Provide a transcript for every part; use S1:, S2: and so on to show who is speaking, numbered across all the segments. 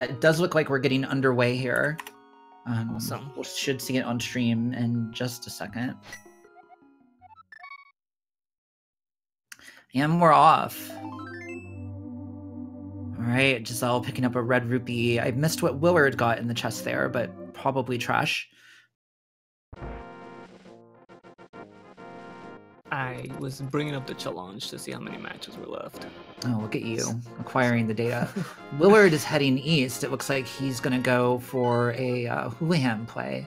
S1: It does look like we're getting underway here.
S2: Awesome.
S1: We should see it on stream in just a second. And we're off. All right, Giselle picking up a red rupee. I missed what Willard got in the chest there, but probably trash.
S2: I was bringing up the challenge to see how many matches were left.
S1: Oh, look at you, acquiring the data. Willard is heading east. It looks like he's going to go for a Houlihan play.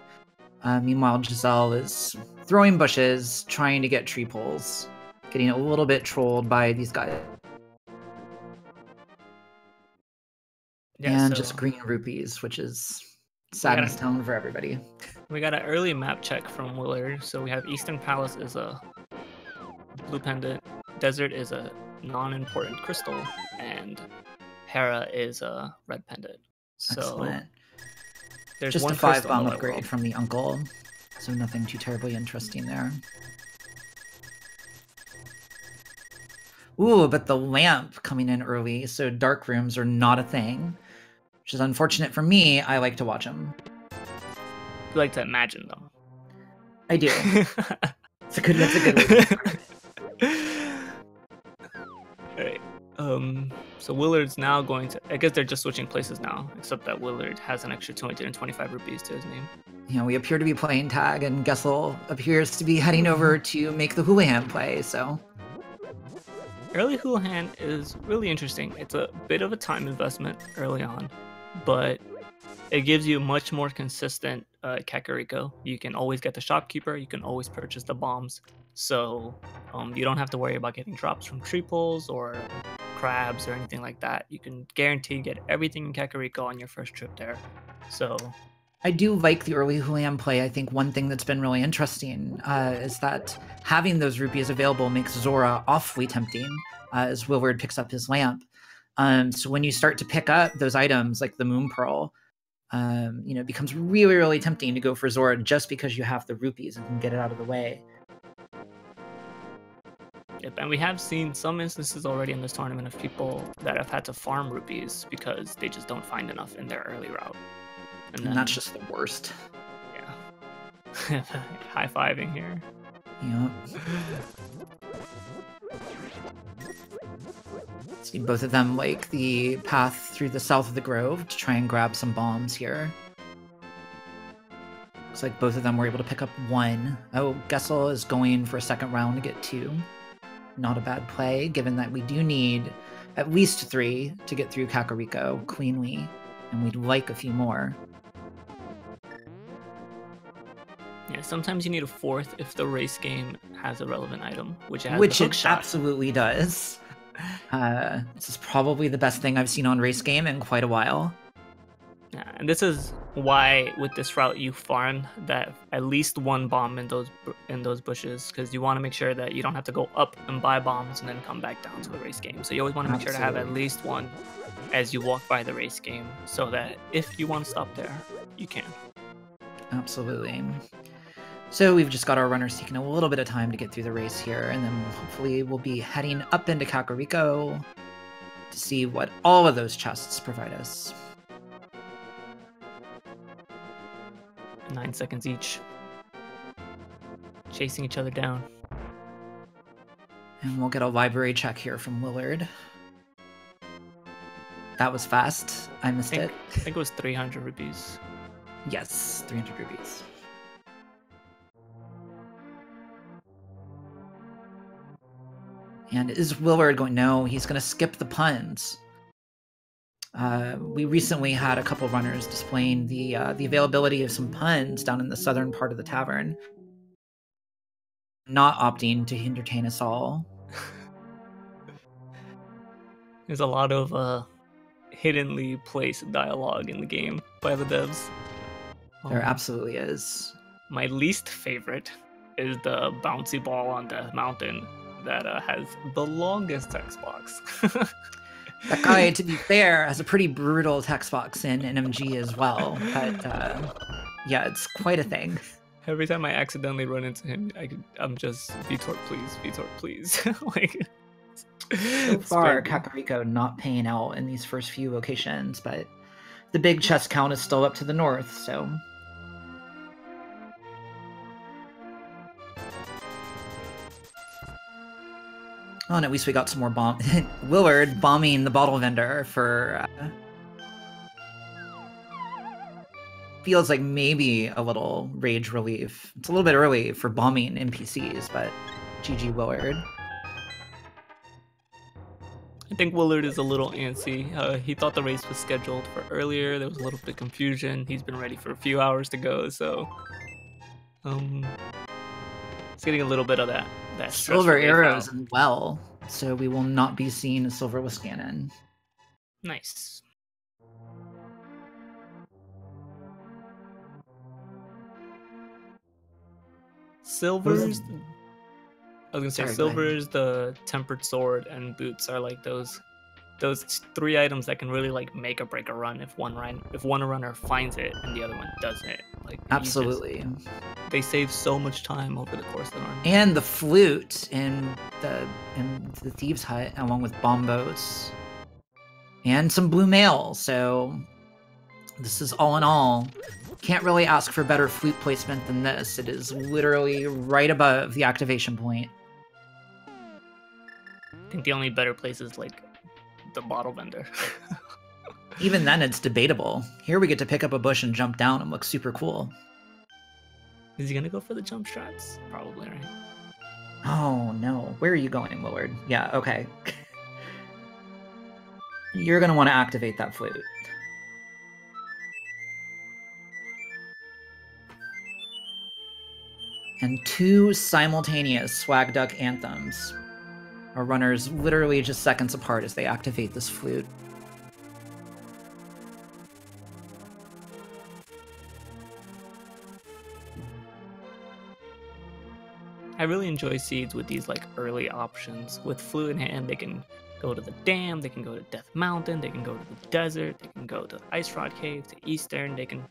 S1: Meanwhile, Giselle is throwing bushes, trying to get tree poles, getting a little bit trolled by these guys. Yeah, and just green rupees, which is sadness tone for everybody.
S2: We got an early map check from Willard. So we have Eastern Palace is a blue pendant, Desert is a non-important crystal, and Hera is a red pendant. So
S1: excellent.
S2: There's
S1: just
S2: one
S1: a 5-bomb upgrade from the uncle, so nothing too terribly interesting there. Ooh, but the lamp coming in early, so dark rooms are not a thing, which is unfortunate for me. I like to watch them.
S2: You like to imagine them.
S1: I do. That's a good way.
S2: Alright. So Willard's now going to... I guess they're just switching places now, except that Willard has an extra 225 rupees to his name.
S1: You know, we appear to be playing tag, and Gessel appears to be heading over to make the Houlihan play, so...
S2: Early Houlihan is really interesting. It's a bit of a time investment early on, but it gives you much more consistent Kakariko. You can always get the shopkeeper, you can always purchase the bombs, so you don't have to worry about getting drops from tree poles or crabs or anything like that. You can guarantee get everything in Kakariko on your first trip there. So
S1: I do like the early Houlihan play. I think one thing that's been really interesting is that having those rupees available makes Zora awfully tempting as Willard picks up his lamp. So when you start to pick up those items like the Moon Pearl, you know, it becomes really, really tempting to go for Zora just because you have the rupees and can get it out of the way.
S2: Yep, and we have seen some instances already in this tournament of people that have had to farm rupees because they just don't find enough in their early route.
S1: And that's just the worst.
S2: Yeah. High-fiving here.
S1: Yep. See both of them like the path through the south of the grove to try and grab some bombs here. Looks like both of them were able to pick up one. Oh, Gessel is going for a second round to get 2. Not a bad play, given that we do need at least 3 to get through Kakariko cleanly, and we'd like a few more.
S2: Yeah, sometimes you need a 4th if the race game has a relevant item, which it has.
S1: Which it absolutely does. This is probably the best thing I've seen on race game in quite a while.
S2: Yeah, and this is why with this route you farm that at least 1 bomb in those bushes, because you want to make sure that you don't have to go up and buy bombs and then come back down to the race game. So you always want to make sure to have at least 1 as you walk by the race game, so that if you want to stop there, you can.
S1: Absolutely. So we've just got our runners taking a little bit of time to get through the race here, and then hopefully we'll be heading up into Kakariko to see what all of those chests provide us.
S2: 9 seconds each. Chasing each other down.
S1: And we'll get a library check here from Willard. That was fast. I missed it.
S2: I think it was 300 rupees.
S1: Yes, 300 rupees. And is Willard going? No, he's going to skip the puns. We recently had a couple runners displaying the availability of some puns down in the southern part of the tavern. Not opting to entertain us all.
S2: There's a lot of hiddenly placed dialogue in the game by the devs.
S1: There absolutely is.
S2: My least favorite is the bouncy ball on the mountain that has the longest text box.
S1: That guy, to be fair, has a pretty brutal text box in NMG as well. But yeah, it's quite a thing.
S2: Every time I accidentally run into him, I'm just Vitor, please. Like,
S1: so far, Kakariko not paying out in these first few locations, but the big chest count is still up to the north, so... Oh, and at least we got some more bomb. Willard bombing the bottle vendor for... feels like maybe a little rage relief. It's a little bit early for bombing NPCs, but GG Willard.
S2: I think Willard is a little antsy. He thought the race was scheduled for earlier. There was a little bit of confusion. He's been ready for a few hours to go, so... It's getting a little bit of that
S1: Silver arrows and well, so we will not be seeing a silver with Scannon.
S2: Nice. Silver's... I was gonna say, Silver's, the tempered sword, and boots are like those 3 items that can really like make or break a run if one runner finds it and the other one doesn't. Like
S1: absolutely,
S2: they save so much time over the course of the run.
S1: And the flute in the thieves' hut, along with bombos, and some blue mail. So this is all in all. Can't really ask for better flute placement than this. It is literally right above the activation point.
S2: I think the only better place is like the bottle vendor.
S1: Even then, it's debatable. Here we get to pick up a bush and jump down and look super cool.
S2: Is he gonna go for the jump strats? Probably, right?
S1: Oh no. Where are you going, Willard? Yeah, okay. You're gonna want to activate that flute. And 2 simultaneous Swag Duck anthems. Our runners literally just seconds apart as they activate this flute.
S2: I really enjoy seeds with these like early options. With flute in hand, they can go to the dam, they can go to Death Mountain, they can go to the desert, they can go to Ice Rod Cave, to Eastern, they can...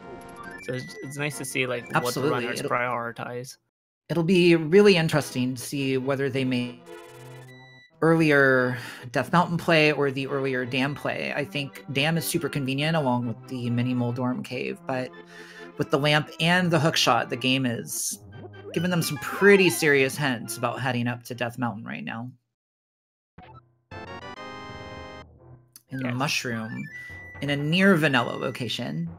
S2: So it's nice to see like
S1: absolutely.
S2: What the runners prioritize.
S1: It'll be really interesting to see whether they make earlier Death Mountain play or the earlier Dam play. I think Dam is super convenient along with the mini Moldorm Cave, but with the lamp and the hook shot, the game is giving them some pretty serious hints about heading up to Death Mountain right now. And the mushroom in a near vanilla location.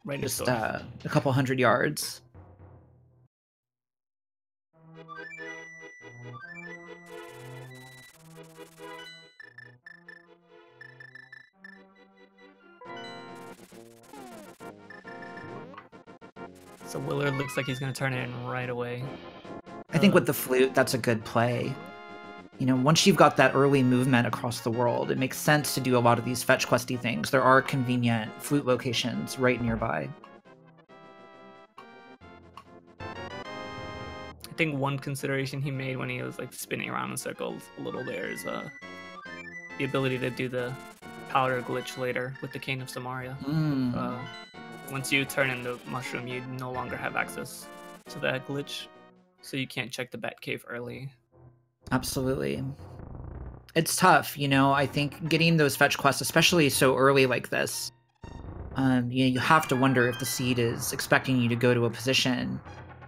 S2: Right,
S1: just a couple 100 yards.
S2: So Willard looks like he's going to turn it in right away.
S1: I think with the flute, that's a good play. You know, once you've got that early movement across the world, it makes sense to do a lot of these fetch questy things. There are convenient flute locations right nearby.
S2: I think one consideration he made when he was like spinning around in circles a little there is the ability to do the powder glitch later with the Cane of Samaria. Once you turn in the mushroom, you no longer have access to that glitch, so you can't check the Bat Cave early.
S1: Absolutely. It's tough, you know. I think getting those fetch quests, especially so early like this, you have to wonder if the seed is expecting you to go to a position.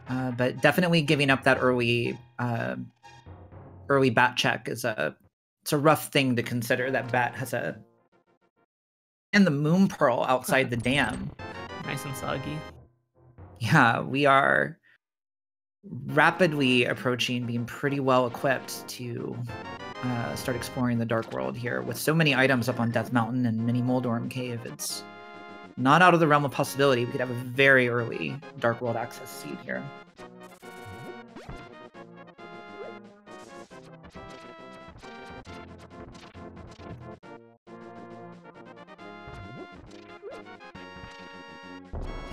S1: But definitely giving up that early bat check is it's a rough thing to consider. That bat has a... And the moon pearl outside the dam.
S2: Nice and soggy.
S1: Yeah, we are rapidly approaching being pretty well equipped to start exploring the Dark World here. With so many items up on Death Mountain and Mini Moldorm Cave, it's not out of the realm of possibility. We could have a very early Dark World access seed here.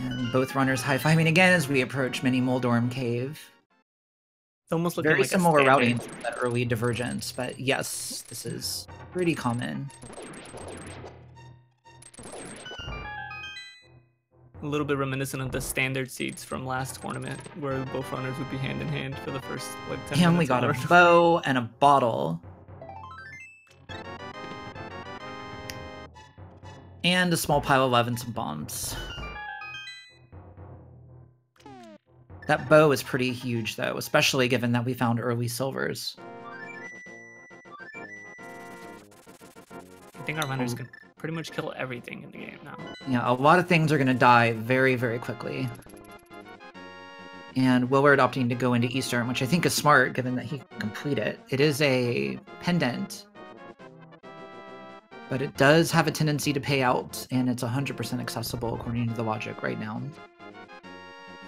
S1: And both runners high-fiving again as we approach Mini Moldorm Cave.
S2: It's almost looking
S1: very
S2: like
S1: similar routing to that early divergence, but yes, this is pretty common.
S2: A little bit reminiscent of the standard seeds from last tournament, where both runners would be hand in hand for the first like 10 minutes.
S1: And we got a bow and a bottle. And a small pile of love and some bombs. That bow is pretty huge, though, especially given that we found early silvers.
S2: I think our runners can pretty much kill everything in the game now.
S1: Yeah, a lot of things are going to die very, very quickly. And Willard opting to go into Eastern, which I think is smart, given that he can complete it. It is a pendant, but it does have a tendency to pay out, and it's 100% accessible according to the logic right now.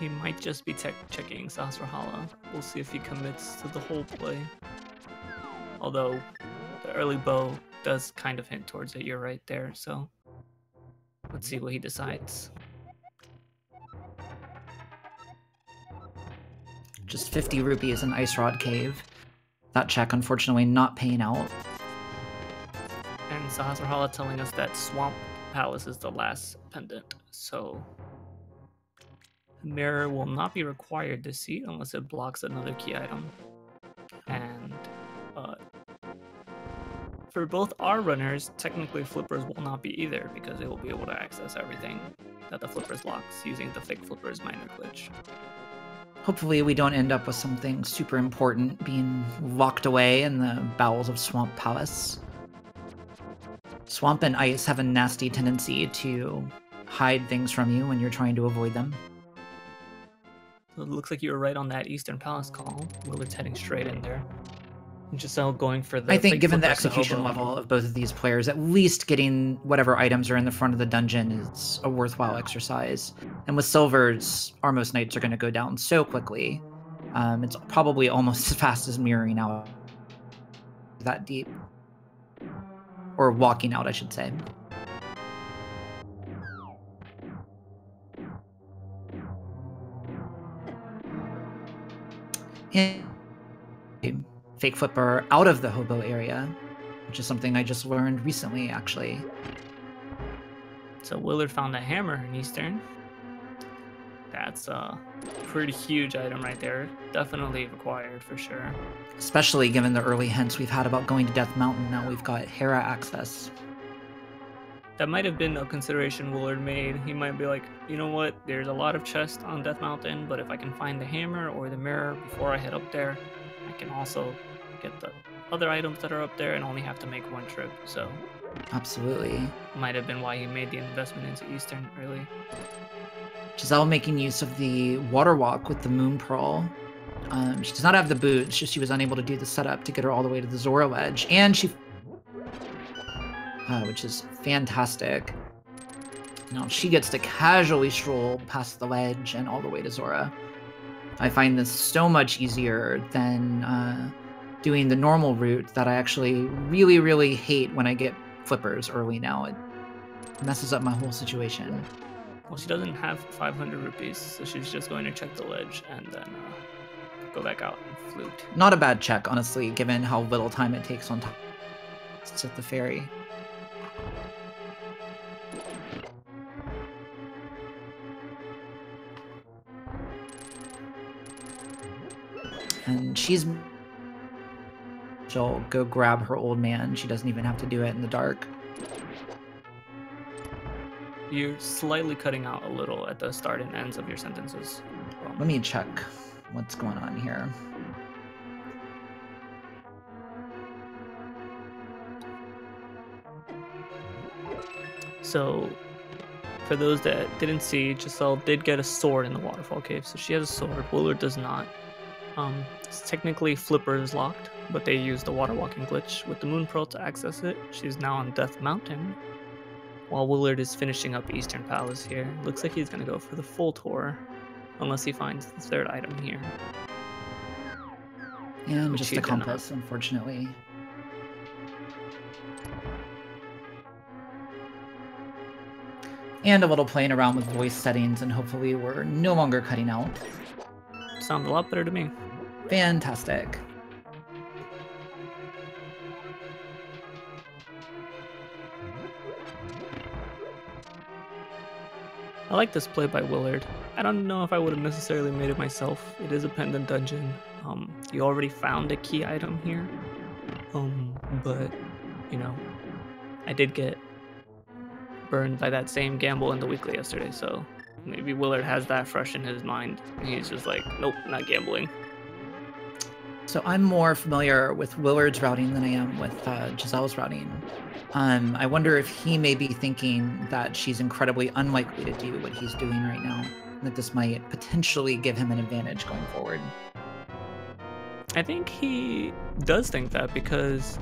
S2: He might just be checking Sahasrahara. We'll see if he commits to the whole play. Although the early bow does kind of hint towards it. You're right there, so let's see what he decides.
S1: Just 50 rupees in Ice Rod Cave. That check, unfortunately, not paying out.
S2: And Sahasrahara telling us that Swamp Palace is the last pendant, so mirror will not be required this seat unless it blocks another key item. And for both our runners, technically flippers will not be either, because they will be able to access everything that the flippers locks using the fake flippers minor glitch.
S1: Hopefully we don't end up with something super important being locked away in the bowels of Swamp Palace. Swamp and ice have a nasty tendency to hide things from you when you're trying to avoid them.
S2: So it looks like you were right on that Eastern Palace call. Willard's heading straight in there. Giselle going for the...
S1: I think given the execution level of both of these players, at least getting whatever items are in the front of the dungeon is a worthwhile exercise. And with silvers, our most knights are going to go down so quickly. It's probably almost as fast as mirroring out that deep. Or walking out, I should say. And fake flipper out of the hobo area, which is something I just learned recently, actually.
S2: So Willard found a hammer in Eastern. That's a pretty huge item right there. Definitely required for sure.
S1: Especially given the early hints we've had about going to Death Mountain. Now we've got Hera access.
S2: That might have been a consideration Willard made. He might be like, you know what, there's a lot of chests on Death Mountain, but if I can find the hammer or the mirror before I head up there, I can also get the other items that are up there and only have to make one trip. So
S1: absolutely.
S2: Might have been why he made the investment into Eastern early.
S1: Giselle making use of the water walk with the Moon Pearl. She does not have the boots, just she was unable to do the setup to get her all the way to the Zora ledge. And she... which is fantastic. Now she gets to casually stroll past the ledge and all the way to Zora. I find this so much easier than doing the normal route that I actually really, really hate when I get flippers early now. It messes up my whole situation.
S2: Well, she doesn't have 500 rupees, so she's just going to check the ledge and then go back out and flute.
S1: Not a bad check, honestly, given how little time it takes on top to set the ferry. And she'll go grab her old man. She doesn't even have to do it in the dark.
S2: You're slightly cutting out a little at the start and ends of your sentences.
S1: Let me check what's going on here.
S2: So, for those that didn't see, Giselle did get a sword in the waterfall cave, so she has a sword. Willard does not. It's technically flippers locked, but they use the water walking glitch with the Moon Pearl to access it. She's now on Death Mountain, while Willard is finishing up Eastern Palace here. Looks like he's gonna go for the full tour, unless he finds the third item here.
S1: And just a compass, unfortunately. And a little playing around with voice settings, and hopefully we're no longer cutting out.
S2: Sounds a lot better to me.
S1: Fantastic.
S2: I like this play by Willard. I don't know if I would have necessarily made it myself. It is a pendant dungeon. You already found a key item here. But, you know, I did get burned by that same gamble in the weekly yesterday, so maybe Willard has that fresh in his mind, and he's just like, nope, not gambling.
S1: So I'm more familiar with Willard's routing than I am with Giselle's routing. I wonder if he may be thinking that she's incredibly unlikely to do what he's doing right now, that this might potentially give him an advantage going forward.
S2: I think he does think that, because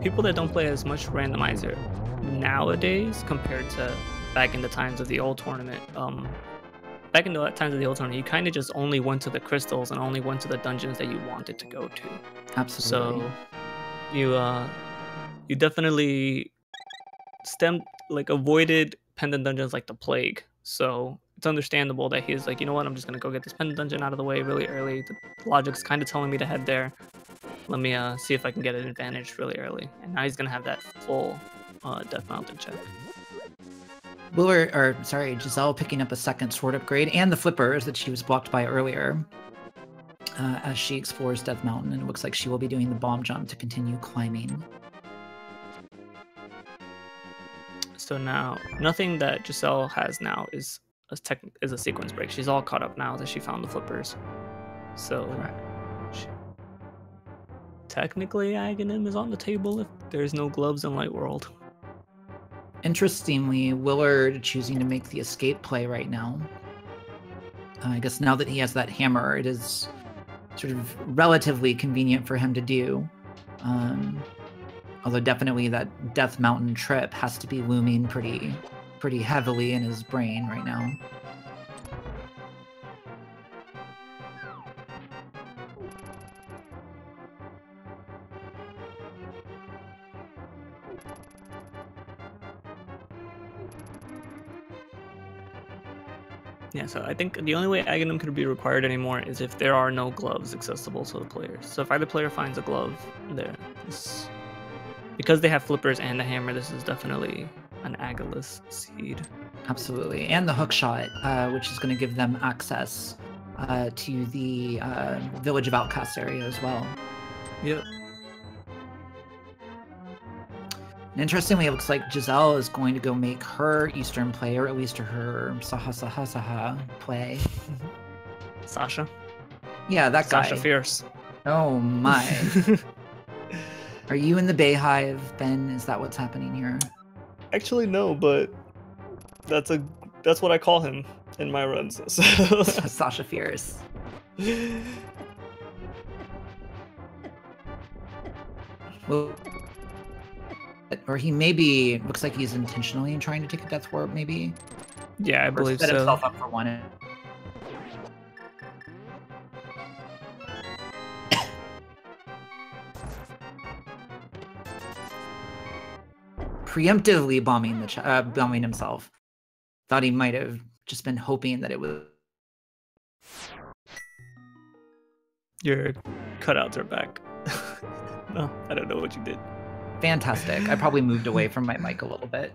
S2: people that don't play as much Randomizer nowadays compared to back in the times of the old tournament, you kind of just only went to the crystals and only went to the dungeons that you wanted to go to.
S1: Absolutely.
S2: So you definitely avoided pendant dungeons like the plague. So it's understandable that he's like, you know what, I'm just gonna go get this pendant dungeon out of the way really early. The logic's kind of telling me to head there. Let me see if I can get an advantage really early. And now he's gonna have that full Death Mountain check.
S1: Giselle picking up a second sword upgrade and the flippers that she was blocked by earlier as she explores Death Mountain, and it looks like she will be doing the bomb jump to continue climbing.
S2: So now, nothing that Giselle has now is a sequence break. She's all caught up now that she found the flippers. So technically, Aghanim is on the table if there's no gloves in Light World.
S1: Interestingly, Willard choosing to make the escape play right now. I guess now that he has that hammer, it is sort of relatively convenient for him to do. Although definitely that Death Mountain trip has to be looming pretty heavily in his brain right now.
S2: Yeah, so I think the only way Aghanim could be required anymore is if there are no gloves accessible to the players. So if either player finds a glove, because they have flippers and the hammer, this is definitely an Aghalis seed.
S1: Absolutely, and the hook shot, which is going to give them access to the Village of Outcasts area as well.
S2: Yep.
S1: And interestingly, it looks like Giselle is going to go make her Eastern play, or at least her Saha play.
S2: Sasha?
S1: Yeah, that guy.
S2: Sasha Fierce.
S1: Oh my. Are you in the Bayhive, Ben? Is that what's happening here?
S2: Actually, no, but that's what I call him in my runs. So.
S1: Sasha Fierce. Well, or he maybe looks like he's intentionally trying to take a death warp, maybe.
S2: Yeah, I believe
S1: set
S2: so.
S1: himself up for one. Preemptively bombing himself. Thought he might have just been hoping that it was.
S2: Your cutouts are back. No, I don't know what you did.
S1: Fantastic. I probably moved away from my mic a little bit.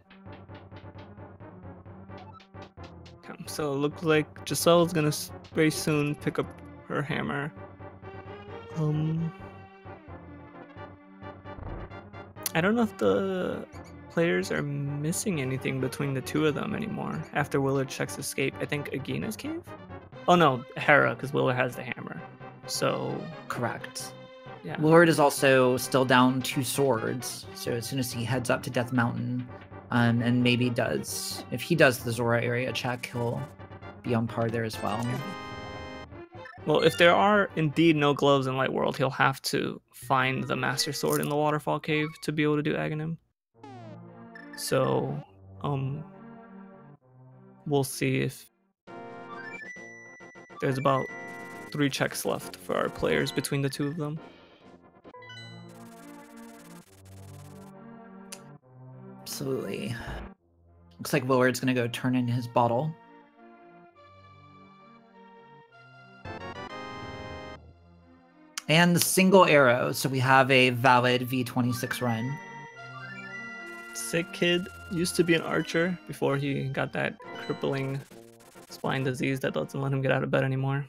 S2: So it looks like Giselle's gonna very soon pick up her hammer. I don't know if the players are missing anything between the two of them anymore. After Willard checks escape, I think Agina's cave? Oh no, Hera, because Willard has the hammer. So
S1: correct.
S2: Yeah.
S1: Willard is also still down 2 swords, so as soon as he heads up to Death Mountain, and maybe if he does the Zora area check, he'll be on par there as well.
S2: Well, if there are indeed no gloves in Light World, he'll have to find the Master Sword in the Waterfall Cave to be able to do Aghanim. So, we'll see if there's about 3 checks left for our players between the two of them.
S1: Absolutely. Looks like Willard's gonna go turn in his bottle. And the single arrow, so we have a valid V26 run.
S2: Sick kid used to be an archer before he got that crippling spine disease that doesn't let him get out of bed anymore.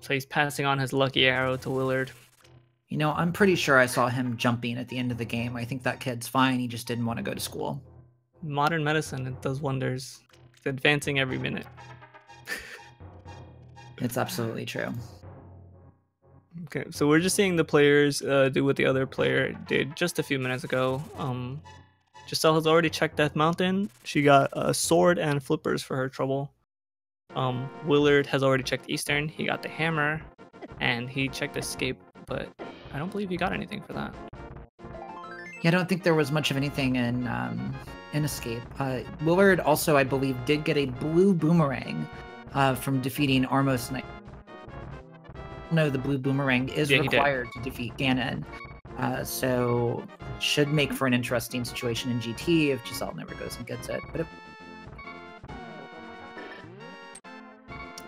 S2: So he's passing on his lucky arrow to Willard.
S1: You know, I'm pretty sure I saw him jumping at the end of the game. I think that kid's fine. He just didn't want to go to school.
S2: Modern medicine, it does wonders. It's advancing every minute.
S1: It's absolutely true.
S2: Okay, so we're just seeing the players do what the other player did just a few minutes ago. Giselle has already checked Death Mountain. She got a sword and flippers for her trouble. Willard has already checked Eastern. He got the hammer, and he checked Escape, but I don't believe he got anything for that.
S1: Yeah, I don't think there was much of anything in Escape. Willard also, I believe, did get a blue boomerang from defeating Armos Knight. No, the blue boomerang is required to defeat Ganon. So should make for an interesting situation in GT if Giselle never goes and gets it. But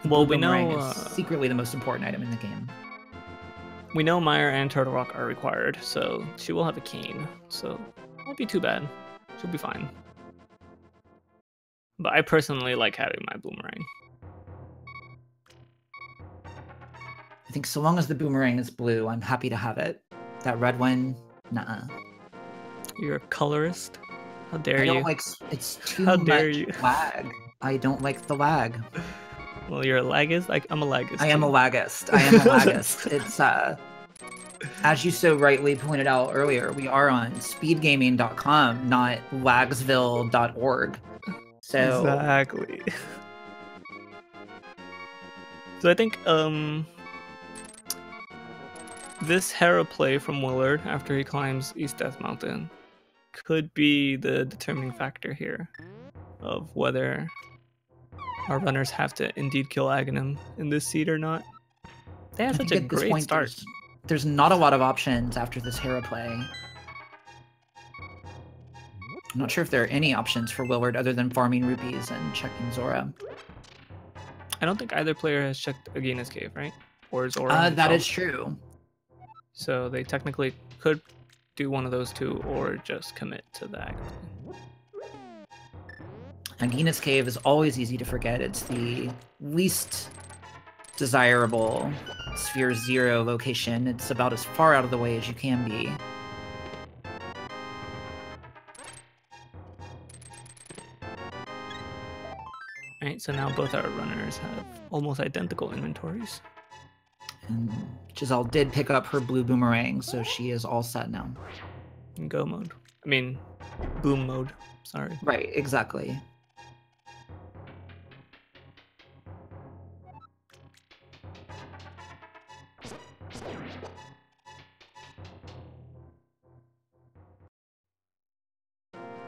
S2: well, we know
S1: is secretly the most important item in the game.
S2: We know Meyer and Turtle Rock are required, so she will have a cane. So won't be too bad. She'll be fine. But I personally like having my boomerang.
S1: I think so long as the boomerang is blue, I'm happy to have it. That red one, nah.
S2: You're a colorist? How dare you?
S1: I don't like, it's too much lag. I don't like the lag.
S2: Well, you're a lagist? I'm a lagist.
S1: I am a lagist. I am a lagist. It's, as you so rightly pointed out earlier, we are on speedgaming.com, not lagsville.org. So...
S2: Exactly. So I think, this Hera play from Willard after he climbs East Death Mountain could be the determining factor here of whether our runners have to indeed kill Aghanim in this seed or not. They have such a great start.
S1: There's not a lot of options after this Hera play. I'm not sure if there are any options for Willard other than farming rupees and checking Zora.
S2: I don't think either player has checked Agina's cave, right? Or Zora.
S1: That is true.
S2: So they technically could do one of those two or just commit to the Aghanim.
S1: Agina's cave is always easy to forget. It's the least desirable Sphere 0 location. It's about as far out of the way as you can be.
S2: Right, so now both our runners have almost identical inventories.
S1: And Giselle did pick up her blue boomerang, so she is all set now.
S2: In go mode. I mean, boom mode. Sorry.
S1: Right, exactly.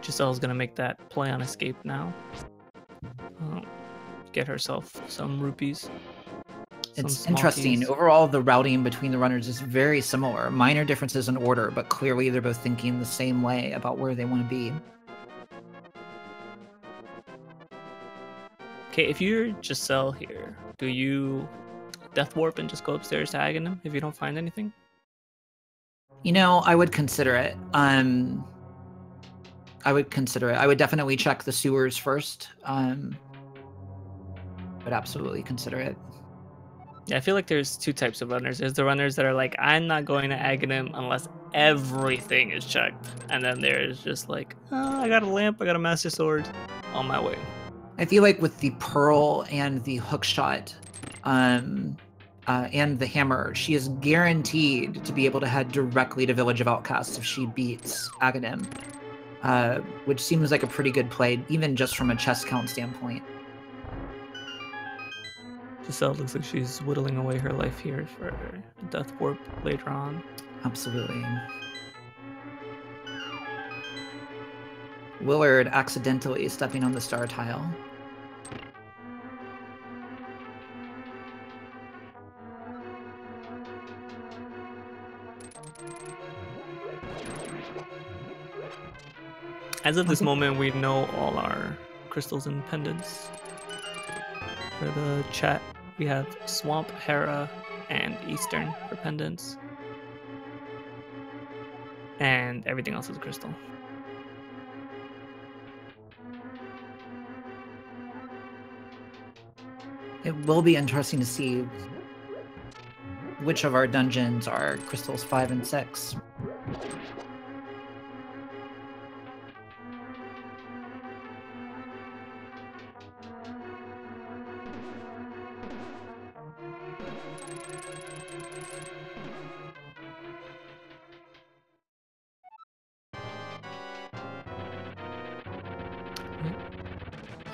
S2: Giselle's gonna make that play on Escape now. Get herself some rupees.
S1: It's interesting. Overall, the routing between the runners is very similar. Minor differences in order, but clearly they're both thinking the same way about where they want to be.
S2: Okay, if you're Giselle here, do you Death Warp and just go upstairs to Aghanim if you don't find anything?
S1: You know, I would consider it. I would consider it. I would definitely check the sewers first. Would absolutely consider it.
S2: Yeah, I feel like there's two types of runners. There's the runners that are like, I'm not going to Aghanim unless everything is checked. And then there's just like, oh, I got a lamp, I got a Master Sword, on my way.
S1: I feel like with the Pearl and the Hookshot and the Hammer, she is guaranteed to be able to head directly to Village of Outcasts if she beats Aghanim, which seems like a pretty good play, even just from a chest count standpoint.
S2: Giselle looks like she's whittling away her life here for Death Warp later on.
S1: Absolutely. Willard accidentally stepping on the star tile.
S2: As of this moment, we know all our crystals and pendants. For the chat, we have Swamp, Hera, and Eastern for pendants. And everything else is a crystal.
S1: It will be interesting to see which of our dungeons are crystals 5 and 6.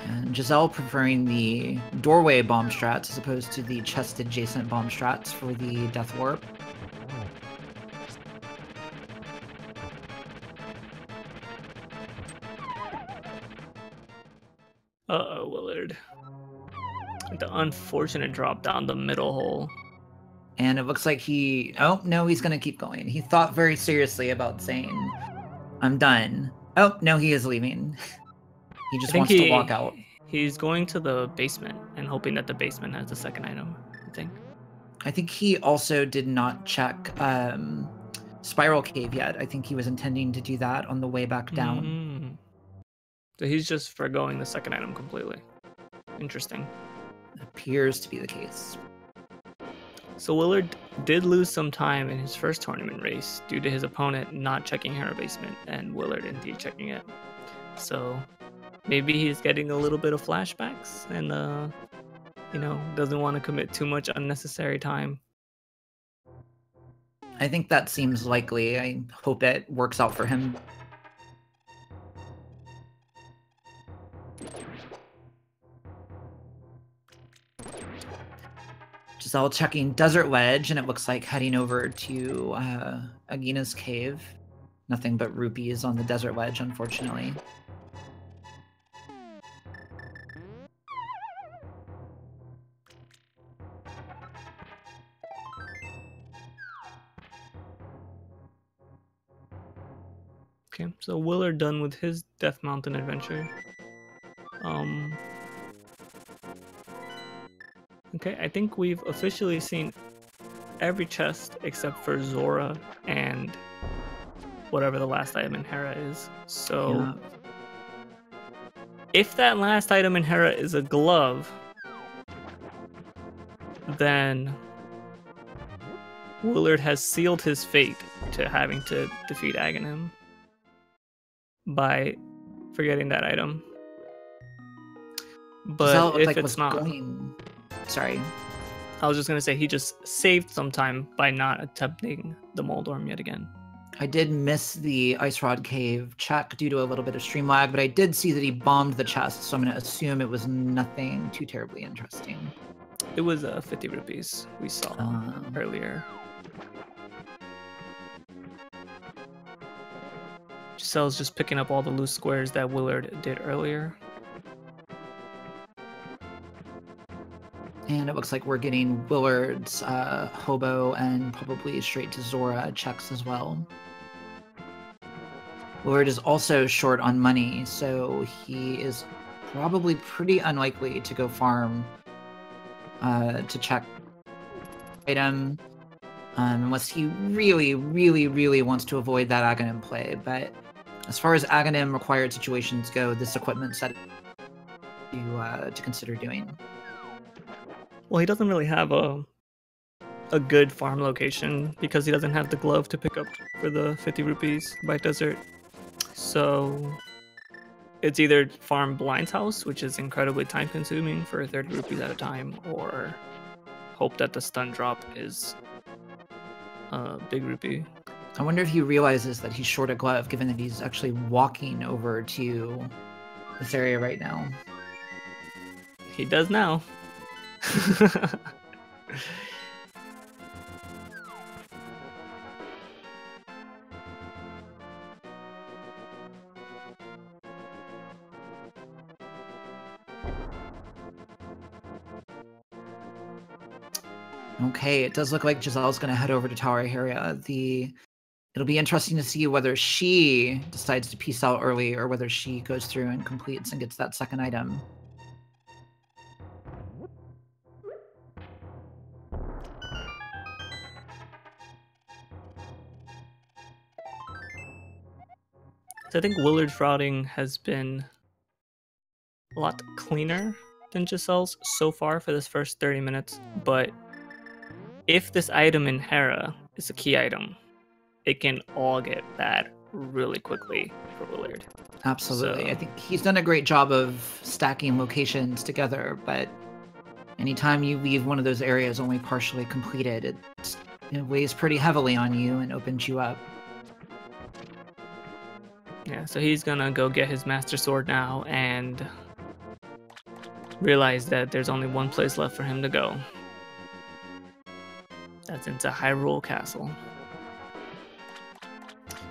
S1: And Giselle preferring the doorway bomb strats as opposed to the chest adjacent bomb strats for the Death Warp.
S2: Uh-oh, Willard. The unfortunate drop down the middle hole.
S1: And it looks like he... Oh, no, he's going to keep going. He thought very seriously about saying, I'm done. Oh, no, he is leaving. He just wants to walk out.
S2: He's going to the basement and hoping that the basement has the second item, I think.
S1: I think he also did not check Spiral Cave yet. I think he was intending to do that on the way back down.
S2: So he's just forgoing the second item completely. Interesting.
S1: It appears to be the case.
S2: So Willard did lose some time in his first tournament race due to his opponent not checking Hera Basement and Willard indeed checking it. So maybe he's getting a little bit of flashbacks and, doesn't want to commit too much unnecessary time.
S1: I think that seems likely. I hope it works out for him. Giselle checking Desert Ledge, and it looks like heading over to Agina's cave. Nothing but rupees on the Desert Ledge, unfortunately.
S2: Okay, so Willard done with his Death Mountain adventure. Okay, I think we've officially seen every chest except for Zora and whatever the last item in Hera is. So
S1: Yeah.
S2: If that last item in Hera is a glove, then Willard has sealed his fate to having to defeat Aghanim by forgetting that item. But if it's not...
S1: Sorry.
S2: I was just going to say he just saved some time by not attempting the Moldorm yet again.
S1: I did miss the Ice Rod Cave check due to a little bit of stream lag, but I did see that he bombed the chest, so I'm going to assume it was nothing too terribly interesting.
S2: It was 50 rupees we saw earlier. Giselle's just picking up all the loose squares that Willard did earlier.
S1: And it looks like we're getting Willard's Hobo and probably straight to Zora checks as well. Willard is also short on money, so he is probably pretty unlikely to go farm to check item unless he really, really, really wants to avoid that Aghanim play. But as far as Aghanim required situations go, this equipment set to consider doing.
S2: Well, he doesn't really have a good farm location because he doesn't have the glove to pick up for the 50 rupees by desert. So it's either farm Blind's house, which is incredibly time consuming for 30 rupees at a time, or hope that the stun drop is a big rupee.
S1: I wonder if he realizes that he's short a glove, given that he's actually walking over to this area right now.
S2: He does now.
S1: Okay, it does look like Giselle's going to head over to Tower Heria. It'll be interesting to see whether she decides to peace out early or whether she goes through and completes and gets that second item.
S2: So I think Willard's routing has been a lot cleaner than Giselle's so far for this first 30 minutes, but if this item in Hera is a key item, it can all get bad really quickly for Willard.
S1: Absolutely. So, I think he's done a great job of stacking locations together, but anytime you leave one of those areas only partially completed, it weighs pretty heavily on you and opens you up.
S2: Yeah, so he's gonna go get his Master Sword now and realize that there's only one place left for him to go. That's into Hyrule Castle.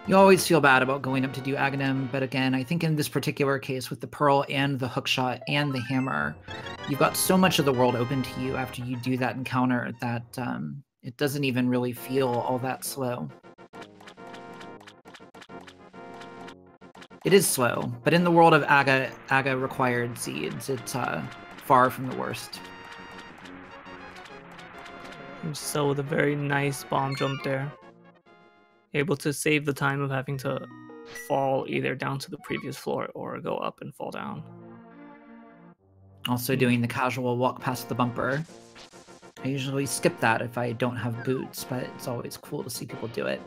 S1: You always feel bad about going up to do Aghanim, but again, I think in this particular case, with the Pearl and the Hookshot and the Hammer, you've got so much of the world open to you after you do that encounter that it doesn't even really feel all that slow. It is slow, but in the world of Aga required seeds, it's far from the worst.
S2: So with a very nice bomb jump there. Able to save the time of having to fall either down to the previous floor or go up and fall down.
S1: Also doing the casual walk past the bumper. I usually skip that if I don't have boots, but it's always cool to see people do it.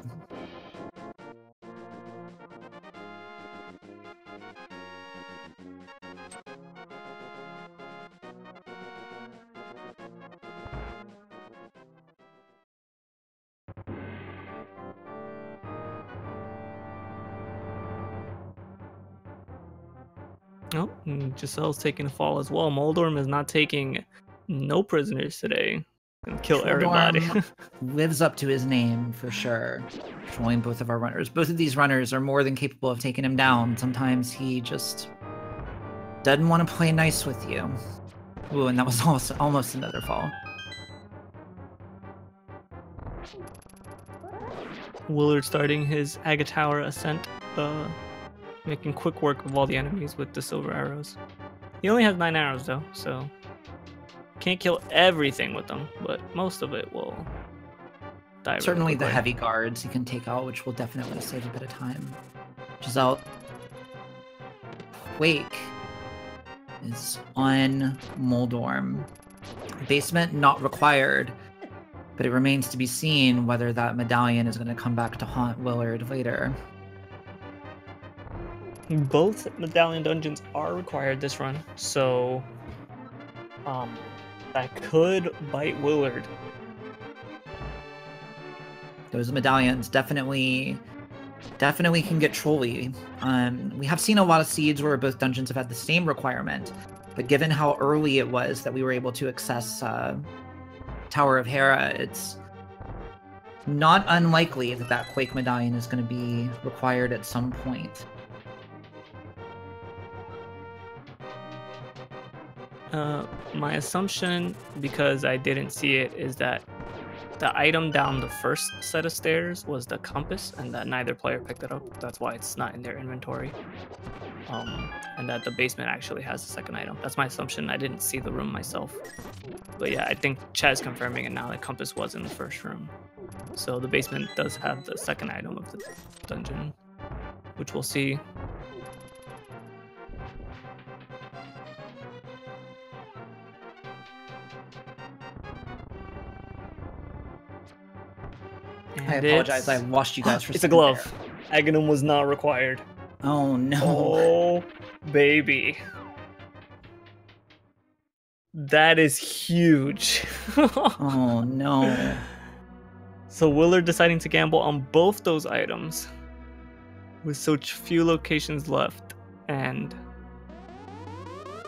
S2: Oh, Giselle's taking a fall as well. Moldorm is not taking no prisoners today. Gonna kill everybody.
S1: Lives up to his name for sure. Trolling both of our runners. Both of these runners are more than capable of taking him down. Sometimes he just doesn't want to play nice with you. Ooh, and that was also almost another fall.
S2: Willard starting his Aga Tower ascent, making quick work of all the enemies with the silver arrows. He only has 9 arrows though, so can't kill everything with them, but most of it will die.
S1: Certainly the heavy guards he can take out, which will definitely save a bit of time. Giselle. Quake is on Moldorm. Basement not required, but it remains to be seen whether that medallion is going to come back to haunt Willard later.
S2: Both medallion dungeons are required this run, so that could bite Willard.
S1: Those medallions definitely can get trolly. We have seen a lot of seeds where both dungeons have had the same requirement, but given how early it was that we were able to access Tower of Hera, it's not unlikely that that Quake medallion is going to be required at some point.
S2: My assumption, because I didn't see it, is that the item down the first set of stairs was the compass, and that neither player picked it up. That's why it's not in their inventory. And that the basement actually has the second item. That's my assumption. I didn't see the room myself. But yeah, I think Chad's confirming it now. The compass was in the first room. So the basement does have the second item of the dungeon, which we'll see.
S1: I apologize, I lost you guys for
S2: It's a glove. Aghanim was not required.
S1: Oh no.
S2: Oh, baby. That is huge.
S1: Oh no.
S2: So Willard deciding to gamble on both those items with such few locations left, and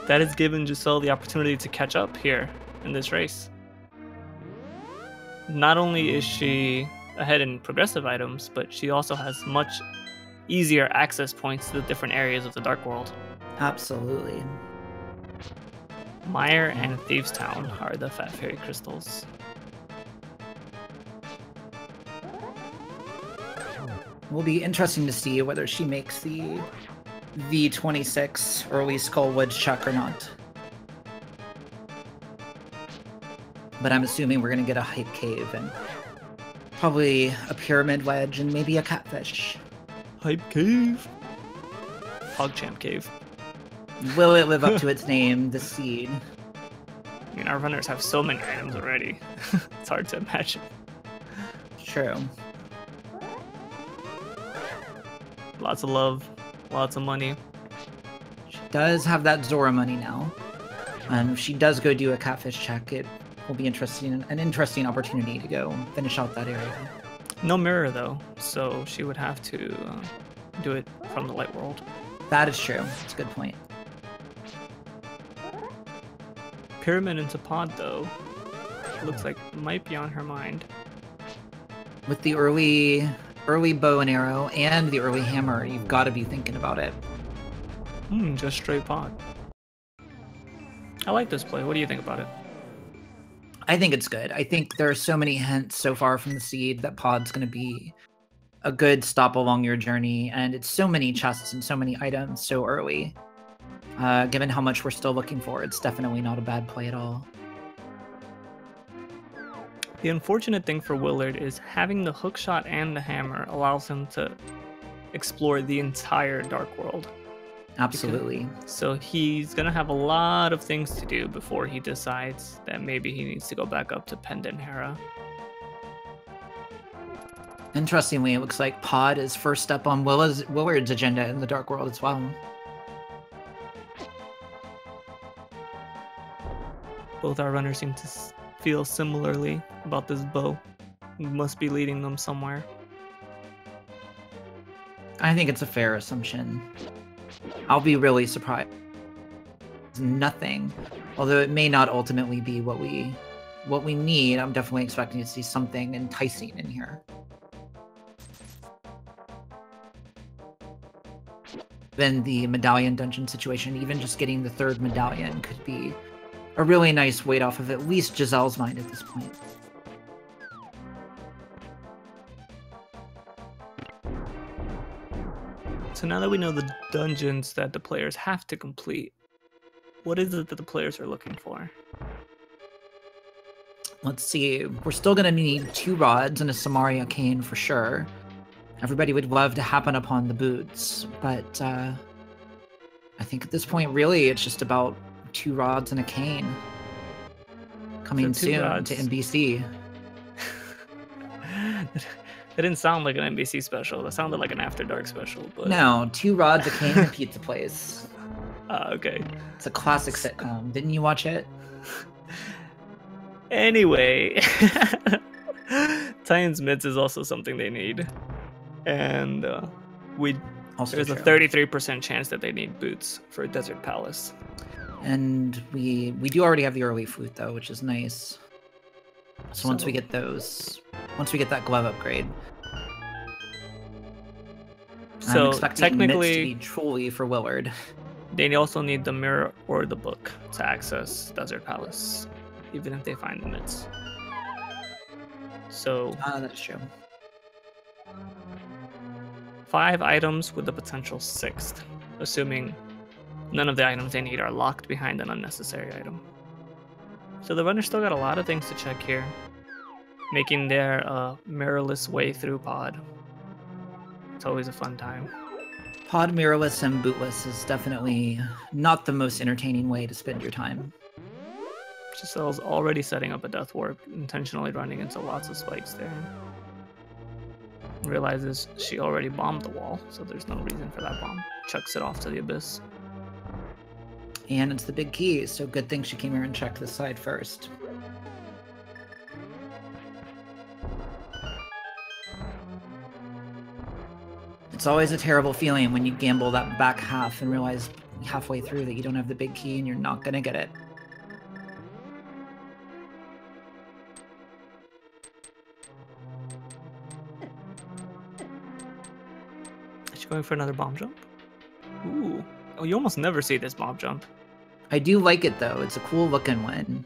S2: that has given Giselle the opportunity to catch up here in this race. Not only is she ahead in progressive items, but she also has much easier access points to the different areas of the Dark World.
S1: Absolutely.
S2: Mire and Thieves Town are the Fat Fairy crystals.
S1: It will be interesting to see whether she makes the V26 early Skullwood check or not. But I'm assuming we're going to get a Hype Cave and probably a Pyramid Wedge and maybe a Catfish.
S2: Hype Cave. PogChamp Cave.
S1: Will it live up to its name, the seed?
S2: I mean, our runners have so many items already. It's hard to imagine.
S1: True.
S2: Lots of love, lots of money.
S1: She does have that Zora money now. If she does go do a Catfish check, it will be an interesting opportunity to go finish out that area.
S2: No mirror though, so she would have to do it from the light world.
S1: That is true. That's a good point.
S2: pyramid into pod, though, looks like might be on her mind.
S1: With the early bow and arrow and the early hammer, you've got to be thinking about it.
S2: Just straight pod. I like this play. What do you think about it?
S1: I think it's good. I think there are so many hints so far from the seed that pod's going to be a good stop along your journey, and it's so many chests and so many items so early. Given how much we're still looking for, it's definitely not a bad play at all.
S2: The unfortunate thing for Willard is having the hookshot and the hammer allows him to explore the entire Dark World.
S1: Absolutely.
S2: So he's going to have a lot of things to do before he decides that maybe he needs to go back up to Pendant Hera.
S1: Interestingly, it looks like Pod is first up on Willard's agenda in the Dark World as well.
S2: Both our runners seem to feel similarly about this bow. It must be leading them somewhere.
S1: I think it's a fair assumption. I'll be really surprised. Nothing, although it may not ultimately be what we need. I'm definitely expecting to see something enticing in here. Then the medallion dungeon situation, even just getting the third medallion could be a really nice weight off of at least Giselle's mind at this point.
S2: So now that we know the dungeons that the players have to complete, what is it that the players are looking for?
S1: Let's see. We're still going to need 2 rods and a Samaria cane for sure. Everybody would love to happen upon the boots, but I think at this point, really, it's just about 2 rods and a cane. Coming soon to NBC.
S2: That didn't sound like an NBC special. That sounded like an After Dark special. But...
S1: No, 2 rods, a cane, and a pizza place.
S2: Okay.
S1: It's a classic sitcom. Didn't you watch it?
S2: Anyway, Titans Mitts is also something they need. And there's a 33% chance that they need boots for Desert Palace.
S1: And we do already have the early flute though, which is nice. So once we get that glove upgrade, I'm expecting
S2: technically
S1: Mitts to be truly for Willard.
S2: They also need the mirror or the book to access Desert Palace, even if they find the Mitts. So
S1: that's true.
S2: 5 items with the potential 6th, assuming none of the items they need are locked behind an unnecessary item. So the runners still got a lot of things to check here, making their mirrorless way through Pod. It's always a fun time.
S1: Pod mirrorless and bootless is definitely not the most entertaining way to spend your time.
S2: Giselle's already setting up a death warp, intentionally running into lots of spikes there. Realizes she already bombed the wall, so there's no reason for that bomb. Chucks it off to the abyss.
S1: And it's the big key, so good thing she came here and checked this side first. It's always a terrible feeling when you gamble that back half and realize halfway through that you don't have the big key and you're not gonna get it.
S2: Is she going for another bomb jump? Ooh. Oh, you almost never see this bomb jump.
S1: I do like it though. It's a cool looking one.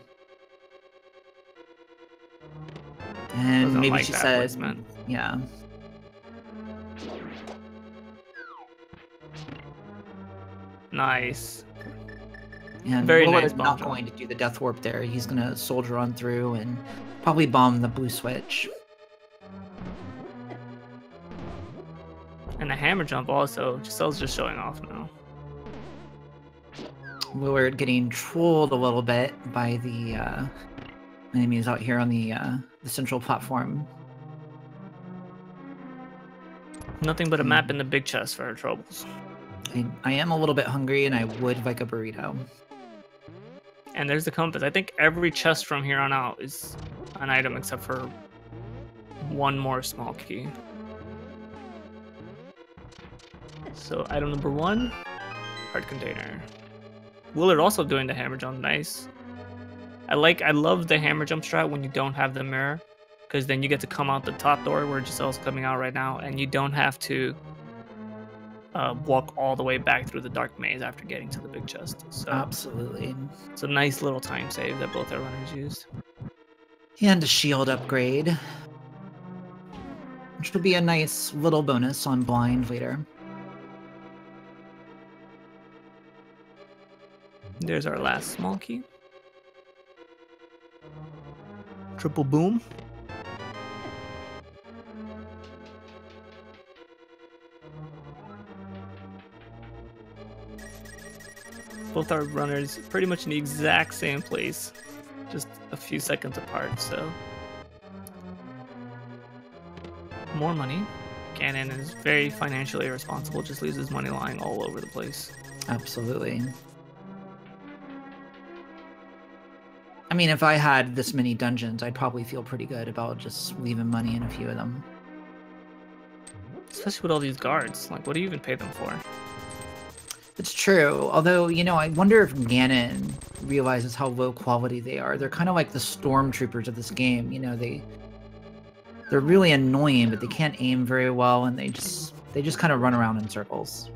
S1: And maybe
S2: like
S1: she
S2: that
S1: said,
S2: placement.
S1: Yeah.
S2: Nice.
S1: And
S2: Very
S1: Willard
S2: nice
S1: is
S2: bomb
S1: not
S2: jump.
S1: going to do the death warp there. He's going to soldier on through and probably bomb the blue switch.
S2: And a hammer jump also. Giselle's just showing off now.
S1: Willard getting trolled a little bit by the enemies out here on the central platform.
S2: Nothing but a map in the big chest for her troubles.
S1: I am a little bit hungry and I would like a burrito.
S2: And there's the compass. I think every chest from here on out is an item except for one more small key. So item number 1, heart container. Willard also doing the hammer jump, nice. I love the hammer jump strat when you don't have the mirror, because then you get to come out the top door where Giselle's coming out right now, and you don't have to walk all the way back through the dark maze after getting to the big chest. So
S1: Absolutely.
S2: it's a nice little time save that both our runners used.
S1: And a shield upgrade, which will be a nice little bonus on blind later.
S2: There's our last small key. Triple boom. Both our runners pretty much in the exact same place, just a few seconds apart, so. More money. Ganon is very financially irresponsible, just leaves his money lying all over the place.
S1: Absolutely. I mean, if I had this many dungeons, I'd probably feel pretty good about just leaving money in a few of them.
S2: Especially with all these guards. Like, what do you even pay them for?
S1: It's true. Although, you know, I wonder if Ganon realizes how low quality they are. They're kind of like the stormtroopers of this game. You know, they're really annoying, but they can't aim very well, and they just kind of run around in circles.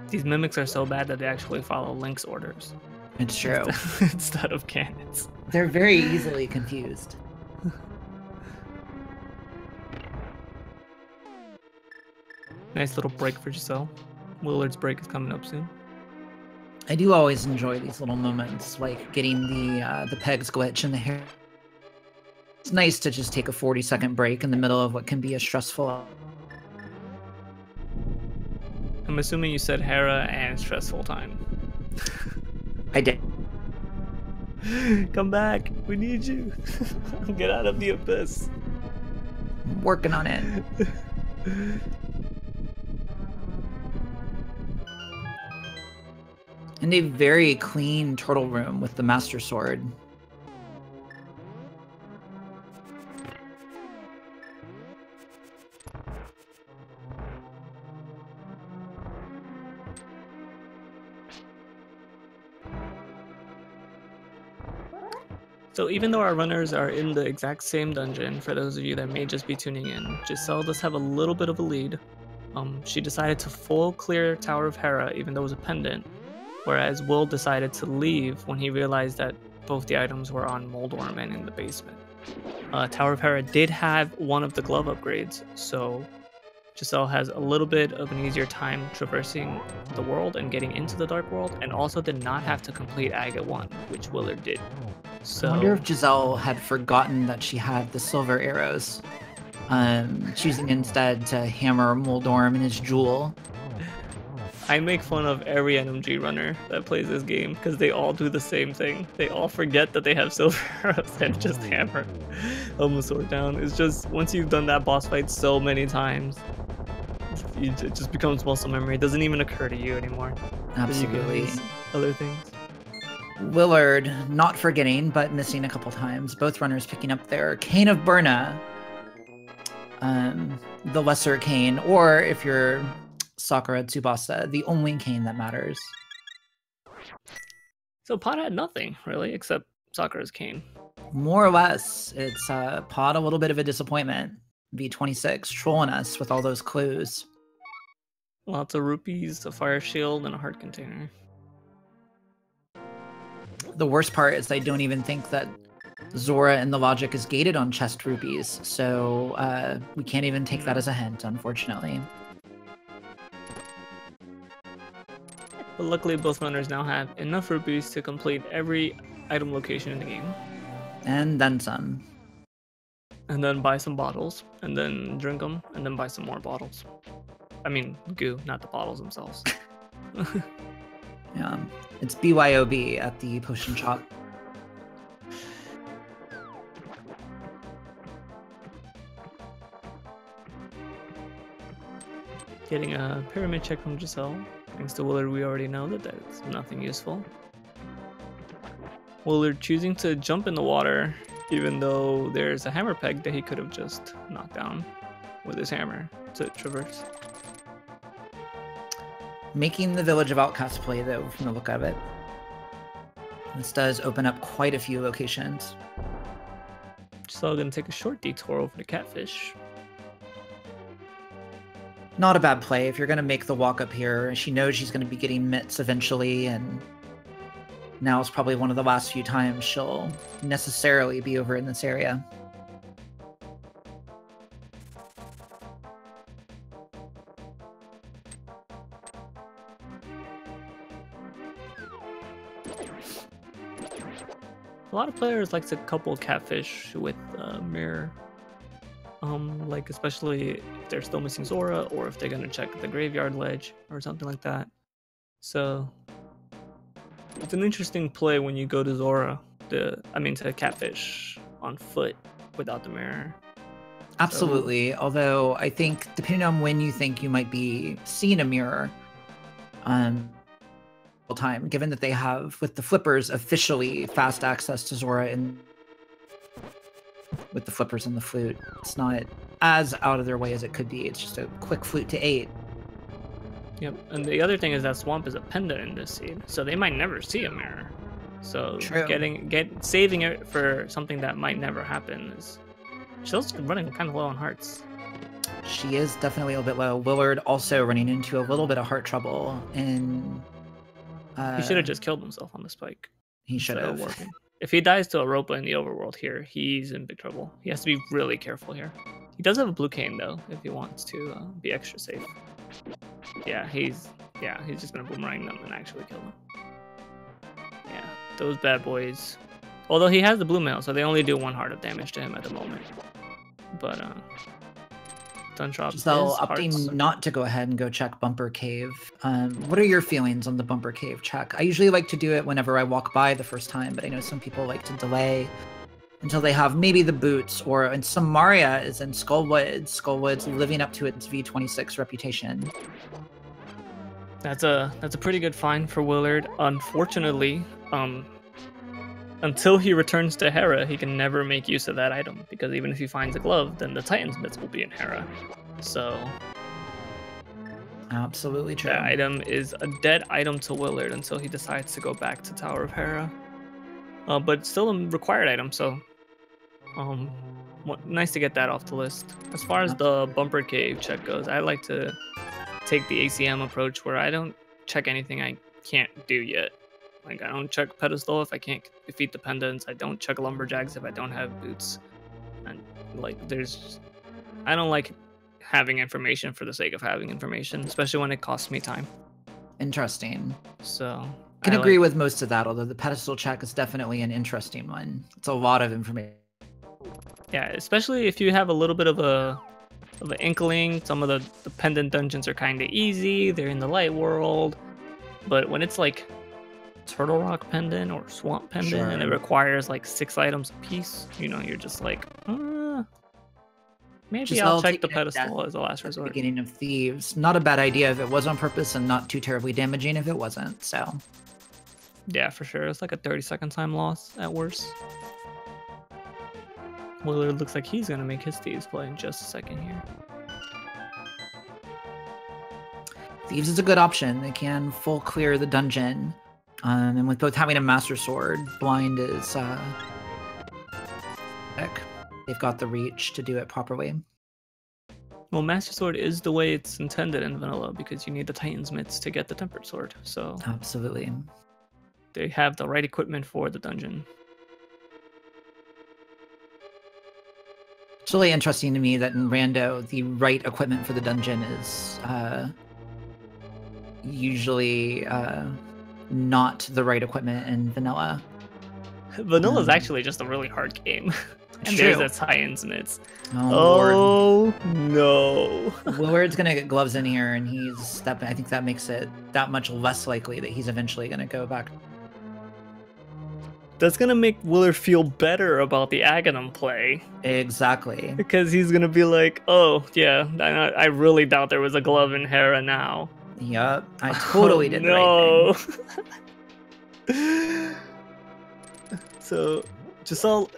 S2: These mimics are so bad that they actually follow Link's orders.
S1: It's true.
S2: Instead of Ganon's.
S1: They're very easily confused.
S2: Nice little break for Giselle. Willard's break is coming up soon.
S1: I do always enjoy these little moments, like getting the pegs glitch in the hair. It's nice to just take a 40-second break in the middle of what can be a stressful...
S2: I'm assuming you said Hera and stressful time.
S1: I did.
S2: Come back. We need you. Get out of the abyss.
S1: I'm working on it. And a very clean turtle room with the Master Sword.
S2: So even though our runners are in the exact same dungeon, for those of you that may just be tuning in, Giselle does have a little bit of a lead. She decided to full clear Tower of Hera even though it was a pendant, whereas Will decided to leave when he realized that both the items were on Moldorm and in the basement. Tower of Hera did have one of the glove upgrades, so Giselle has a little bit of an easier time traversing the world and getting into the Dark World, and also did not have to complete Agate 1, which Willard did. So,
S1: I wonder if Giselle had forgotten that she had the silver arrows, choosing instead to hammer Moldorm and his jewel.
S2: I make fun of every NMG runner that plays this game because they all do the same thing. They all forget that they have silver arrows and just hammer Sword down. It's just, once you've done that boss fight so many times, it just becomes muscle memory. It doesn't even occur to you anymore.
S1: Absolutely.
S2: Other things.
S1: Willard not forgetting, but missing a couple times. Both runners picking up their Cane of Burna, the lesser cane, or if you're Sakura Tsubasa, the only cane that matters.
S2: So Pod had nothing, really, except Sakura's cane.
S1: More or less. It's Pod a little bit of a disappointment. V26 trolling us with all those clues.
S2: Lots of rupees, a fire shield, and a heart container.
S1: The worst part is I don't even think that Zora and the logic is gated on chest rupees, so we can't even take that as a hint, unfortunately.
S2: But luckily both runners now have enough rupees to complete every item location in the game.
S1: And then some.
S2: And then buy some bottles, and then drink them, and then buy some more bottles. I mean, goo, not the bottles themselves.
S1: Yeah, it's BYOB at the potion shop.
S2: Getting a pyramid check from Giselle. Thanks to Willard, we already know that that's nothing useful. Willard choosing to jump in the water, even though there's a hammer peg that he could have just knocked down with his hammer to traverse.
S1: Making the Village of Outcasts play, though, from the look of it. This does open up quite a few locations.
S2: So gonna take a short detour over to Catfish.
S1: Not a bad play if you're gonna make the walk up here. She knows she's gonna be getting mitts eventually, and now is probably one of the last few times she'll necessarily be over in this area.
S2: A lot of players like to couple Catfish with Mirror. Like especially if they're still missing Zora, or if they're gonna check the graveyard ledge or something like that. So it's an interesting play when you go to Zora, to Catfish on foot without the mirror.
S1: Absolutely. So, although I think depending on when you think you might be seeing a mirror, time, given that they have with the flippers officially fast access to Zora and with the flippers and the flute, it's not as out of their way as it could be. It's just a quick flute to 8.
S2: Yep, and the other thing is that Swamp is a pendant in this seed, so they might never see a mirror. So saving it for something that might never happen is. She's also running kind of low on hearts.
S1: She is definitely a little bit low. Willard also running into a little bit of heart trouble, and
S2: he should have just killed himself on the spike.
S1: He should have.
S2: If he dies to Europa in the overworld here, he's in big trouble. He has to be really careful here. He does have a blue cane though, if he wants to be extra safe. Yeah, he's just gonna boomerang them and actually kill them. Yeah, those bad boys. Although he has the blue mail, so they only do 1 heart of damage to him at the moment. But
S1: Giselle opting not to go ahead and go check Bumper Cave. What are your feelings on the Bumper Cave check? I usually like to do it whenever I walk by the first time, but I know some people like to delay until they have maybe the boots, and some Maria is in Skullwoods. Skullwoods living up to its V26 reputation.
S2: That's a pretty good find for Willard. Unfortunately, until he returns to Hera, he can never make use of that item, because even if he finds a glove, then the Titan's Mitts will be in Hera. So
S1: absolutely true.
S2: That item is a dead item to Willard until he decides to go back to Tower of Hera. But still a required item, so nice to get that off the list. As far as the Bumper Cave check goes, I like to take the ACM approach where I don't check anything I can't do yet. Like, I don't check Pedestal if I can't defeat the pendants. I don't check Lumberjacks if I don't have boots. And, like, I don't like having information for the sake of having information, especially when it costs me time.
S1: Interesting.
S2: So
S1: I can agree with most of that, although the Pedestal check is definitely an interesting one. It's a lot of information.
S2: Yeah, especially if you have a little bit of an inkling. Some of the pendant dungeons are kind of easy. They're in the light world. But when it's like Turtle Rock pendant or Swamp pendant, and it requires like 6 items a piece, you're just like, maybe I'll check the Pedestal as a last resort.
S1: Beginning of Thieves, not a bad idea if it was on purpose, and not too terribly damaging if it wasn't. So
S2: yeah, for sure, it's like a 30-second time loss at worst. Willard looks like he's gonna make his Thieves play in just a second here.
S1: Thieves is a good option. They can full clear the dungeon. And with both having a Master Sword, Blind is they've got the reach to do it properly.
S2: Well, Master Sword is the way it's intended in vanilla, because you need the Titan's Mitts to get the Tempered Sword. So
S1: absolutely,
S2: they have the right equipment for the dungeon.
S1: It's really interesting to me that in Rando, the right equipment for the dungeon is usually not the right equipment in vanilla.
S2: Vanilla is actually just a really hard game. And there's a Titan's Mitts.
S1: Oh
S2: no.
S1: Willard's gonna get gloves in here, and I think that makes it that much less likely that he's eventually gonna go back.
S2: That's gonna make Willard feel better about the Aghanim play.
S1: Exactly.
S2: Because he's gonna be like, oh yeah, I really doubt there was a glove in Hera now.
S1: Yup, I totally did the right thing.
S2: So, Giselle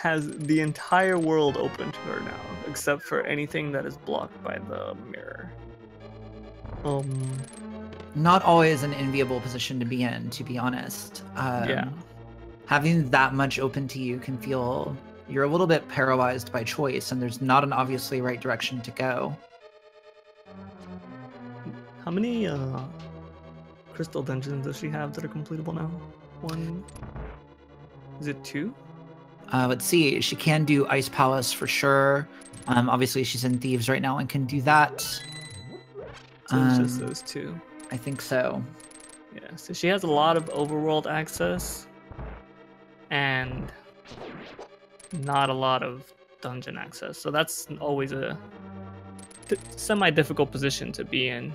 S2: has the entire world open to her now, except for anything that is blocked by the mirror.
S1: Not always an enviable position to be in, to be honest.
S2: Yeah.
S1: Having that much open to you can feel you're a little bit paralyzed by choice, and there's not an obviously right direction to go.
S2: How many crystal dungeons does she have that are completable now? One? Is it 2?
S1: Let's see. She can do Ice Palace for sure. Obviously, she's in Thieves right now and can do that.
S2: So it's just those 2.
S1: I think so.
S2: Yeah, so she has a lot of overworld access and not a lot of dungeon access. So that's always a semi-difficult position to be in.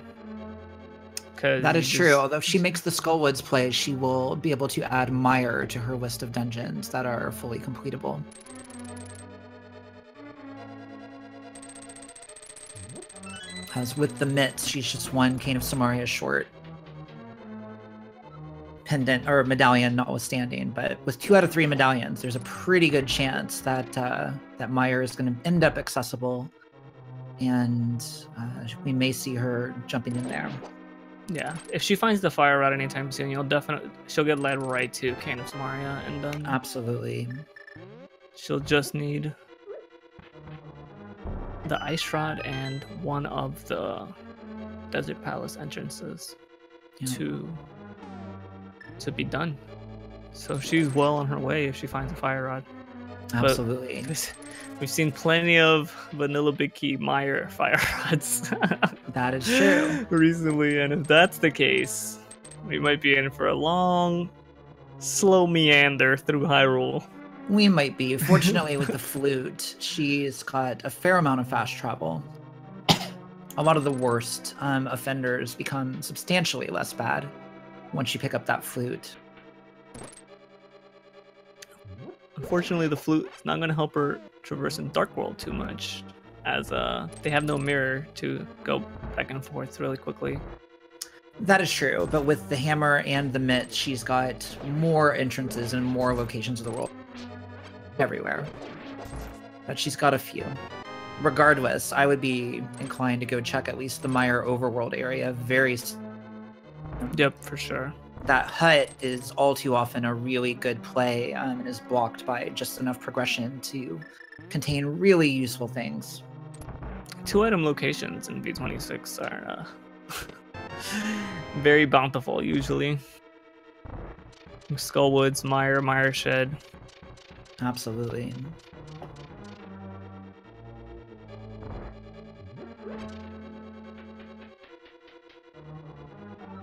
S1: That is true. Although if she makes the Skullwoods play, she will be able to add Mire to her list of dungeons that are fully completable. As with the mitts, she's just one Cane of Samaria short. Pendant or medallion notwithstanding, but with 2 out of 3 medallions, there's a pretty good chance that that Mire is going to end up accessible, and we may see her jumping in there.
S2: Yeah, if she finds the fire rod anytime soon, she'll get led right to Cane of Samaria, and
S1: absolutely,
S2: she'll just need the ice rod and one of the Desert Palace entrances to be done. So she's well on her way if she finds a fire rod.
S1: Absolutely.
S2: But we've seen plenty of vanilla Big Key Mire fire rods.
S1: That is true.
S2: Recently, and if that's the case, we might be in for a long, slow meander through Hyrule.
S1: We might be. Fortunately, with the flute, she's got a fair amount of fast travel. A lot of the worst offenders become substantially less bad once you pick up that flute.
S2: Unfortunately, the flute is not going to help her traverse in Dark World too much, as they have no mirror to go back and forth really quickly.
S1: That is true, but with the hammer and the mitt, she's got more entrances and more locations of the world everywhere. But she's got a few. Regardless, I would be inclined to go check at least the Mire overworld area.
S2: Yep, for sure.
S1: That hut is all too often a really good play and is blocked by just enough progression to contain really useful things.
S2: 2-item locations in V26 are very bountiful, usually. Skullwoods, Mire Shed.
S1: Absolutely.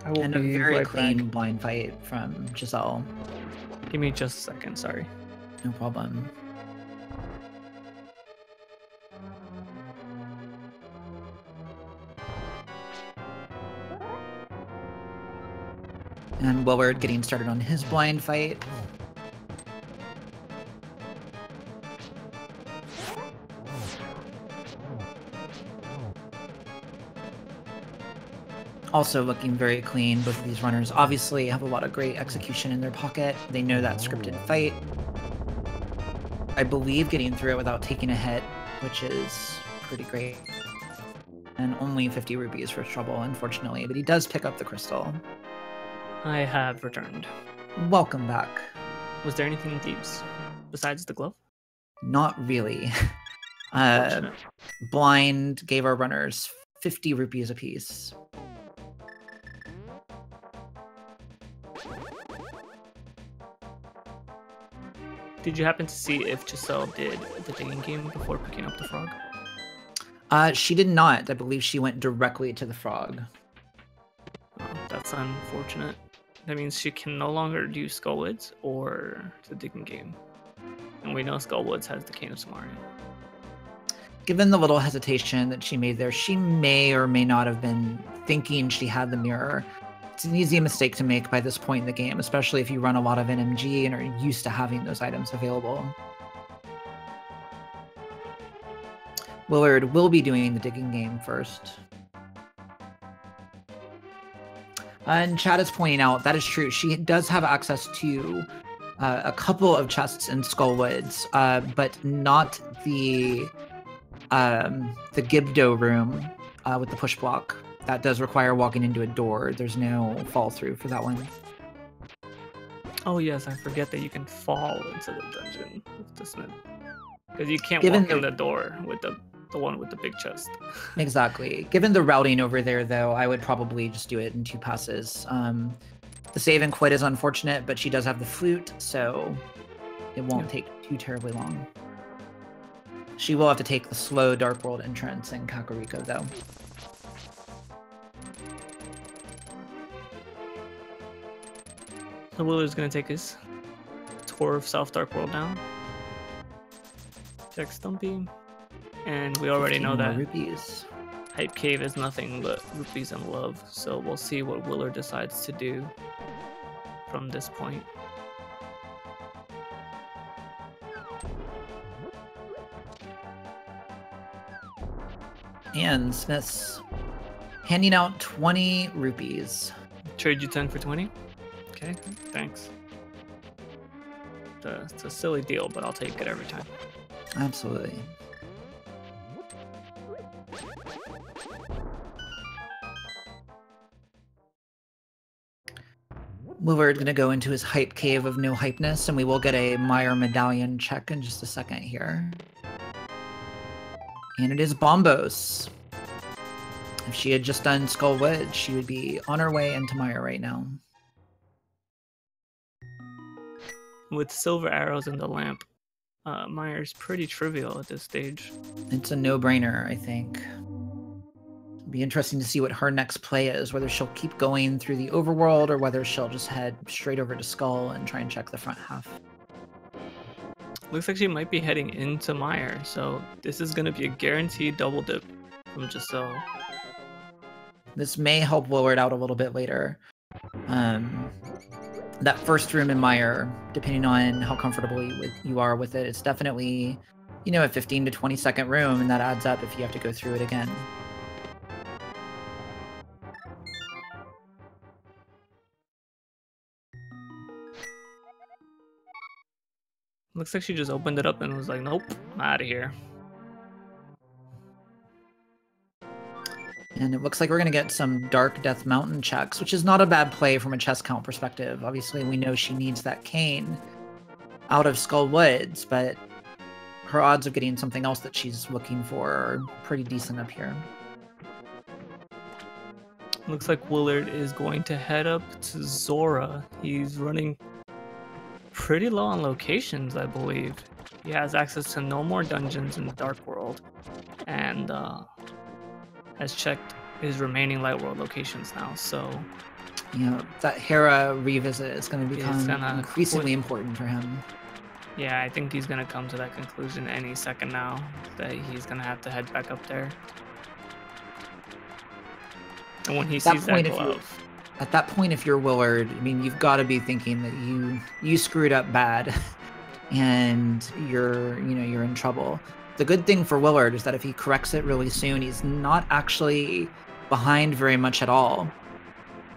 S1: And a very clean blind fight from Giselle.
S2: Give me just a second, sorry.
S1: No problem. And Willard getting started on his blind fight. Also looking very clean. Both of these runners obviously have a lot of great execution in their pocket. They know that scripted fight. I believe getting through it without taking a hit, which is pretty great. And only 50 rupees for trouble, unfortunately, but he does pick up the crystal.
S2: I have returned.
S1: Welcome back.
S2: Was there anything in Thieves besides the glove?
S1: Not really. Blind gave our runners 50 rupees apiece.
S2: Did you happen to see if Giselle did the digging game before picking up the frog?
S1: She did not. I believe she went directly to the frog.
S2: Oh, that's unfortunate. That means she can no longer do Skullwoods or the digging game. And we know Skullwoods has the Cane of Samaria.
S1: Given the little hesitation that she made there, she may or may not have been thinking she had the mirror. It's an easy mistake to make by this point in the game, especially if you run a lot of NMG and are used to having those items available. Willard will be doing the digging game first. And Chad is pointing out, that is true. She does have access to a couple of chests in Skullwoods, but not the Gibdo room with the push block. That does require walking into a door. There's no fall through for that one.
S2: Oh yes, I forget that you can fall into the dungeon with the smith. Because you can't
S1: Given
S2: walk in the door with the one with the big chest.
S1: Exactly. Given the routing over there, though, I would probably just do it in 2 passes. The save and quit is unfortunate, but she does have the flute, so it won't take too terribly long. She will have to take the slow Dark World entrance in Kakariko, though.
S2: So Willard's gonna take his tour of South Dark World now. Check Stumpy. And we already know that
S1: rupees.
S2: Hype Cave is nothing but rupees and love, so we'll see what Willard decides to do from this point.
S1: And Smith's handing out 20 rupees.
S2: Trade you 10 for 20? Okay, thanks. It's a silly deal, but I'll take it every time.
S1: Absolutely. Willard gonna go into his hype cave of no hypeness, and we will get a Meyer medallion check in just a second here. And it is Bombos. If she had just done Skullwood, she would be on her way into Meyer right now.
S2: With silver arrows in the lamp, Meyer's pretty trivial at this stage.
S1: It's a no-brainer, I think. It'll be interesting to see what her next play is, whether she'll keep going through the overworld or whether she'll just head straight over to Skull and try and check the front half.
S2: Looks like she might be heading into Meyer, so this is going to be a guaranteed double dip from Giselle.
S1: This may help Willard out a little bit later. That first room in Meyer, depending on how comfortable you are with it, it's definitely, you know, a 15 to 20 second room, and that adds up if you have to go through it again.
S2: Looks like she just opened it up and was like, nope, I'm out of here.
S1: And it looks like we're going to get some Dark Death Mountain checks, which is not a bad play from a chest count perspective. Obviously, we know she needs that cane out of Skull Woods, but her odds of getting something else that she's looking for are pretty decent up here.
S2: Looks like Willard is going to head up to Zora. He's running pretty low on locations, I believe. He has access to no more dungeons in the Dark World, and has checked his remaining Light World locations now, so...
S1: Yeah, that Hera revisit is going to become increasingly important for him.
S2: Yeah, I think he's going to come to that conclusion any second now, that he's going to have to head back up there. And when he sees that glove...
S1: At that point, if you're Willard, I mean, you've got to be thinking that you screwed up bad, and you're in trouble. The good thing for Willard is that if he corrects it really soon, he's not actually behind very much at all.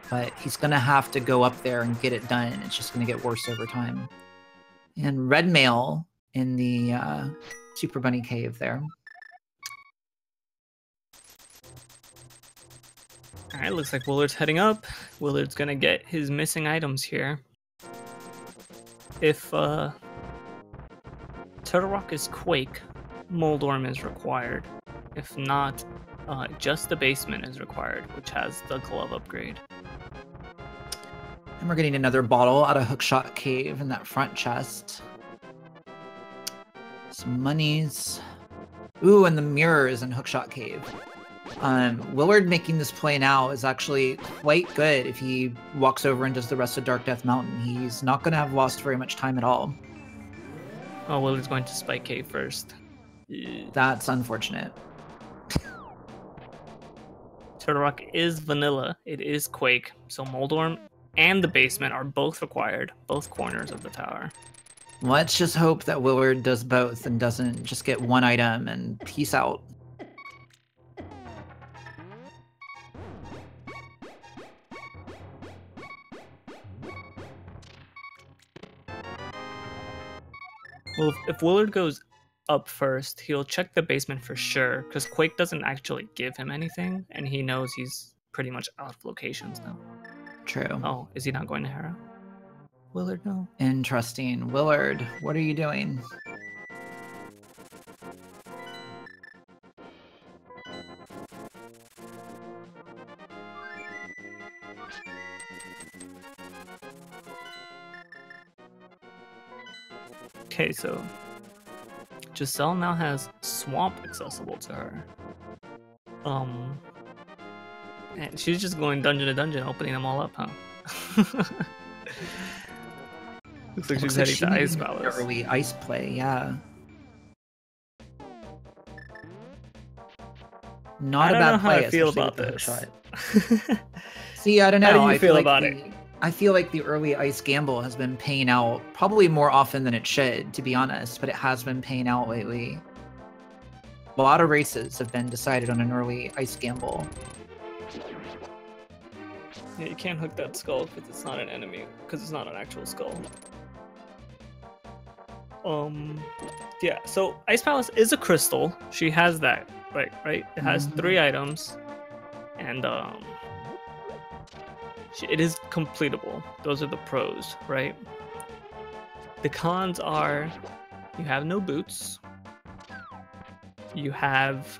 S1: But he's going to have to go up there and get it done. It's just going to get worse over time. And Red Mail in the Super Bunny Cave there.
S2: Alright, looks like Willard's heading up. Willard's going to get his missing items here. If Turtle Rock is Quake, Moldorm is required. If not, just the basement is required, which has the glove upgrade.
S1: And we're getting another bottle out of Hookshot Cave in that front chest. Some monies. Ooh, and the mirrors in Hookshot Cave. Willard making this play now is actually quite good if he walks over and does the rest of Dark Death Mountain. He's not going to have lost very much time at all.
S2: Oh, Willard's going to Spike Cave first.
S1: That's unfortunate.
S2: Turtle Rock is vanilla. It is Quake. So Moldorm and the basement are both required. Both corners of the tower.
S1: Let's just hope that Willard does both and doesn't just get one item and peace out.
S2: Well, if Willard goes up first, he'll check the basement for sure, because Quake doesn't actually give him anything, and he knows he's pretty much out of locations now.
S1: True.
S2: Oh, is he not going to Hera? Willard, no.
S1: Interesting. Willard, what are you doing?
S2: Okay, so Giselle now has Swamp accessible to her. And she's just going dungeon to dungeon, opening them all up, huh? Looks like she's heading to Ice Palace.
S1: Early ice play, yeah. Not a bad play.
S2: How I feel about this.
S1: Shot. See, I don't know.
S2: How do you feel about it?
S1: I feel like the early ice gamble has been paying out probably more often than it should, to be honest, but it has been paying out lately. A lot of races have been decided on an early ice gamble.
S2: Yeah, you can't hook that skull because it's not an enemy, because it's not an actual skull. Yeah, so Ice Palace is a crystal. She has that, right? It has 3 items, and it is completable. Those are the pros, right? The cons are you have no boots, you have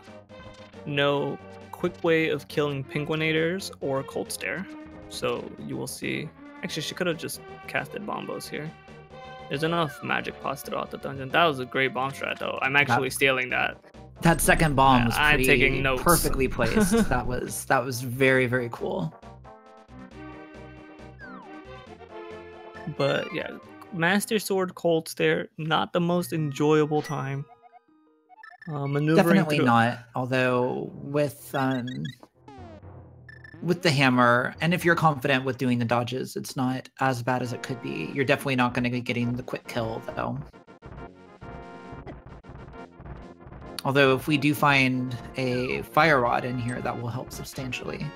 S2: no quick way of killing Penguinators or Cold Stare, so you will see. Actually, she could have just casted Bombos here. There's enough magic pots throughout the dungeon. That was a great bomb strat, though. I'm actually stealing that.
S1: That second bomb was
S2: I'm taking notes.
S1: Perfectly placed. that was very, very cool.
S2: But yeah, Master Sword Cold Stare, not the most enjoyable time. Maneuvering
S1: Definitely not. Although with the hammer, and if you're confident with doing the dodges, it's not as bad as it could be. You're definitely not going to be getting the quick kill, though. Although if we do find a fire rod in here, that will help substantially.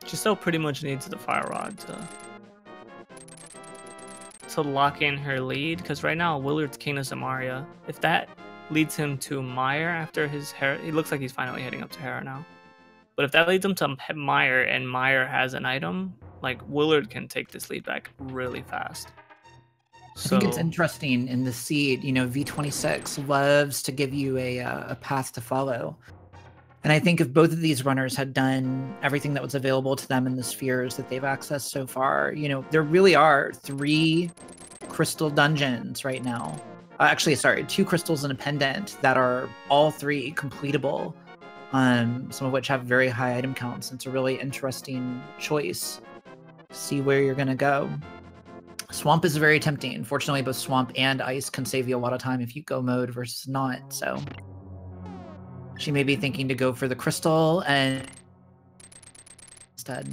S2: Giselle pretty much needs the fire rod to lock in her lead, because right now Willard's Canis Amaria. If that leads him to Meyer after his Hera, he looks like he's finally heading up to Hera now. But if that leads him to Meyer and Meyer has an item, like Willard can take this lead back really fast.
S1: I think it's interesting in the seed, you know, V26 loves to give you a path to follow. And I think if both of these runners had done everything that was available to them in the spheres that they've accessed so far, you know, there really are 3 crystal dungeons right now. Actually, sorry, 2 crystals and a pendant that are all 3 completable. Some of which have very high item counts. It's a really interesting choice. See where you're gonna go. Swamp is very tempting. Fortunately, both Swamp and Ice can save you a lot of time if you go mode versus not, so she may be thinking to go for the crystal and instead.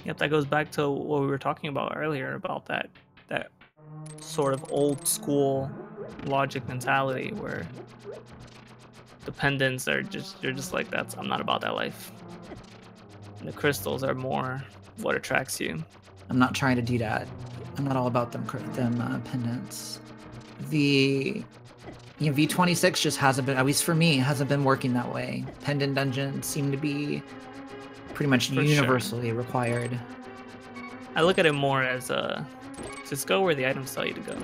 S2: Yep, that goes back to what we were talking about earlier about that sort of old school logic mentality where the pendants are you're just like, I'm not about that life. And the crystals are more what attracts you.
S1: I'm not trying to do that. I'm not all about them pendants. The V26 just hasn't been, at least for me, hasn't been working that way. Pendant dungeons seem to be pretty much universally required.
S2: I look at it more as just go where the items tell you to go.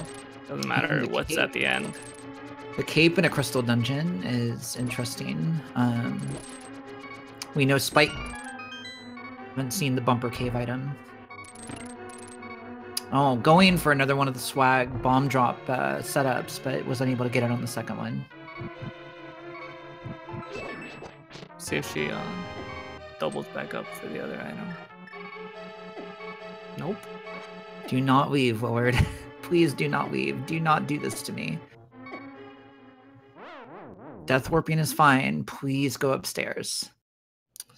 S2: Doesn't matter what's at the end.
S1: The cape in a crystal dungeon is interesting. We know Spike. Haven't seen the bumper cave item. Oh, going for another one of the swag bomb drop setups, but was unable to get it on the second one.
S2: See if she doubles back up for the other item. Nope.
S1: Do not leave, Willard. Please do not leave. Do not do this to me. Death warping is fine. Please go upstairs.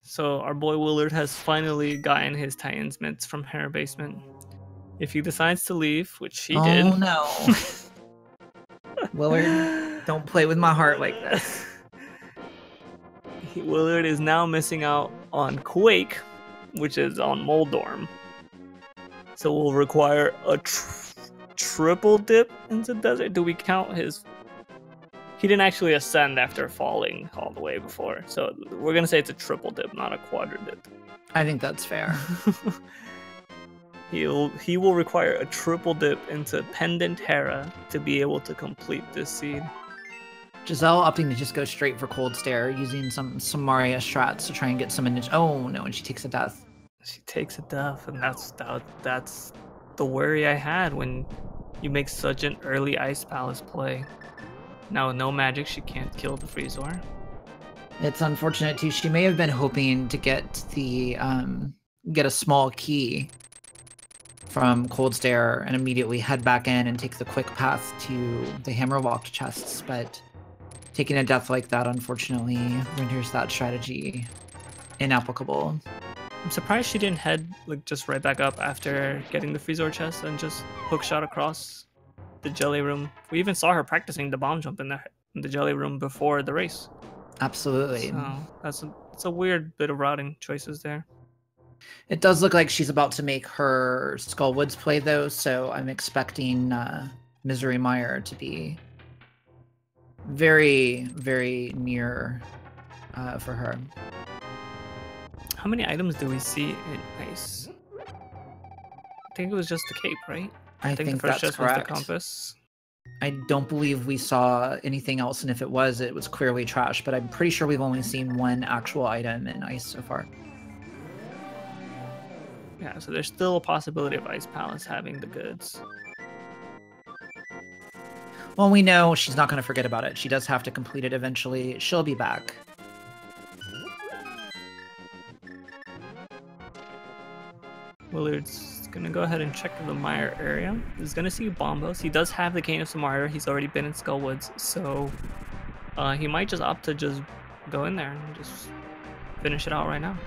S2: So our boy Willard has finally gotten his Titan's mitts from Hera Basement. If he decides to leave, which he did.
S1: Oh no. Willard, don't play with my heart like this.
S2: Willard is now missing out on Quake, which is on Moldorm. So we'll require a triple dip into the desert. Do we count his... He didn't actually ascend after falling all the way before. So we're going to say it's a triple dip, not a quadra dip.
S1: I think that's fair.
S2: He will require a triple dip into Pendant Terra to be able to complete this seed.
S1: Giselle opting to just go straight for Cold Stare, using some Maria strats to try and get some initial... Oh no, and she takes a death.
S2: She takes a death, and that's the worry I had when you make such an early Ice Palace play. Now with no magic, she can't kill the Freezor.
S1: It's unfortunate too. She may have been hoping to get the get a small key from Cold Stare and immediately head back in and take the quick path to the Hammerlocked chests, but taking a death like that unfortunately renders that strategy inapplicable.
S2: I'm surprised she didn't head just right back up after getting the Freezor chest and just hookshot across the jelly room. We even saw her practicing the bomb jump in the jelly room before the race.
S1: Absolutely.
S2: So it's a weird bit of routing choices there.
S1: It does look like she's about to make her Skullwoods play though, so I'm expecting Misery Mire to be very, very near for her.
S2: How many items do we see in Ice? I think it was just the cape, right?
S1: I think
S2: the first
S1: that's
S2: chest
S1: correct.
S2: was the compass.
S1: I don't believe we saw anything else, and if it was clearly trash, but I'm pretty sure we've only seen one actual item in Ice so far.
S2: Yeah, so there's still a possibility of Ice Palace having the goods.
S1: Well, we know she's not going to forget about it. She does have to complete it eventually. She'll be back.
S2: Willard's gonna go ahead and check the Mire area. He's gonna see Bombos. He does have the Cane of Samara. He's already been in Skullwoods, so he might just opt to just go in there and just finish it out right now.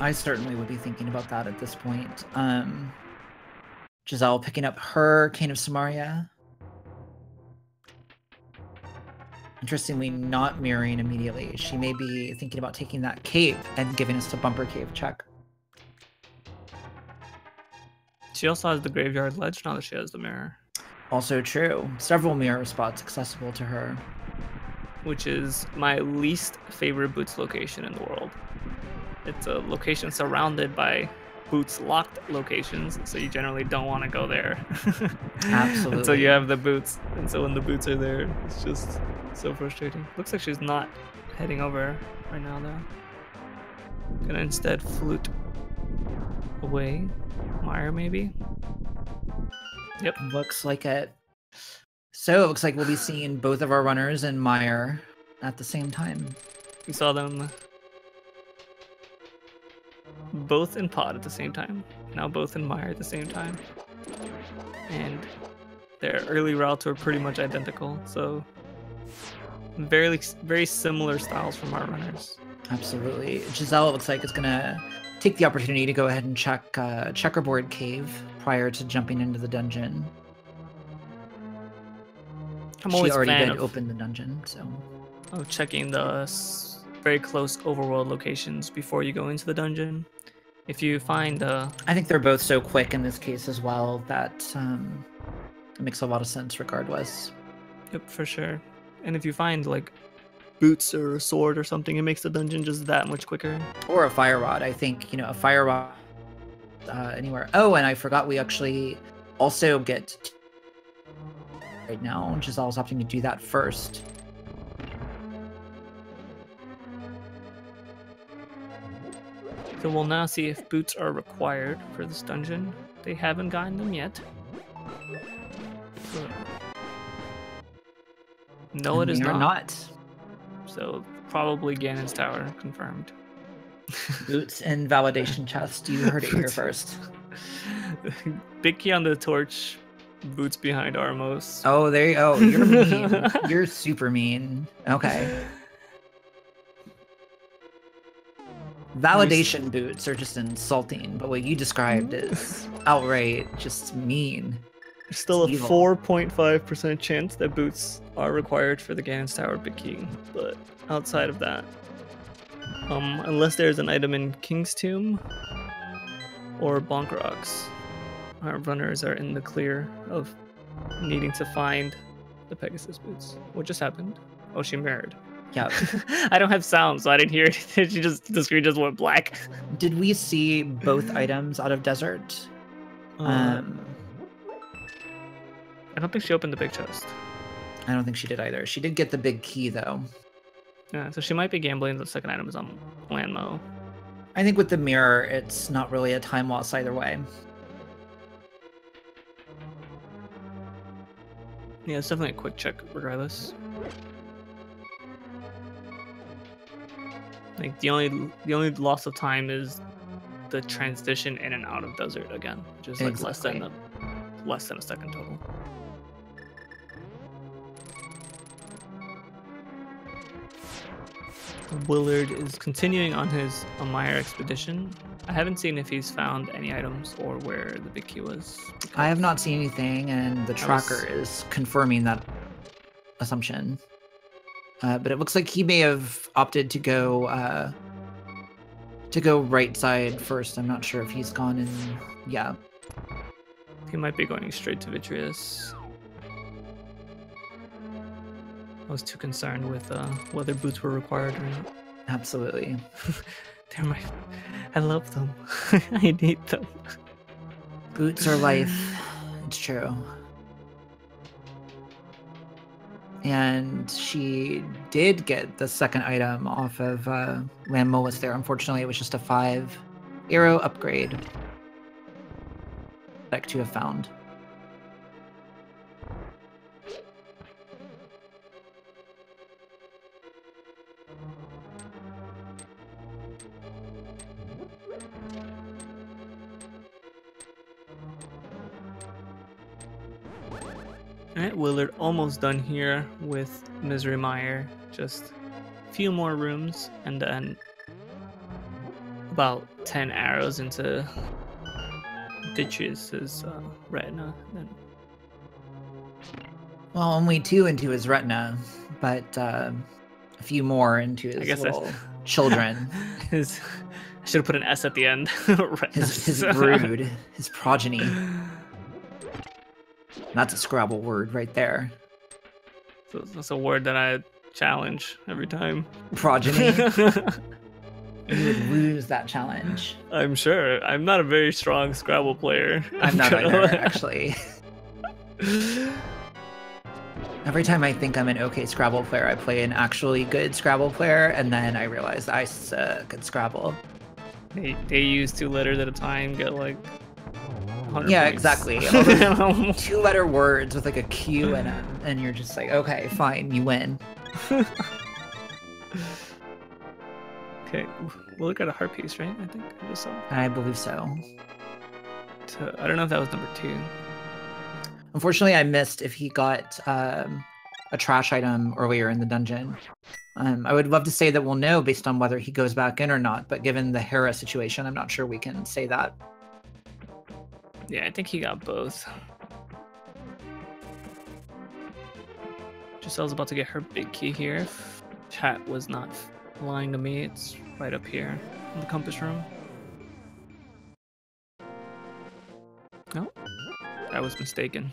S1: I certainly would be thinking about that at this point. Giselle picking up her Cane of Samaria. Interestingly, not mirroring immediately. She may be thinking about taking that cape and giving us a bumper cave check.
S2: She also has the Graveyard Ledge now that she has the mirror.
S1: Also true. Several mirror spots accessible to her.
S2: Which is my least favorite Boots location in the world. It's a location surrounded by Boots locked locations, so you generally don't want to go there.
S1: Absolutely.
S2: Until you have the Boots. And so when the Boots are there, it's just so frustrating. Looks like she's not heading over right now though. Gonna instead flute away. Mire maybe? Yep.
S1: Looks like it. So it looks like we'll be seeing both of our runners in Mire at the same time.
S2: We saw them both in pod at the same time. Now both in Mire at the same time. And their early routes were pretty much identical. So very similar styles from our runners.
S1: Absolutely. Giselle, it looks like, is going to take the opportunity to go ahead and check Checkerboard Cave prior to jumping into the dungeon. She already did open the dungeon, so...
S2: Of checking the very close overworld locations before you go into the dungeon. If you find...
S1: I think they're both so quick in this case as well that it makes a lot of sense regardless.
S2: Yep, for sure. And if you find, like, boots or a sword or something, it makes the dungeon just that much quicker.
S1: Or a fire rod. I think, a fire rod anywhere. Oh, and I forgot we actually also get right now. Giselle's opting to do that first.
S2: So we'll now see if boots are required for this dungeon. They haven't gotten them yet. So... No, it is not. So probably Ganon's Tower, confirmed.
S1: Boots and validation chest. You heard it here first.
S2: Big key on the torch. Boots behind Armos.
S1: Oh, there you go. You're mean. You're super mean. Okay. Validation boots are just insulting, but what you described is outright just mean.
S2: There's still a 4.5% chance that boots are required for the Ganon's Tower Big Key, but outside of that, unless there's an item in King's Tomb, or bonk rocks. Our runners are in the clear of needing to find the Pegasus boots. What just happened? Oh, she mirrored.
S1: Yeah.
S2: I don't have sound, so I didn't hear it. The screen just went black.
S1: Did we see both items out of desert?
S2: I don't think she opened the big chest.
S1: I don't think she did either. She did get the big key though.
S2: Yeah, so she might be gambling. The second item is on Landmo.
S1: I think with the mirror, it's not really a time loss either way.
S2: Yeah, it's definitely a quick check regardless. Like the only loss of time is the transition in and out of desert again, which is like
S1: Exactly.
S2: less than a second total. Willard is continuing on his Amaya expedition. I haven't seen if he's found any items or where the big key was.
S1: I have not seen anything, and the tracker is confirming that assumption. But it looks like he may have opted to go right side first. I'm not sure if he's gone in. Yeah.
S2: He might be going straight to Vitreous. I was too concerned with whether boots were required or not.
S1: Absolutely.
S2: I love them. I need them.
S1: Boots are life. It's true. And she did get the second item off of Landmolis there. Unfortunately, it was just a 5 arrow upgrade. Back to have found.
S2: Alright, Willard almost done here with Misery Mire. Just a few more rooms and then about 10 arrows into Vitreous's retina. Then...
S1: Well, only 2 into his retina, but a few more into his little children.
S2: I should have put an S at the end.
S1: his brood, his progeny. That's a Scrabble word right there.
S2: So that's a word that I challenge every time.
S1: Progeny. You would lose that challenge.
S2: I'm sure. I'm not a very strong Scrabble player.
S1: I'm not either, actually. Every time I think I'm an okay Scrabble player, I play an actually good Scrabble player, and then I realize I suck at Scrabble.
S2: They use 2 letters at a time, get like 100
S1: yeah,
S2: points.
S1: exactly. 2-letter words with like a Q in them, and you're just like, okay, fine, you win.
S2: Okay, we'll look at a heart piece, right? I think I just saw.
S1: I believe so.
S2: I don't know if that was number 2.
S1: Unfortunately, I missed if he got a trash item earlier in the dungeon. I would love to say that we'll know based on whether he goes back in or not, but given the Hera situation, I'm not sure we can say that.
S2: Yeah, I think he got both. Giselle's about to get her big key here. If chat was not lying to me, it's right up here in the compass room. No, I was mistaken.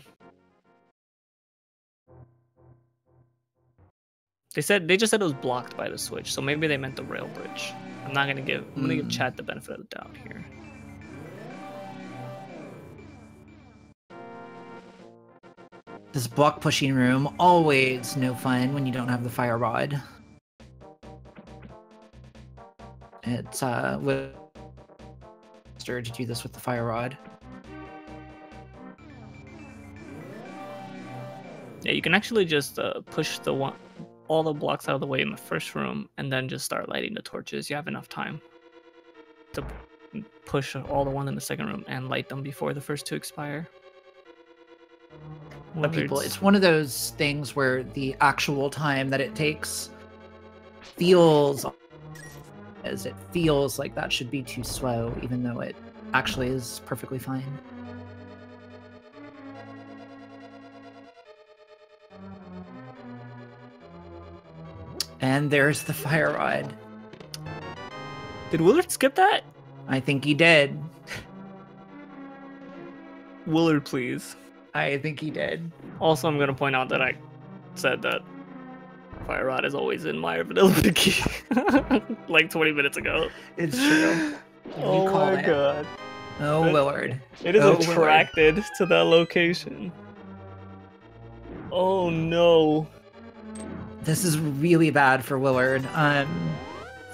S2: They just said it was blocked by the switch, so maybe they meant the rail bridge. I'm gonna give chat the benefit of the doubt here.
S1: This block pushing room, always no fun when you don't have the fire rod. It's with to do this with the fire rod.
S2: Yeah, you can actually just push all the blocks out of the way in the first room, and then just start lighting the torches. You have enough time to push all the ones in the second room and light them before the first 2 expire.
S1: But people, it's one of those things where the actual time that it takes feels like that should be too slow, even though it actually is perfectly fine. And there's the fire rod.
S2: Did Willard skip that?
S1: I think he did.
S2: Willard, please.
S1: I think he did.
S2: Also, I'm gonna point out that I said that Fire Rod is always in my availability key like 20 minutes ago.
S1: It's true.
S2: Oh my god.
S1: Oh, Willard.
S2: It is
S1: Oh,
S2: attracted to that location. Oh no.
S1: This is really bad for Willard.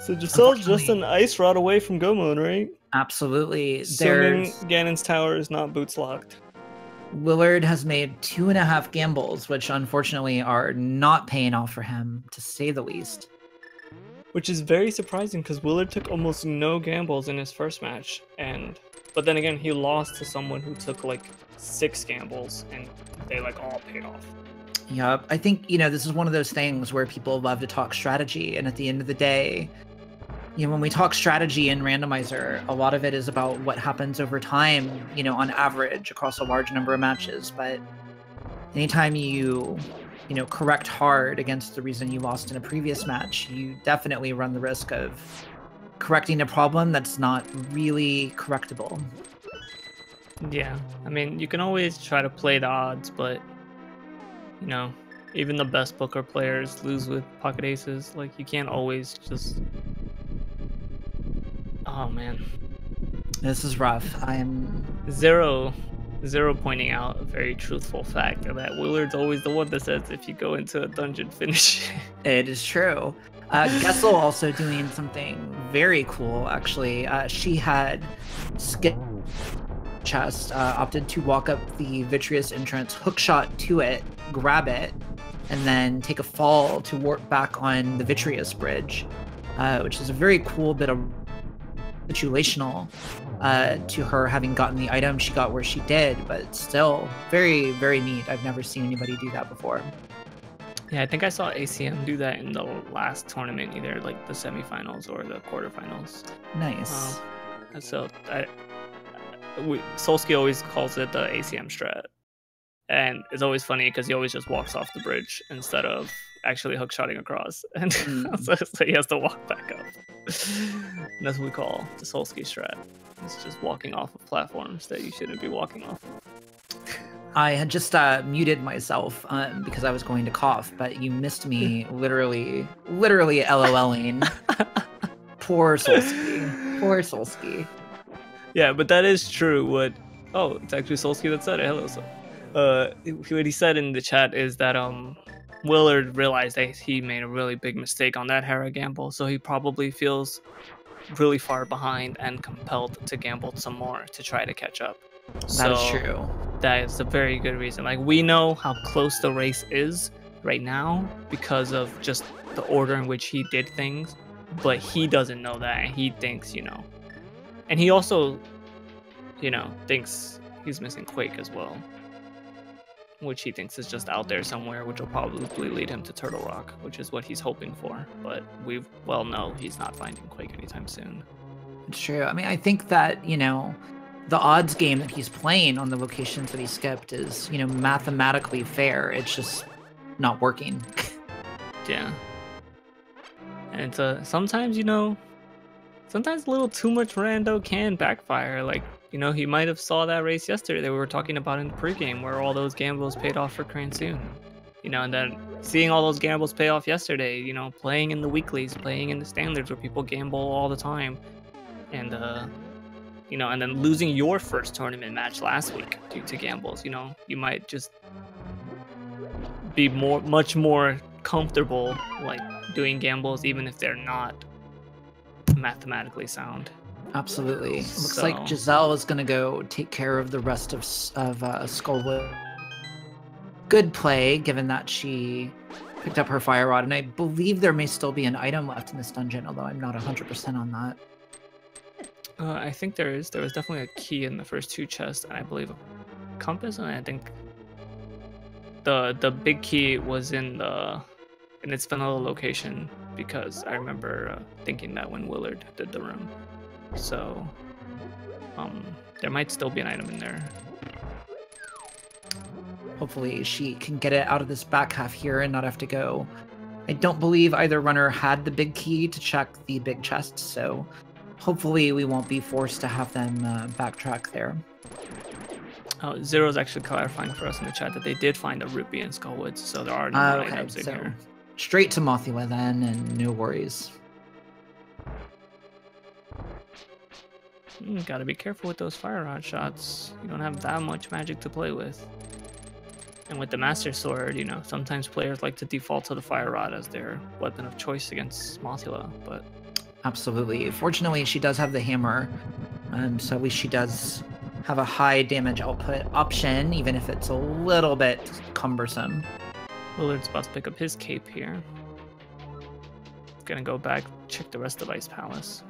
S2: So Giselle's just an ice rod away from Go Mode, right?
S1: Absolutely.
S2: Assuming Ganon's tower is not boots locked.
S1: Willard has made 2.5 gambles, which unfortunately are not paying off for him, to say the least.
S2: Which is very surprising because Willard took almost no gambles in his first match, but then again he lost to someone who took like 6 gambles and they like all paid off.
S1: Yep, I think this is one of those things where people love to talk strategy, and at the end of the day, when we talk strategy in Randomizer, a lot of it is about what happens over time, on average across a large number of matches. But anytime you correct hard against the reason you lost in a previous match, you definitely run the risk of correcting a problem that's not really correctable.
S2: Yeah, I mean, you can always try to play the odds, but even the best poker players lose with pocket aces. Like, you can't always just... Oh man,
S1: this is rough. I'm
S2: Zero pointing out a very truthful fact that Willard's always the one that says if you go into a dungeon, finish.
S1: It is true. Gessel also doing something very cool, actually. She had skipped chest, opted to walk up the Vitreous entrance, hookshot to it, grab it, and then take a fall to warp back on the Vitreous bridge, which is a very cool bit of situational to her having gotten the item she got where she did, but still very, very neat. I've never seen anybody do that before.
S2: Yeah, I think I saw ACM do that in the last tournament, either like the semifinals or the quarterfinals.
S1: Nice.
S2: So Solsky always calls it the ACM strat, and it's always funny because he always just walks off the bridge instead of actually hookshotting across, and so he has to walk back up. And that's what we call the Solsky strat. It's just walking off of platforms that you shouldn't be walking off of.
S1: I had just muted myself because I was going to cough, but you missed me literally LOLing. Poor Solsky. Poor Solsky.
S2: Yeah, but that is true. Oh, it's actually Solsky that said it. Hello. So, what he said in the chat is that Willard realized that he made a really big mistake on that Hera gamble, so he probably feels really far behind and compelled to gamble some more to try to catch up.
S1: That is true.
S2: That is a very good reason. Like, we know how close the race is right now because of just the order in which he did things, but he doesn't know that, and he thinks, and he also, thinks he's missing Quake as well, which he thinks is just out there somewhere, which will probably lead him to Turtle Rock, which is what he's hoping for. But we well know he's not finding Quake anytime soon.
S1: It's true. I mean, I think that, the odds game that he's playing on the locations that he skipped is, mathematically fair. It's just not working.
S2: Yeah. And sometimes, sometimes a little too much rando can backfire. Like, he might have saw that race yesterday that we were talking about in the pregame where all those gambles paid off for Cransoon. And then seeing all those gambles pay off yesterday, playing in the weeklies, playing in the standards where people gamble all the time. And, and then losing your first tournament match last week due to gambles, you might just be much more comfortable, like, doing gambles even if they're not mathematically sound.
S1: Absolutely. Looks like Giselle is going to go take care of the rest of Skullwood. Good play, given that she picked up her Fire Rod, and I believe there may still be an item left in this dungeon, although I'm not 100% on that.
S2: I think there is. There was definitely a key in the first 2 chests, and I believe a compass, and I think the big key was in its vanilla location, because I remember thinking that when Willard did the room. So there might still be an item in there.
S1: Hopefully she can get it out of this back half here and not have to go. I don't believe either runner had the big key to check the big chest, so hopefully we won't be forced to have them backtrack there.
S2: Oh, Zero's actually clarifying for us in the chat that they did find a rupee in Skullwoods, so there are no more
S1: Okay,
S2: items in
S1: so
S2: here.
S1: straight to Mothula then, and no worries.
S2: Gotta be careful with those fire rod shots. You don't have that much magic to play with. And with the Master Sword, you know, sometimes players like to default to the fire rod as their weapon of choice against Mothula, but...
S1: Absolutely. Fortunately, she does have the hammer, so at least she does have a high damage output option, even if it's a little bit cumbersome.
S2: Willard's about to pick up his cape here. Gonna go back, check the rest of Ice Palace.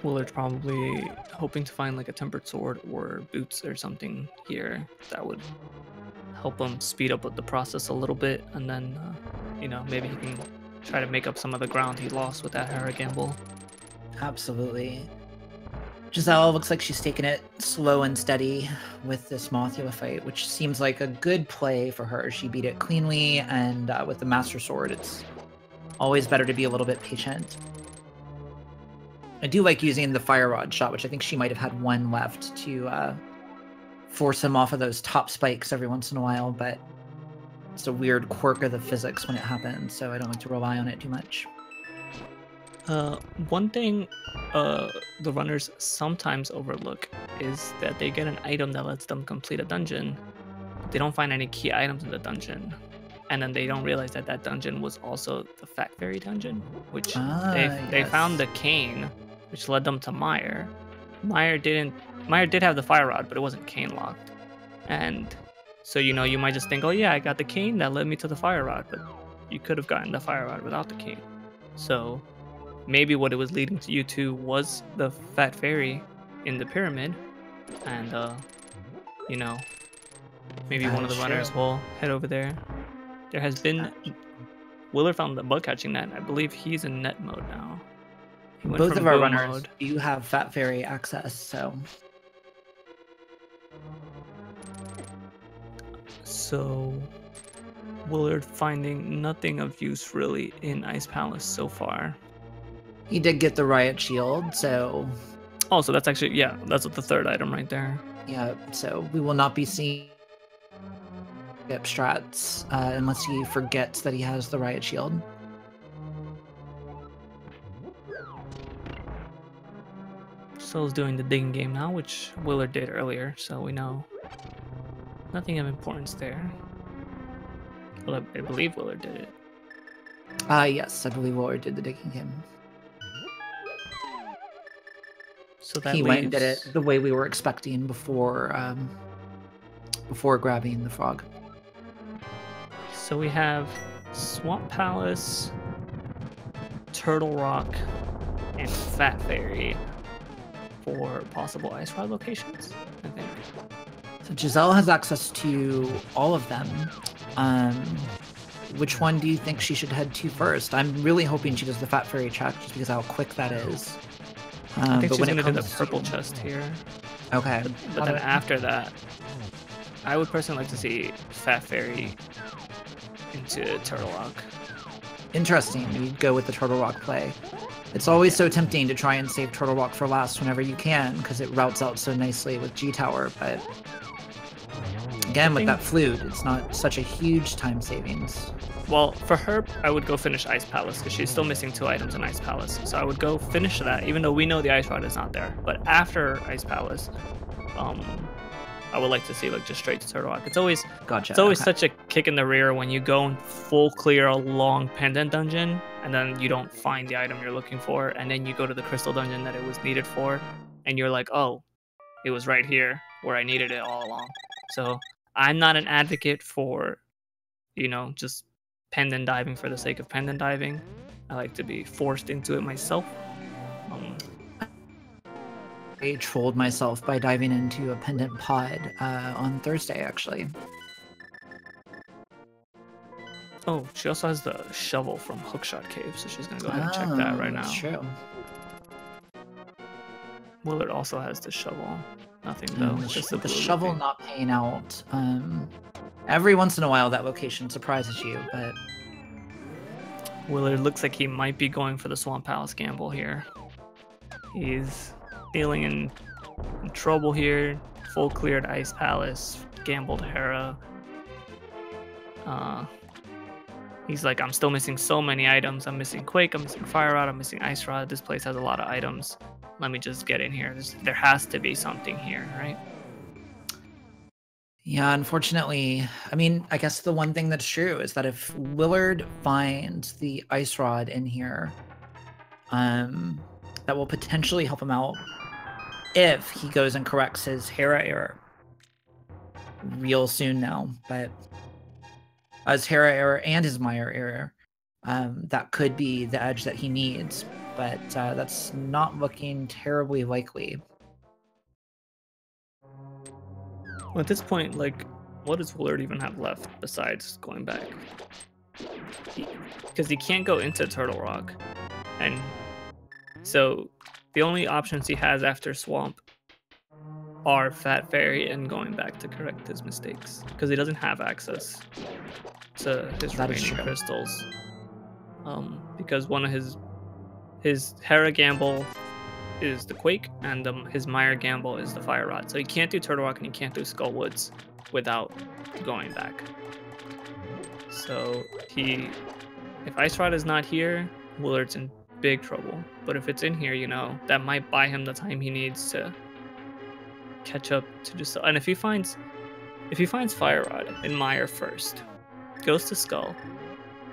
S2: Willard's probably hoping to find like a tempered sword or boots or something here that would help him speed up with the process a little bit, and then you know, maybe he can try to make up some of the ground he lost with that Hera gamble.
S1: Absolutely. Giselle looks like she's taking it slow and steady with this Mothula fight, which seems like a good play for her. She beat it cleanly, and with the Master Sword, it's always better to be a little bit patient. I do like using the fire rod shot, which I think she might have had one left to force him off of those top spikes every once in a while, but it's a weird quirk of the physics when it happens, so I don't like to rely on it too much.
S2: One thing the runners sometimes overlook is that they get an item that lets them complete a dungeon, but they don't find any key items in the dungeon. And then they don't realize that that dungeon was also the Fat Fairy dungeon, which they found the cane, which led them to Meyer. Meyer did have the fire rod, but it wasn't cane locked. And so, you know, you might just think, oh yeah, I got the cane that led me to the fire rod, but you could have gotten the fire rod without the cane. So maybe what it was leading to you to was the Fat Fairy in the pyramid, and you know, maybe one of the runners will head over there. There has been... Willard found the bug catching net. I believe he's in net mode now.
S1: Both of our runners do have Fat Fairy access, so...
S2: So... Willard finding nothing of use really in Ice Palace so far.
S1: He did get the Riot Shield, so...
S2: Oh, so that's actually... Yeah, that's the third item right there.
S1: Yeah, so we will not be seeing... strats unless he forgets that he has the Riot Shield.
S2: Soul's doing the digging game now, which Willard did earlier, so we know nothing of importance there. Well, I believe Willard did it.
S1: Yes, I believe Willard did the digging game.
S2: So that
S1: he went and did it the way we were expecting before grabbing the frog.
S2: So we have Swamp Palace, Turtle Rock, and Fat Fairy for possible Ice Rod locations, I think.
S1: So Giselle has access to all of them. Which one do you think she should head to first? I'm really hoping she does the Fat Fairy check, just because how quick that is.
S2: I think she's going to do the purple chest here.
S1: Okay.
S2: But then after that, I would personally like to see Fat Fairy into Turtle Rock.
S1: Interesting. You go with the Turtle Rock play. It's always so tempting to try and save Turtle Rock for last whenever you can, because it routes out so nicely with G-Tower, but again, with that flute, it's not such a huge time savings.
S2: Well, for her, I would go finish Ice Palace, because she's still missing 2 items in Ice Palace. So I would go finish that, even though we know the Ice Rod is not there. But after Ice Palace, I would like to see like just straight to Turtle Rock. It's always such a kick in the rear when you go and full clear a long pendant dungeon and then you don't find the item you're looking for, and then you go to the crystal dungeon that it was needed for, and you're like, oh, it was right here where I needed it all along. So I'm not an advocate for, you know, just pendant diving for the sake of pendant diving. I like to be forced into it myself.
S1: I trolled myself by diving into a pendant pod on Thursday, actually.
S2: Oh, she also has the shovel from Hookshot Cave, so she's going to go ahead and check that right now.
S1: That's true.
S2: Willard also has the shovel. Nothing, though. Just
S1: the shovel not paying out. Every once in a while, that location surprises you, but
S2: Willard looks like he might be going for the Swamp Palace gamble here. He's feeling in trouble here. Full cleared Ice Palace, gambled Hera. He's like, I'm still missing so many items. I'm missing Quake, I'm missing Fire Rod, I'm missing Ice Rod. This place has a lot of items. Let me just get in here. There has to be something here, right?
S1: yeah, unfortunately, I mean, I guess the one thing that's true is that if Willard finds the Ice Rod in here, that will potentially help him out if he goes and corrects his Hera error real soon now. But his Hera error and his Meyer error, that could be the edge that he needs, but that's not looking terribly likely.
S2: Well, at this point, like, what does Willard even have left besides going back? Because he can't go into Turtle Rock, and so the only options he has after Swamp are Fat Fairy and going back to correct his mistakes, because he doesn't have access to his remaining crystals. Because one of his Hera gamble is the Quake, and his Meyer gamble is the Fire Rod. So he can't do Turtle Rock and he can't do Skull Woods without going back. So if Ice Rod is not here, Willard's in big trouble. But if it's in here, you know, that might buy him the time he needs to catch up to just. And if he finds Fire Rod in Meyer first, goes to Skull,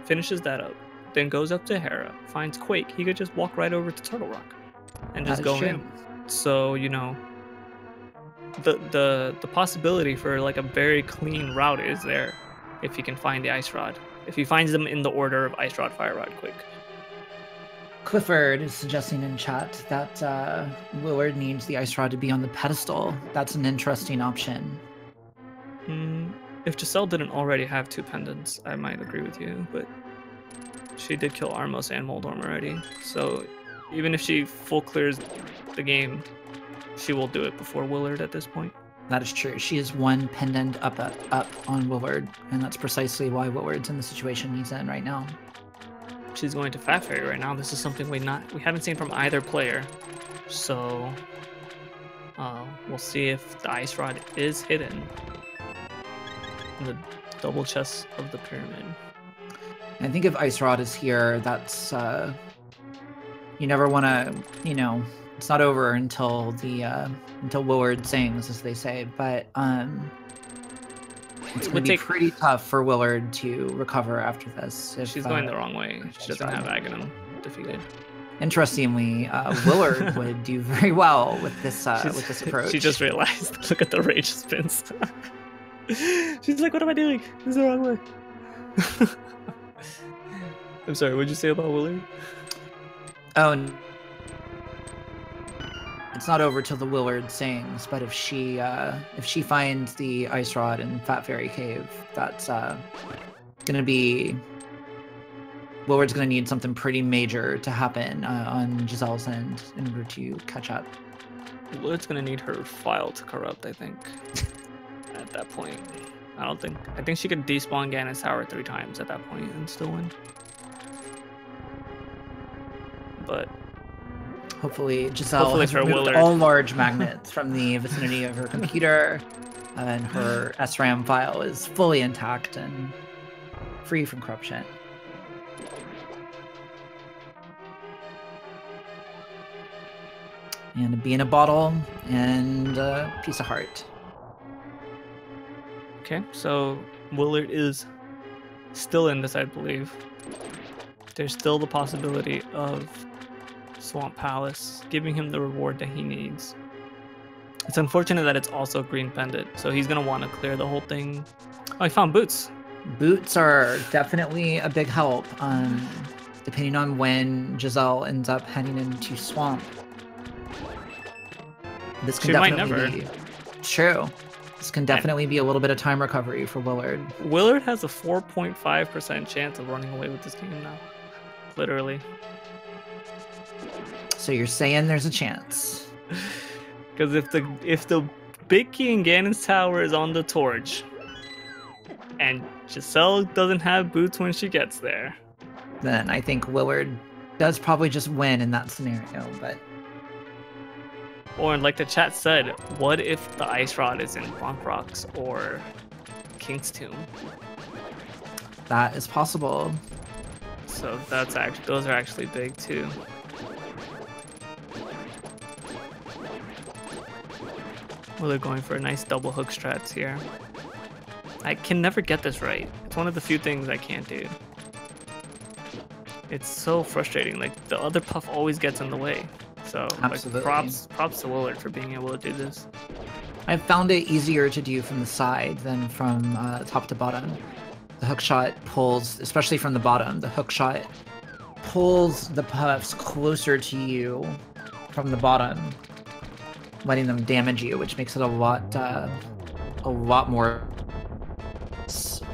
S2: finishes that up, then goes up to Hera, finds Quake, he could just walk right over to Turtle Rock and just go in. So, you know, the possibility for like a very clean route is there if he can find the Ice Rod. If he finds them in the order of Ice Rod, Fire Rod, Quake.
S1: Clifford is suggesting in chat that Willard needs the Ice Rod to be on the pedestal. That's an interesting option.
S2: If Giselle didn't already have 2 pendants, I might agree with you, but she did kill Armos and Moldorm already, so even if she full clears the game, she will do it before Willard at this point.
S1: That is true. She is 1 pendant up on Willard, and that's precisely why Willard's in the situation he's in right now.
S2: She's going to Fat Fairy right now. This is something we haven't seen from either player, so we'll see if the Ice Rod is hidden in the double chest of the pyramid.
S1: I think if Ice Rod is here, that's you never want to, you know, it's not over until until Willard sings, as they say. But it's going to be pretty tough for Willard to recover after this.
S2: She's going the wrong way. She doesn't have Aghanim defeated.
S1: Interestingly, Willard would do very well with this approach.
S2: She just realized. Look at the rage spins. She's like, "What am I doing? This is the wrong way." I'm sorry. What'd you say about Willard?
S1: Oh, it's not over till the Willard sings. But if she finds the Ice Rod in Fat Fairy Cave, that's gonna be. Willard's gonna need something pretty major to happen on Giselle's end in order to catch up.
S2: Willard's gonna need her file to corrupt, I think. At that point, I think she could despawn Ganon's Tower 3 times at that point and still win. But
S1: hopefully Giselle has removed all large magnets from the vicinity of her computer, and her SRAM file is fully intact and free from corruption. And a bee in a bottle and a piece of heart.
S2: Okay, so Willard is still in this, I believe. There's still the possibility of Swamp Palace giving him the reward that he needs. It's unfortunate that it's also green pendant, so he's gonna want to clear the whole thing. Oh, he found boots.
S1: Boots are definitely a big help, depending on when Giselle ends up heading into Swamp. This can definitely be true. This can definitely be a little bit of time recovery for Willard.
S2: Willard has a 4.5% chance of running away with this game now. Literally.
S1: So you're saying there's a chance?
S2: Because if the big key in Ganon's Tower is on the torch, and Giselle doesn't have boots when she gets there.
S1: Then I think Willard does probably just win in that scenario, but...
S2: Or like the chat said, what if the ice rod is in Bonk Rocks or King's Tomb?
S1: That is possible.
S2: So that's actually, those are actually big too. Well, they're going for a nice double hook strats here. I can never get this right. It's one of the few things I can't do. It's so frustrating. Like the other puff always gets in the way. So like, props to Willard for being able to do this.
S1: I've found it easier to do from the side than from top to bottom. The hook shot pulls, especially from the bottom, the hook shot pulls the puffs closer to you from the bottom, letting them damage you, which makes it a lot more.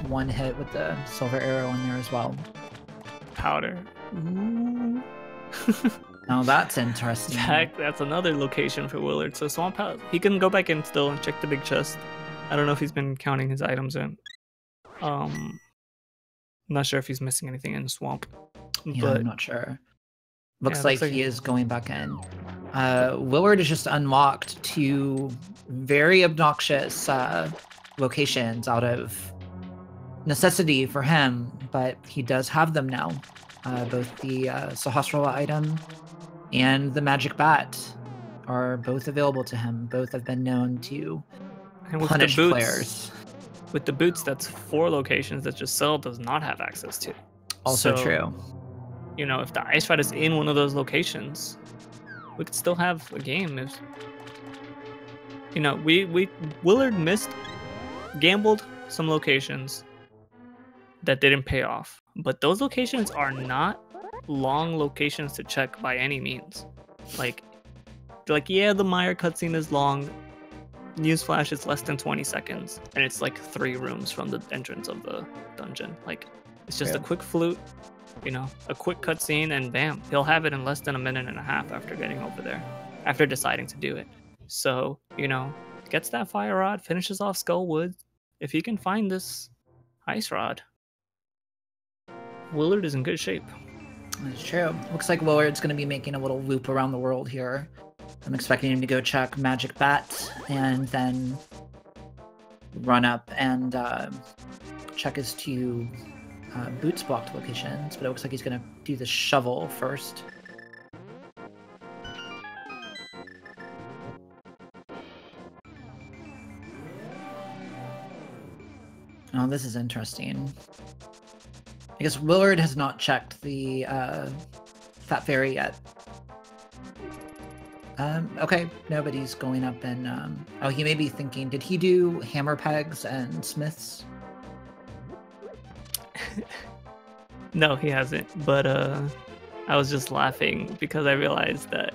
S1: One hit with the silver arrow in there as well.
S2: Powder. Ooh.
S1: Now that's interesting.
S2: Heck, that's another location for Willard. So Swamp House, he can go back in still and check the big chest. I don't know if he's been counting his items in. Not sure if he's missing anything in the swamp.
S1: Yeah,
S2: but
S1: I'm not sure. Looks like he is going back in. Willard has just unlocked 2 very obnoxious locations out of necessity for him, but he does have them now. Both the Sahasrara item and the magic bat are both available to him. Both have been known to punish players.
S2: With the boots, that's 4 locations that Giselle does not have access to.
S1: Also true.
S2: You know, if the ice rod is in one of those locations, we could still have a game. If you know, Willard gambled some locations that didn't pay off, but those locations are not long locations to check by any means. Like yeah, the Meyer cutscene is long. Newsflash is less than 20 seconds, and it's like 3 rooms from the entrance of the dungeon. Like, it's just a quick flute, you know, a quick cutscene, and bam, he'll have it in less than a minute and a half after getting over there, after deciding to do it. So, you know, gets that fire rod, finishes off Skullwood. If he can find this ice rod, Willard is in good shape.
S1: That's true. Looks like Willard's going to be making a little loop around the world here. I'm expecting him to go check Magic Bat and then run up and check his 2 boots blocked locations, but it looks like he's going to do the shovel first. Oh, this is interesting. I guess Willard has not checked the Fat Fairy yet. Okay, nobody's going up and, oh, he may be thinking, did he do hammer pegs and smiths?
S2: No, he hasn't, but, I was just laughing because I realized that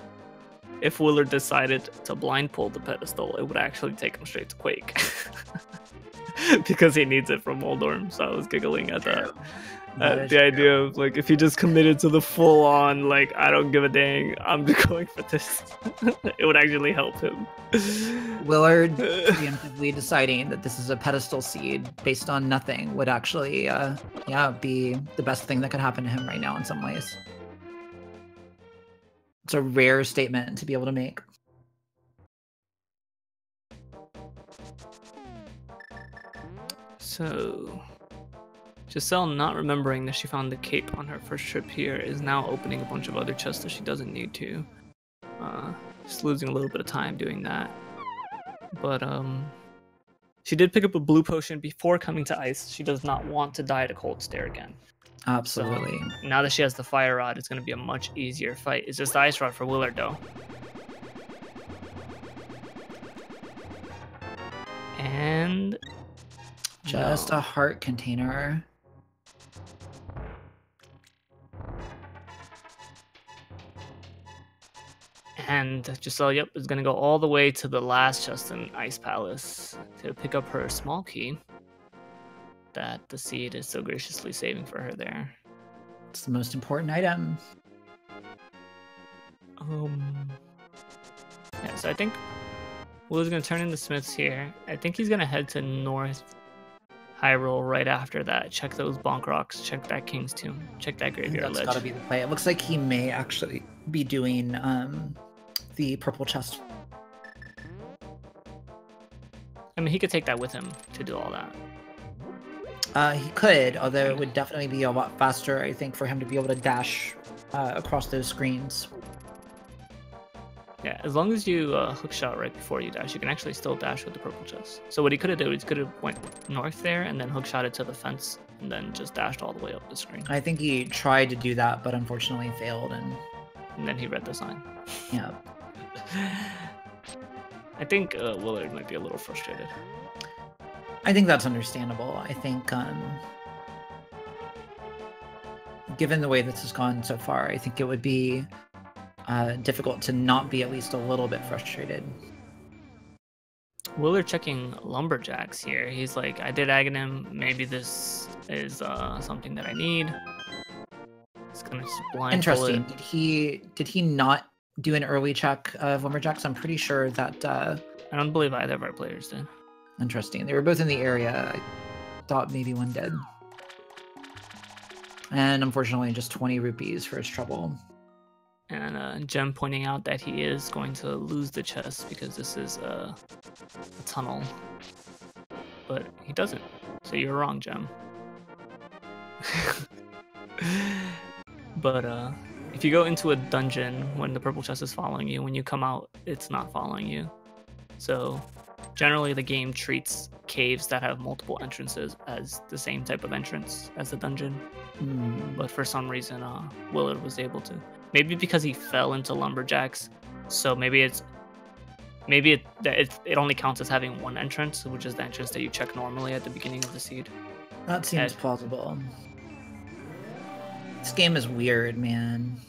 S2: if Willard decided to blind pull the pedestal, it would actually take him straight to Quake. Because he needs it from Moldorm, so I was giggling at that. The idea of, like, if he just committed to the full-on, like, I don't give a dang, I'm just going for this, it would actually help him.
S1: Willard preemptively deciding that this is a pedestal seed based on nothing would actually, yeah, be the best thing that could happen to him right now in some ways. It's a rare statement to be able to make.
S2: So, Giselle, not remembering that she found the cape on her first trip here, is now opening a bunch of other chests that she doesn't need to. Just losing a little bit of time doing that. But, she did pick up a blue potion before coming to ice. She does not want to die to cold stare again.
S1: Absolutely.
S2: So, now that she has the fire rod, it's going to be a much easier fight. It's just the ice rod for Willard, though. And...
S1: just a heart container.
S2: And Giselle, yep, is going to go all the way to the last chest in Ice Palace to pick up her small key that the seed is so graciously saving for her there.
S1: It's the most important item.
S2: Yeah, so I think Will's going to turn into Smith's here. I think he's going to head to North high roll right after that. Check those bonk rocks. Check that King's Tomb. Check that Graveyard
S1: That's
S2: Ledge.
S1: gotta be the play. It looks like he may actually be doing the purple chest.
S2: I mean, he could take that with him to do all that.
S1: He could, although it would definitely be a lot faster, I think, for him to be able to dash across those screens.
S2: Yeah, as long as you hook shot right before you dash, you can actually still dash with the purple chest. So what he could have done is he could have went north there and then hook shot it to the fence and then just dashed all the way up the screen.
S1: I think he tried to do that, but unfortunately failed, and
S2: then he read the sign.
S1: Yeah.
S2: I think Willard might be a little frustrated.
S1: I think that's understandable. I think, given the way this has gone so far, I think it would be difficult to not be at least a little bit frustrated.
S2: Willard checking lumberjacks here. He's like, I did Aghanim. Maybe this is something that I need. It's gonna just blind.
S1: Interesting. Did he not do an early check of lumberjacks? I'm pretty sure that.
S2: I don't believe either of our players did.
S1: Interesting. They were both in the area. I thought maybe one did. And unfortunately, just 20 rupees for his trouble.
S2: And Jem pointing out that he is going to lose the chest because this is a tunnel. But he doesn't. So you're wrong, Jem. But if you go into a dungeon when the purple chest is following you, when you come out, it's not following you. So generally the game treats caves that have multiple entrances as the same type of entrance as the dungeon. But for some reason, Willard was able to. Maybe because he fell into lumberjacks, so maybe it only counts as having one entrance, which is the entrance that you check normally at the beginning of the seed.
S1: That seems plausible. This game is weird, man.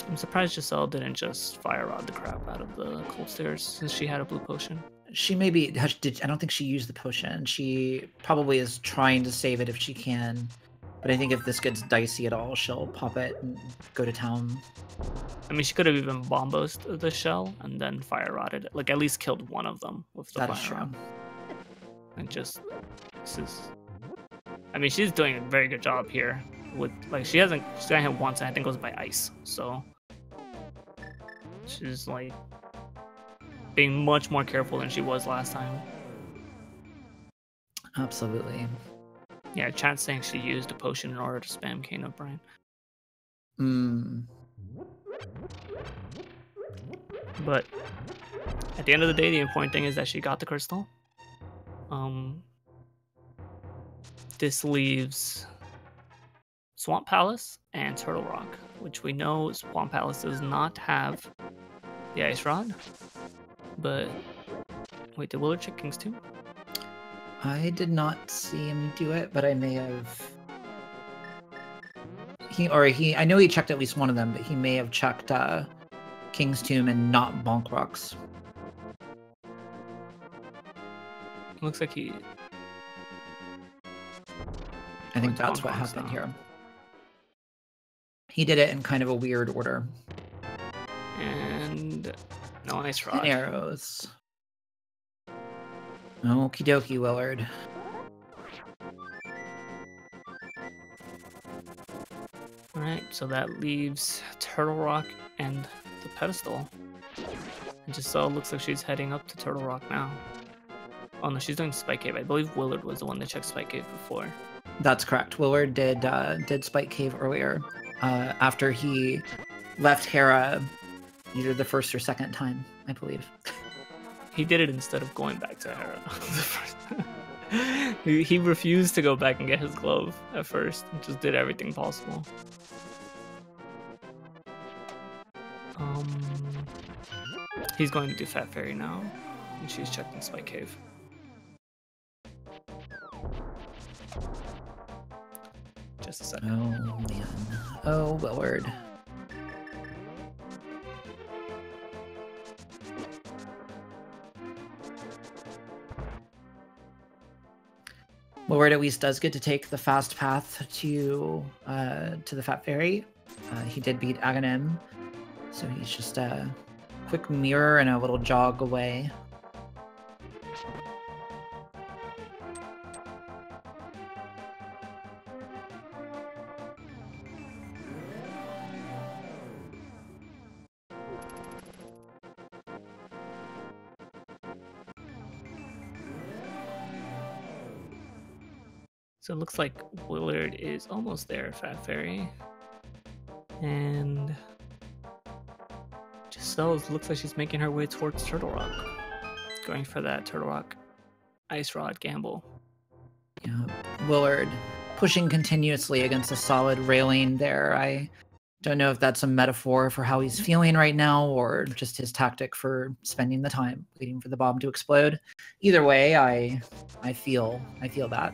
S2: I'm surprised Giselle didn't just fire rod the crap out of the cold stairs since she had a blue potion.
S1: She maybe I don't think she used the potion. She probably is trying to save it if she can. But I think if this gets dicey at all, she'll pop it and go to town.
S2: I mean, she could have even bombosed the shell and then fire rotted it. Like, at least killed one of them with the fire rod. And just, this is... I mean, she's doing a very good job here. With she's got hit once, and I think it was by ice. So, she's, like, being much more careful than she was last time.
S1: Absolutely.
S2: Yeah, chat saying she used a potion in order to spam Cane of Brine. But at the end of the day, the important thing is that she got the crystal. This leaves Swamp Palace and Turtle Rock, which we know Swamp Palace does not have the Ice Rod. But wait, did Willard check King's Tomb?
S1: I did not see him do it, but I may have. I know he checked at least one of them, but he may have checked King's Tomb and not Bonk Rocks.
S2: Looks like he.
S1: I think that's what happened here. He did it in kind of a weird order.
S2: And no Ice Rod.
S1: And arrows. Okie dokie, Willard.
S2: Alright, so that leaves Turtle Rock and the pedestal. And Giselle looks like she's heading up to Turtle Rock now. Oh no, she's doing Spike Cave. I believe Willard was the one that checked Spike Cave before.
S1: That's correct. Willard did Spike Cave earlier, after he left Hera either the first or second time, I believe.
S2: He did it instead of going back to Hera. He refused to go back and get his glove at first, and just did everything possible. He's going to do Fat Fairy now, and she's checking Spike Cave. Just a second.
S1: Oh man. Oh, Willard. Willard at least does get to take the fast path to the Fat Fairy. He did beat Aghanim, so he's just a quick mirror and a little jog away.
S2: So it looks like Willard is almost there, Fat Fairy. And Giselle looks like she's making her way towards Turtle Rock. Going for that Turtle Rock Ice Rod gamble.
S1: Yeah, Willard pushing continuously against a solid railing there. I don't know if that's a metaphor for how he's feeling right now or just his tactic for spending the time waiting for the bomb to explode. Either way, I feel that.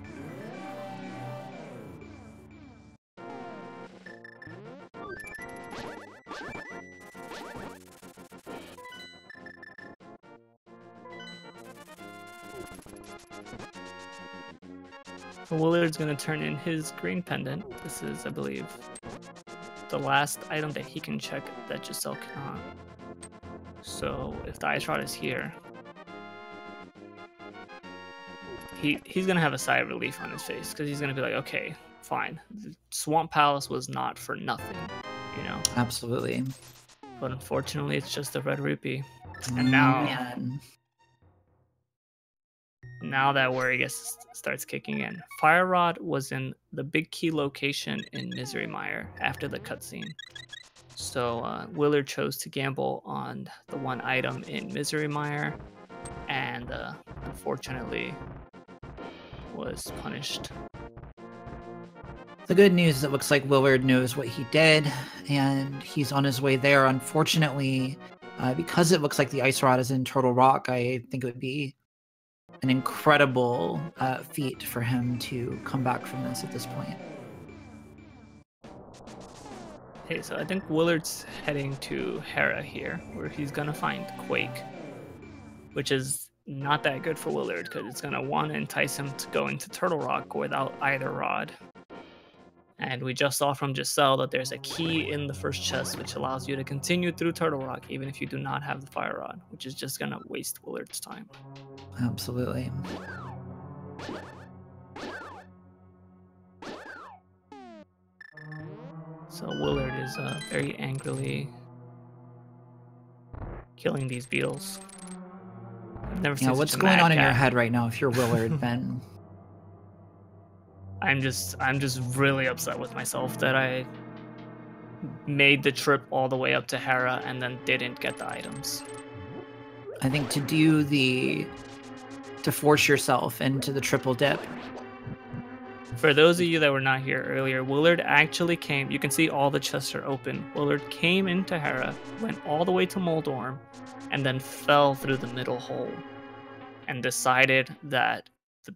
S2: Willard's gonna turn in his green pendant. This is, I believe, the last item that he can check that Giselle cannot. So if the ice rod is here, he's gonna have a sigh of relief on his face because he's gonna be like, okay, fine. The Swamp Palace was not for nothing, you know?
S1: Absolutely.
S2: But unfortunately, it's just a red rupee.
S1: Oh,
S2: And now,
S1: man.
S2: now that worry starts kicking in. Fire Rod was in the big key location in Misery Mire after the cutscene. So Willard chose to gamble on the one item in Misery Mire, and unfortunately was punished.
S1: The good news is it looks like Willard knows what he did, and he's on his way there. Unfortunately, because it looks like the ice rod is in Turtle Rock, I think it would be an incredible feat for him to come back from this at this point.
S2: Okay, so I think Willard's heading to Hera here, where he's gonna find Quake, which is not that good for Willard because it's gonna want to entice him to go into Turtle Rock without either rod. And we just saw from Giselle that there's a key in the first chest which allows you to continue through Turtle Rock even if you do not have the fire rod, which is just gonna waste Willard's time.
S1: Absolutely.
S2: So Willard is very angrily killing these beetles. I've never seen
S1: What's
S2: such a
S1: going
S2: mad
S1: on in your
S2: cat.
S1: head right now if you're Willard, Ben?
S2: I'm just really upset with myself that I made the trip all the way up to Hera and then didn't get the items.
S1: I think to force yourself into the triple dip.
S2: For those of you that were not here earlier, Willard actually came. You can see all the chests are open. Willard came into Hera, went all the way to Moldorm, and then fell through the middle hole and decided that the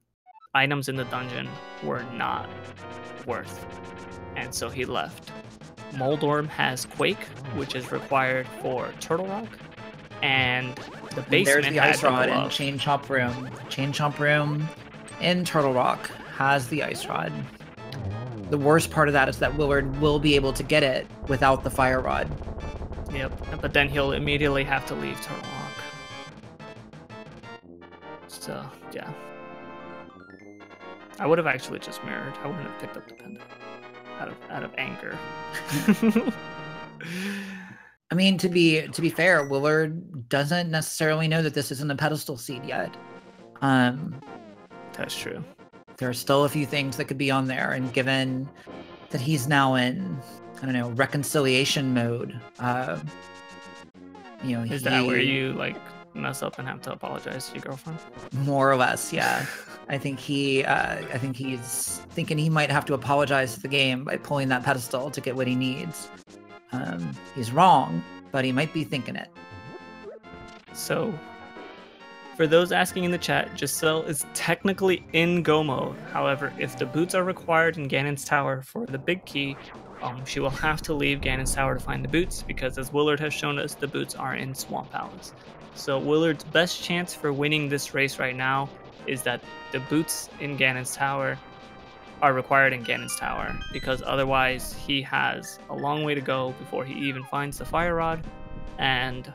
S2: items in the dungeon were not worth. And so he left. Moldorm has Quake, which is required for Turtle Rock, and the basement
S1: There's the ice rod
S2: glove.
S1: and Chain Chomp Room. Chain Chomp Room in Turtle Rock has the ice rod. The worst part of that is that Willard will be able to get it without the fire rod.
S2: Yep, but then he'll immediately have to leave Turtle Rock. So, yeah. I would have actually just mirrored. I wouldn't have picked up the pendant out of anger.
S1: I mean, to be fair, Willard doesn't necessarily know that this isn't a pedestal seed yet.
S2: That's true.
S1: There are still a few things that could be on there, and given that he's now in, I don't know, reconciliation mode,
S2: Is that where you like mess up and have to apologize to your girlfriend?
S1: More or less, yeah. I think he's thinking he might have to apologize to the game by pulling that pedestal to get what he needs. He's wrong, but he might be thinking it.
S2: So, for those asking in the chat, Giselle is technically in go mode. However, if the boots are required in Ganon's Tower for the big key, she will have to leave Ganon's Tower to find the boots, because as Willard has shown us, the boots are in Swamp Palace. So Willard's best chance for winning this race right now is that the boots in Ganon's Tower are required in Ganon's Tower, because otherwise he has a long way to go before he even finds the fire rod, and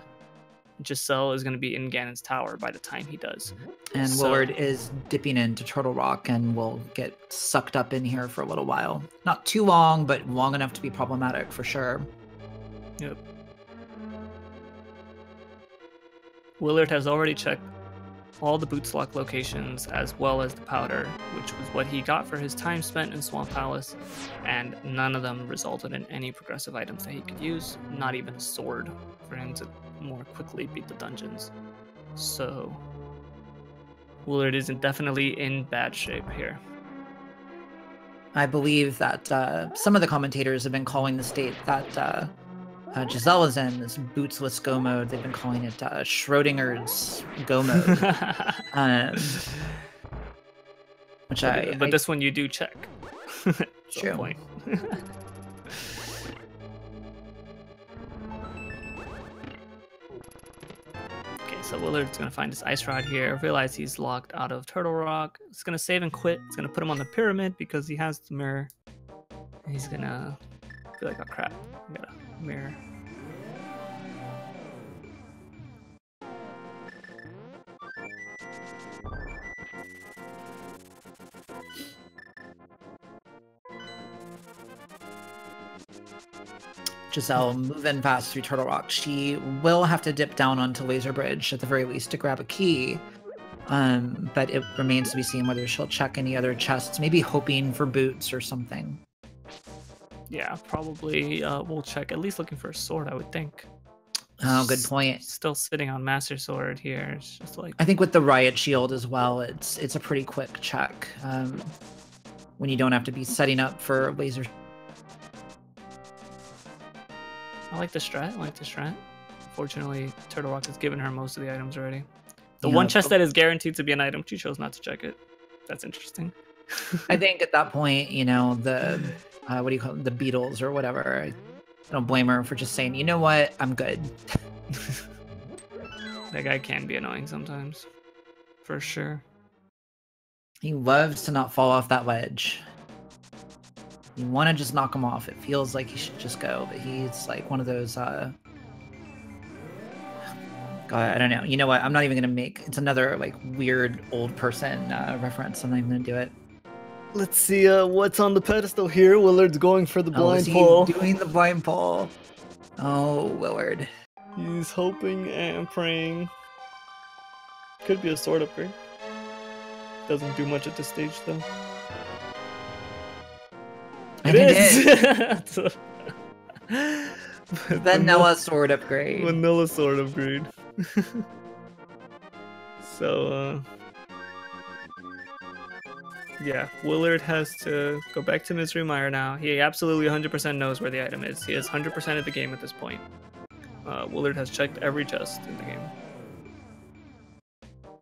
S2: Giselle is going to be in Ganon's Tower by the time he does.
S1: And Willard is dipping into Turtle Rock and will get sucked up in here for a little while. Not too long, but long enough to be problematic for sure.
S2: Yep. Willard has already checked all the boots lock locations as well as the powder, which was what he got for his time spent in Swamp Palace, and none of them resulted in any progressive items that he could use, not even a sword for him to more quickly beat the dungeons. So Willard is definitely in bad shape here.
S1: I believe that some of the commentators have been calling the state that Giselle is in this bootsless go mode. They've been calling it Schrodinger's go mode.
S2: But this one you do check.
S1: True.
S2: Point. Okay, so Willard's gonna find his ice rod here, realize he's locked out of Turtle Rock. He's gonna save and quit. It's gonna put him on the pyramid because he has the mirror. He's gonna be like, oh crap, I got a mirror.
S1: Giselle moving fast through Turtle Rock. She will have to dip down onto Laser Bridge at the very least to grab a key. But it remains to be seen whether she'll check any other chests, maybe hoping for boots or something.
S2: Yeah, probably we'll check, at least looking for a sword, I would think.
S1: Oh, good point.
S2: Still sitting on Master Sword here. It's just like,
S1: I think with the Riot Shield as well, it's a pretty quick check. When you don't have to be setting up for laser.
S2: I like the strat. Fortunately, Turtle Rock has given her most of the items already. The one chest that is guaranteed to be an item, she chose not to check it. That's interesting.
S1: I think at that point, you know, the what do you call it? The Beatles or whatever. I don't blame her for just saying, you know what, I'm good.
S2: That guy can be annoying sometimes, for sure.
S1: He loves to not fall off that ledge. You want to just knock him off. It feels like he should just go, but he's like one of those, God, I don't know. You know what? I'm not even going to make, it's another like weird old person reference. I'm not even going to do it.
S3: Let's see what's on the pedestal here. Willard's going for the blind pole.
S1: Doing the blind pole. Oh, Willard.
S3: He's hoping and praying. Could be a sword upgrade. Doesn't do much at this stage though.
S1: It is. Vanilla sword upgrade.
S3: Vanilla sword upgrade. So, yeah, Willard has to go back to Misery Mire now. He absolutely 100% knows where the item is. He is 100% of the game at this point. Willard has checked every chest in the game.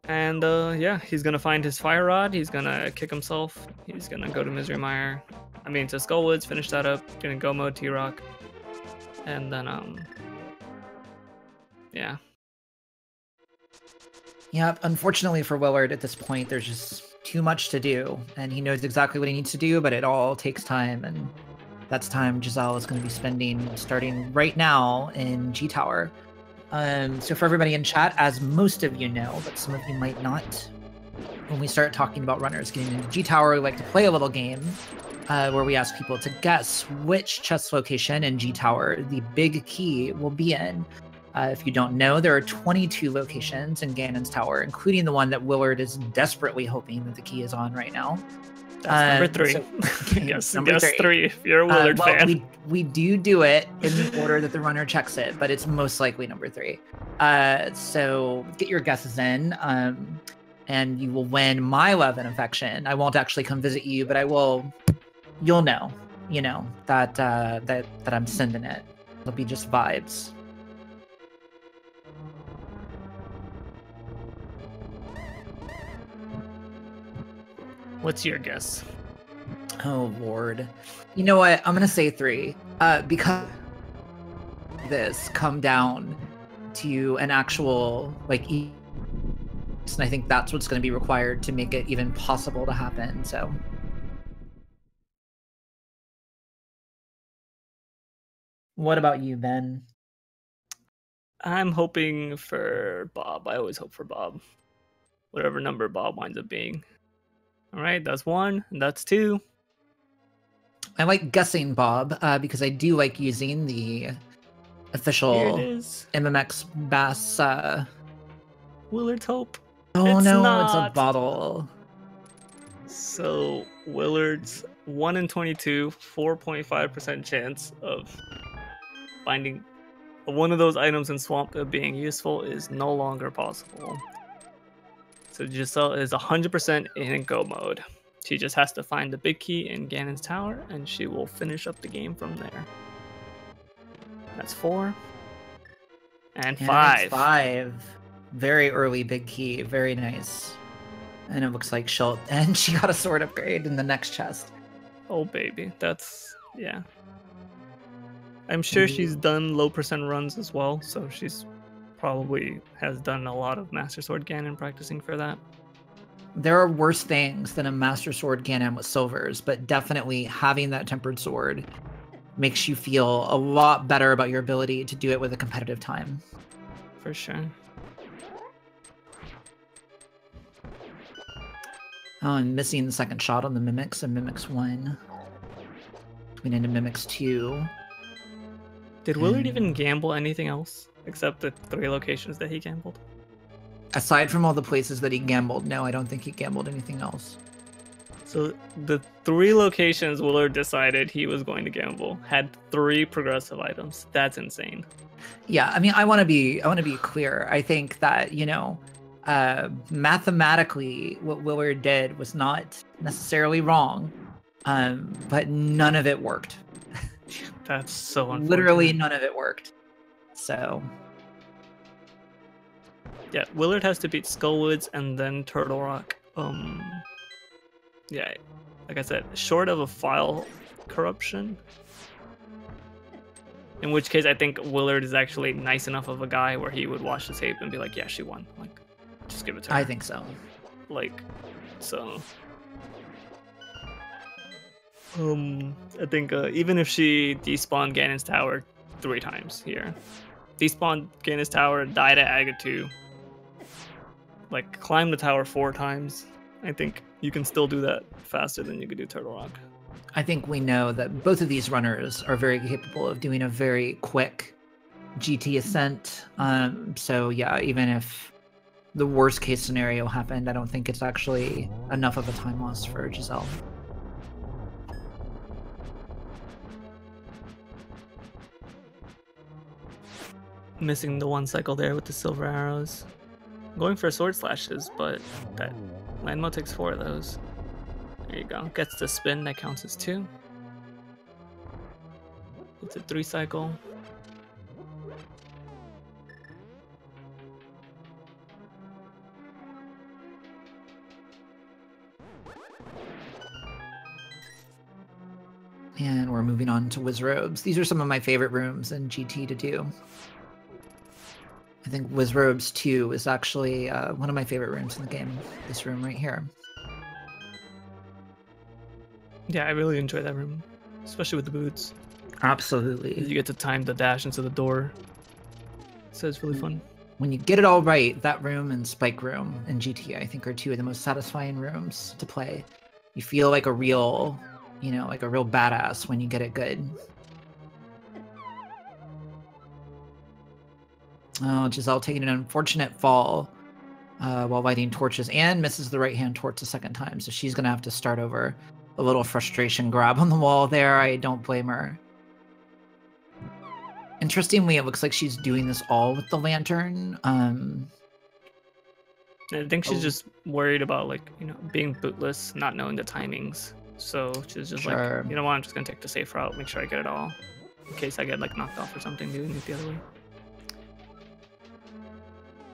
S3: And yeah, he's gonna find his fire rod. He's gonna kick himself. He's gonna go to Misery Mire. I mean, to Skullwoods, finish that up. Gonna go mode T-Rock. And then, yeah.
S1: Yep, unfortunately for Willard at this point, there's just too much to do. And he knows exactly what he needs to do, but it all takes time. And that's time Giselle is going to be spending starting right now in G-Tower. So for everybody in chat, as most of you know, but some of you might not, when we start talking about runners getting into G-Tower, we like to play a little game where we ask people to guess which chest location in G-Tower the big key will be in. If you don't know, there are 22 locations in Ganon's Tower, including the one that Willard is desperately hoping that the key is on right now.
S2: That's number 3.
S1: So,
S2: yes,
S1: number
S2: guess 3 if you're a Willard
S1: well,
S2: fan.
S1: We do it in the order that the runner checks it, but it's most likely number 3. So get your guesses in, and you will win my love and affection. I won't actually come visit you, but I will. You'll know, that I'm sending it. It'll be just vibes.
S2: What's your guess?
S1: Oh, Lord. You know what? I'm going to say 3. Because this come down to an actual, and I think that's what's going to be required to make it even possible to happen, so. What about you, Ben?
S2: I'm hoping for Bob. I always hope for Bob. Whatever number Bob winds up being. All right, that's 1, and that's 2.
S1: I like guessing Bob because I do like using the official MMX Bass.
S2: Willard's Hope.
S1: Oh
S2: It's
S1: no, it's a
S2: not.
S1: bottle.
S2: So Willard's 1 in 22, 4.5% chance of finding one of those items in Swamp being useful is no longer possible. So Giselle is 100% in go mode. She just has to find the big key in Ganon's tower, and she will finish up the game from there. That's 4. And 5.
S1: It's 5. Very early big key. Very nice. And it looks like and she got a sword upgrade in the next chest.
S2: Oh, baby. That's, yeah. I'm sure she's done low percent runs as well, so she's probably has done a lot of Master Sword Ganon practicing for that.
S1: There are worse things than a Master Sword Ganon with silvers, but definitely having that tempered sword makes you feel a lot better about your ability to do it with a competitive time.
S2: For sure.
S1: Oh, I'm missing the second shot on the Mimics and Mimics 1. We need a Mimics 2.
S2: Did Willard even gamble anything else except the 3 locations that he gambled?
S1: Aside from all the places that he gambled, no, I don't think he gambled anything else.
S2: So the 3 locations Willard decided he was going to gamble had 3 progressive items. That's insane.
S1: Yeah, I mean, I want to be clear. I think that, you know, mathematically, what Willard did was not necessarily wrong, but none of it worked.
S2: That's so unfortunate.
S1: Literally none of it worked. So
S2: yeah, Willard has to beat Skullwoods and then Turtle Rock. Yeah, like I said, short of a file corruption. In which case, I think Willard is actually nice enough of a guy where he would watch the tape and be like, "Yeah, she won. Like, just give it to her."
S1: I think so.
S2: Like, so. I think even if she despawned Ganon's tower 3 times here, despawned Ganon's tower, died at Agatu, like climb the tower 4 times, I think you can still do that faster than you could do Turtle Rock.
S1: I think we know that both of these runners are very capable of doing a very quick GT ascent. So yeah, even if the worst case scenario happened, I don't think it's actually enough of a time loss for Giselle.
S2: Missing the 1 cycle there with the silver arrows. Going for sword slashes, but that Landmo takes 4 of those. There you go. Gets the spin, that counts as 2. It's a 3 cycle.
S1: And we're moving on to Wizrobes. These are some of my favorite rooms in GT to do. I think Wizrobes 2 is actually one of my favorite rooms in the game. This room right here.
S2: Yeah, I really enjoy that room, especially with the boots.
S1: Absolutely.
S2: You get to time the dash into the door. So it's really fun.
S1: When you get it all right, that room and Spike Room in GT, I think, are 2 of the most satisfying rooms to play. You feel like a real, you know, like a real badass when you get it good. Oh, Giselle taking an unfortunate fall while lighting torches and misses the right-hand torch a second time, so she's going to have to start over. A little frustration grab on the wall there. I don't blame her. Interestingly, it looks like she's doing this all with the lantern.
S2: I think she's just worried about, like, you know, being bootless, not knowing the timings. So she's just like, you know what, I'm just going to take the safe route, make sure I get it all. In case I get, like, knocked off or something, doing it the other way.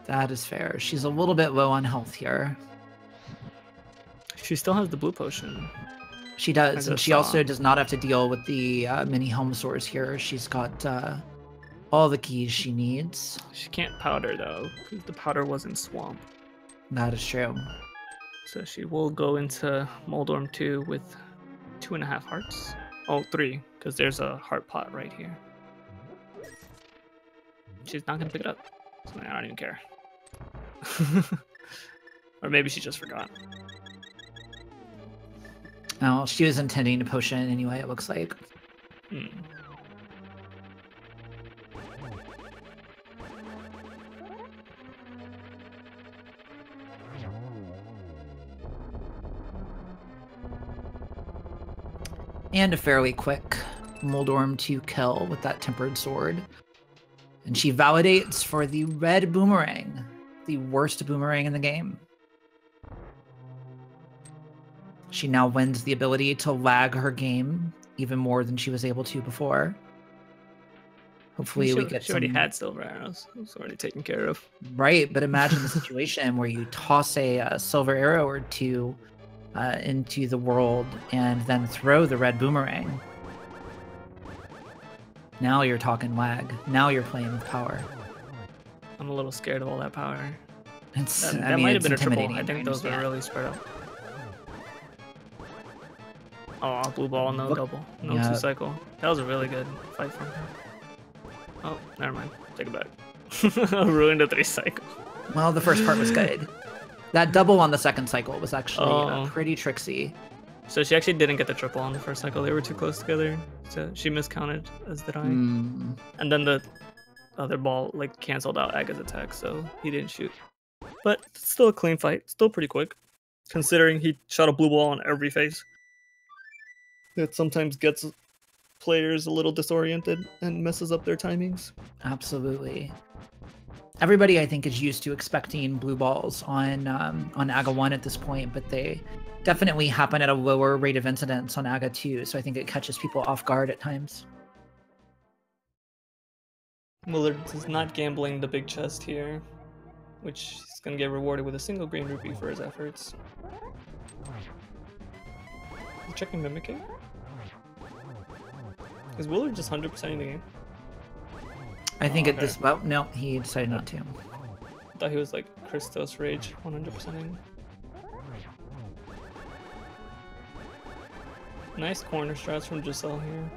S1: That is fair. She's a little bit low on health here.
S2: She still has the blue potion.
S1: She does, and she also does not have to deal with the mini helm swords here. She's got all the keys she needs.
S2: She can't powder, though, because the powder was in Swamp.
S1: That is true.
S2: So she will go into Moldorm 2 with 2.5 hearts. Oh, 3, because there's a heart pot right here. She's not going to pick it up, so I don't even care. Or maybe she just forgot.
S1: Oh, she was intending to potion anyway, it looks like. And a fairly quick Moldorm to kill with that tempered sword. And she validates for the red boomerang, the worst boomerang in the game. She now wins the ability to lag her game even more than she was able to before. Hopefully we get
S3: She already had silver arrows. It was already taken care of.
S1: Right, but imagine the situation where you toss a silver arrow or two into the world and then throw the red boomerang. Now you're talking lag. Now you're playing with power.
S3: I'm a little scared of all that power.
S1: That
S3: might have been a triple. I think those were really spread out. Oh, blue ball, no double. No 2-cycle. That was a really good fight from her. Oh, never mind. Take it back. Ruined a 3-cycle.
S1: Well, the first part was good. That double on the second cycle was actually pretty tricksy.
S3: So she actually didn't get the triple on the first cycle. They were too close together. So she miscounted, as did I. And then the other ball like canceled out Aga's attack, so he didn't shoot. But it's still a clean fight. Still pretty quick, considering he shot a blue ball on every face. That sometimes gets players a little disoriented and messes up their timings.
S1: Absolutely. Everybody, I think, is used to expecting blue balls on AGA 1 at this point, but they definitely happen at a lower rate of incidence on AGA 2, so I think it catches people off guard at times.
S3: Willard is not gambling the big chest here, which he's going to get rewarded with a single green rupee for his efforts. He's checking Mimicking. Is Willard just 100%ing the game?
S1: I think at this... Well, no, he decided not to.
S3: I thought he was like Christos Rage 100%ing. Nice corner strats from Giselle here.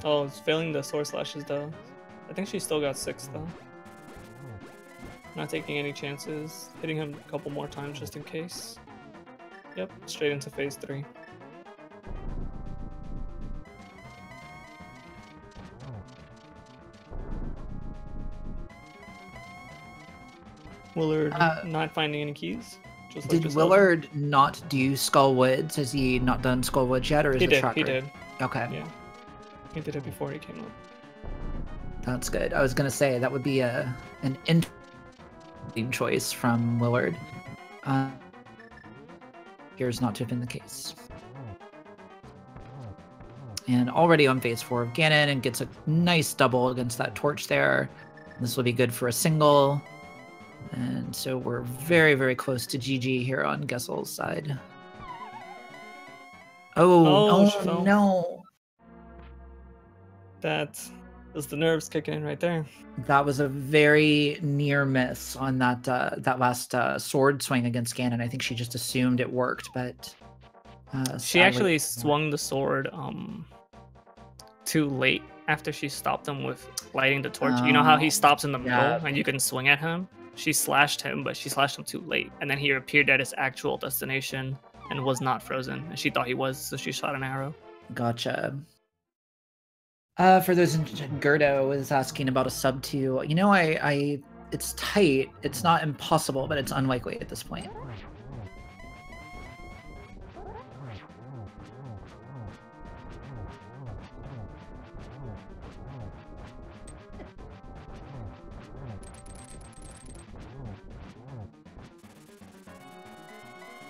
S3: Oh, it's failing the sword slashes though. I think she still got 6 though. Not taking any chances. Hitting him a couple more times just in case. Yep, straight into phase 3. Willard not finding any keys. Just like
S1: did Willard not do Skullwoods? Has he not done Skullwoods yet, or is it Shocker?
S3: He did.
S1: Okay.
S3: Yeah. He did it before he came up.
S1: That's good. I was gonna say that would be an interesting choice from Willard. Appears not to have been the case. And already on phase 4 of Ganon, and gets a nice double against that torch there. This will be good for a single. And so we're very, very close to GG here on Gesell's side. Oh no.
S3: That was the nerves kicking in right there.
S1: That was a very near miss on that that last sword swing against Ganon. I think she just assumed it worked, but
S3: she actually swung the sword too late after she stopped him with lighting the torch. You know how he stops in the middle and you can swing at him? She slashed him, but she slashed him too late. And then he appeared at his actual destination and was not frozen. And she thought he was, so she shot an arrow.
S1: Gotcha. For those, Gerdo is asking about a sub 2. You know, it's tight. It's not impossible, but it's unlikely at this point.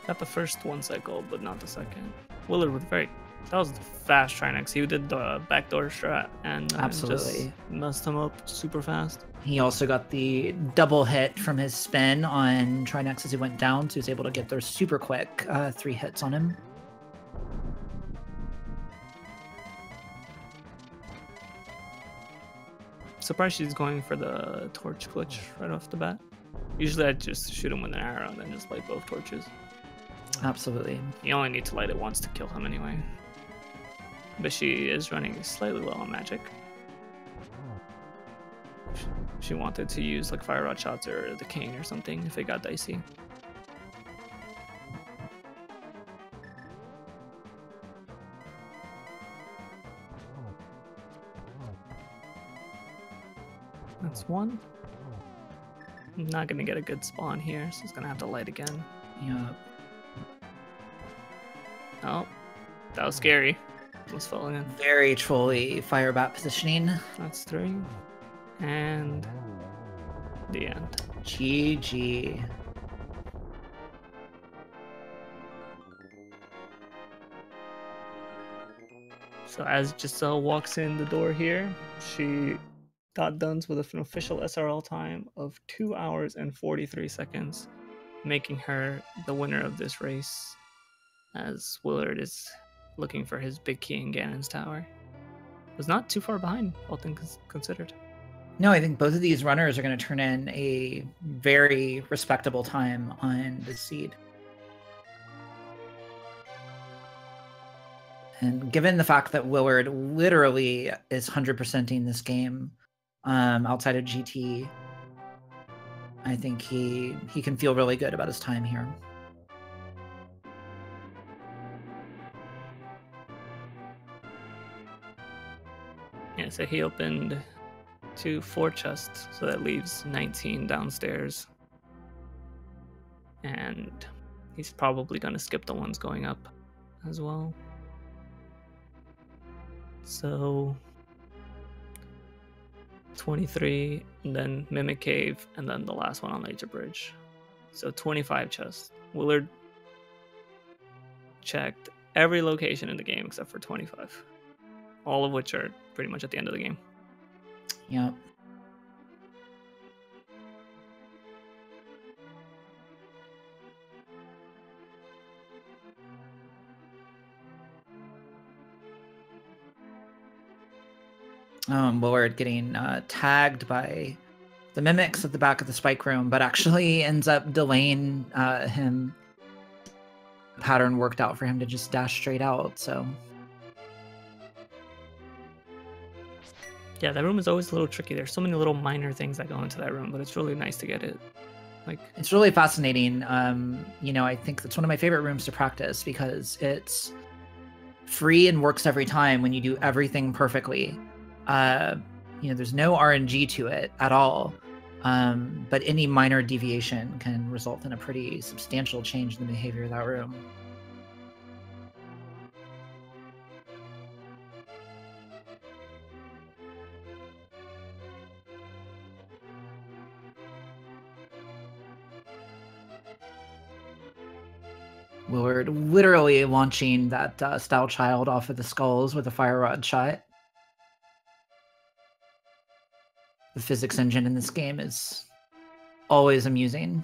S3: Got the first 1 cycle, but not the second. Willard with that was fast Trinex. He did the backdoor strat and
S1: absolutely
S3: just messed him up super fast.
S1: He also got the double hit from his spin on Trinex as he went down, so he was able to get those super quick 3 hits on him.
S3: Surprised she's going for the torch glitch right off the bat. Usually I just shoot him with an arrow and then just light both torches.
S1: Absolutely.
S3: You only need to light it once to kill him anyway. But she is running slightly low on magic. She wanted to use like fire rod shots or the cane or something if it got dicey. That's 1. I'm not gonna get a good spawn here, so it's gonna have to light again.
S1: Yeah.
S3: Oh, that was scary.
S2: Almost fell in.
S1: Very trolly fire bat positioning.
S2: That's 3. And the end.
S1: GG.
S2: So as Giselle walks in the door here, she got done with an official SRL time of 2 hours and 43 seconds, making her the winner of this race, as Willard is looking for his big key in Ganon's tower. Was not too far behind, all things considered.
S1: No, I think both of these runners are going to turn in a very respectable time on the seed. And given the fact that Willard literally is 100%ing this game outside of GT, I think he can feel really good about his time here.
S2: Yeah, so he opened 4 chests, so that leaves 19 downstairs. And he's probably going to skip the ones going up as well. So 23, and then Mimic Cave, and then the last one on Laser Bridge. So 25 chests. Willard checked every location in the game except for 25. All of which are pretty much at the end of the game.
S1: Yep. Willard getting tagged by the mimics at the back of the spike room, but actually ends up delaying him. Pattern worked out for him to just dash straight out, so.
S2: Yeah, that room is always a little tricky. There's so many little minor things that go into that room, but it's really nice to get it. Like,
S1: it's really fascinating. You know, I think it's one of my favorite rooms to practice because it's free and works every time when you do everything perfectly. You know, there's no RNG to it at all, but any minor deviation can result in a pretty substantial change in the behavior of that room. Willard literally launching that Style Child off of the skulls with a fire rod shot. The physics engine in this game is always amusing.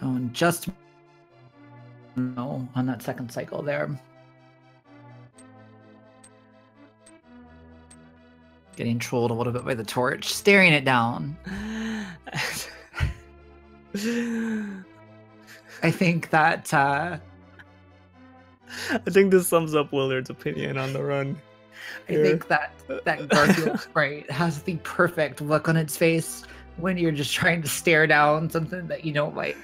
S1: Oh, and just no on that second cycle there. Getting trolled a little bit by the torch, staring it down. I think that
S2: I think this sums up Willard's opinion on the run.
S1: I think that Garfield sprite has the perfect look on its face when you're just trying to stare down something that you don't like.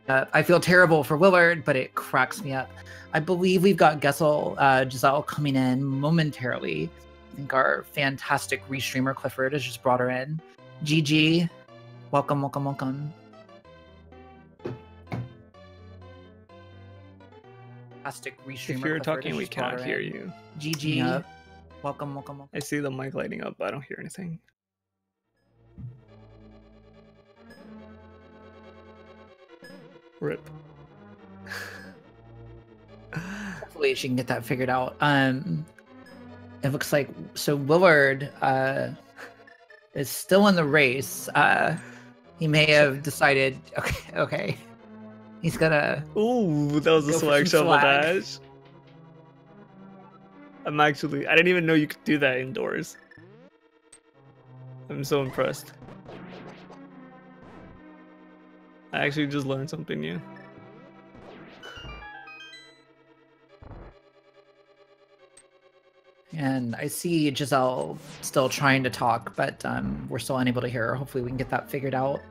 S1: I feel terrible for Willard, but it cracks me up. I believe we've got Giselle coming in momentarily. I think our fantastic restreamer Clifford has just brought her in. GG. Welcome, welcome, welcome. Fantastic restreamer.
S2: If you're talking, we cannot hear you.
S1: GG. Yep. Welcome, welcome, welcome.
S2: I see the mic lighting up, but I don't hear anything. Rip.
S1: Hopefully she can get that figured out. It looks like so Willard is still in the race. He may have decided okay. He's gonna.
S2: Ooh, that was a swag shovel dash. I didn't even know you could do that indoors. I'm so impressed. I actually just learned something new.
S1: And I see Giselle still trying to talk, but we're still unable to hear her. Hopefully we can get that figured out.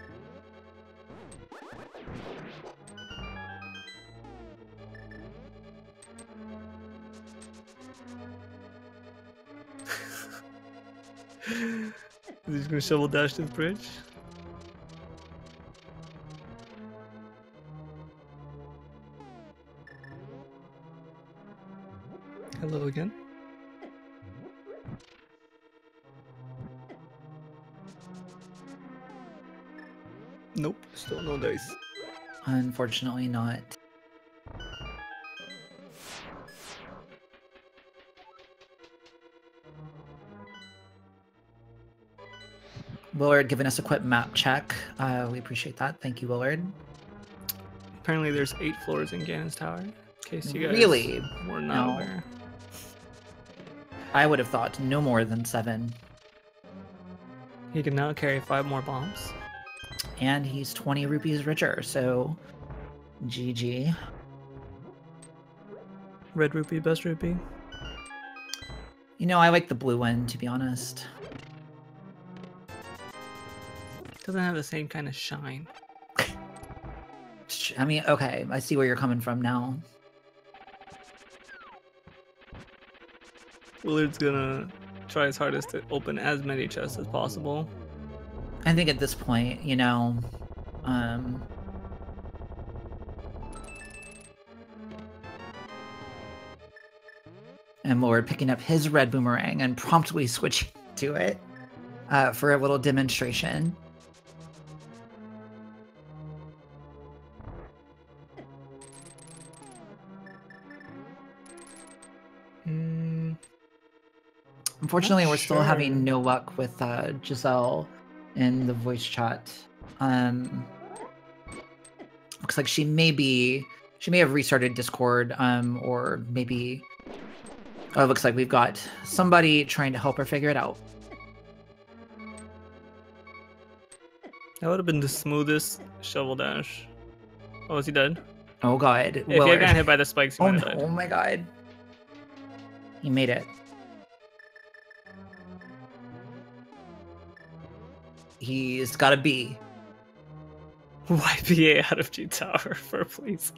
S2: He's gonna shovel dash to the bridge.
S3: Hello again. Nope, still no dice.
S1: Unfortunately not. Willard giving us a quick map check. We appreciate that. Thank you, Willard.
S3: Apparently there's 8 floors in Ganon's Tower, in case you guys
S1: Really?
S3: were not
S1: No.
S3: aware.
S1: I would have thought no more than 7.
S3: He can now carry 5 more bombs.
S1: And he's 20 rupees richer, so GG.
S3: Red rupee, best rupee.
S1: You know, I like the blue one, to be honest.
S3: Doesn't have the same kind of shine.
S1: I mean, okay, I see where you're coming from now.
S3: Willard's gonna try his hardest to open as many chests as possible.
S1: I think at this point, you know, and Willard picking up his red boomerang and promptly switching to it for a little demonstration. Unfortunately, we're still having no luck with Giselle in the voice chat. Looks like she may have restarted Discord, or maybe. Oh, it looks like we've got somebody trying to help her figure it out.
S3: That would have been the smoothest shovel dash. Oh, is he dead?
S1: Oh god!
S3: If he had gotten hit by the spikes, he
S1: oh
S3: might
S1: no!
S3: have died.
S1: Oh my god! He made it. He's got a B.
S3: YPA out of G Tower for please.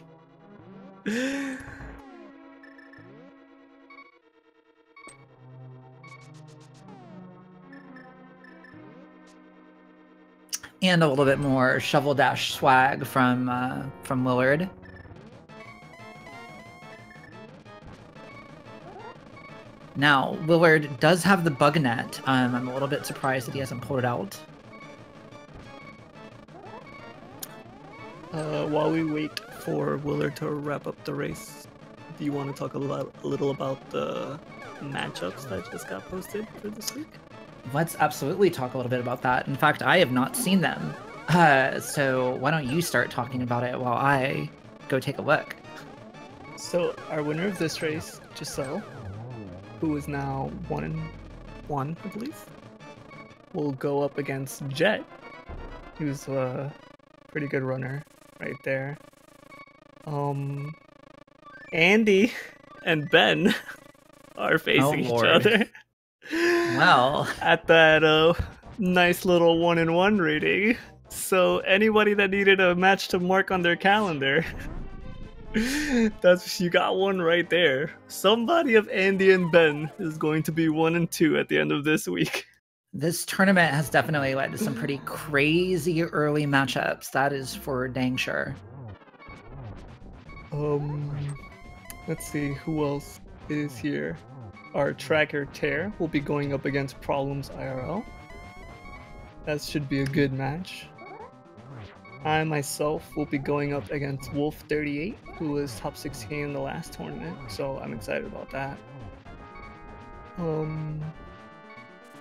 S1: And a little bit more shovel dash swag from Willard. Now, Willard does have the bug net. I'm a little bit surprised that he hasn't pulled it out.
S3: While we wait for Willard to wrap up the race, do you want to talk a little about the matchups that just got posted for this week?
S1: Let's absolutely talk a little bit about that. In fact, I have not seen them. So why don't you start talking about it while I go take a look?
S3: So our winner of this race, Giselle, who is now 1-1, I believe, will go up against Jet, who's a pretty good runner right there. Andy and Ben are facing each other.
S1: Well,
S3: at that nice little 1-1 rating. So anybody that needed a match to mark on their calendar, you got one right there. Somebody of Andy and Ben is going to be 1-2 at the end of this week.
S1: This tournament has definitely led to some pretty crazy early matchups. That is for dang sure.
S3: Let's see who else is here. Our tracker Tear will be going up against Problems IRL. That should be a good match. I myself will be going up against Wolf38, who was top 16 in the last tournament, so I'm excited about that.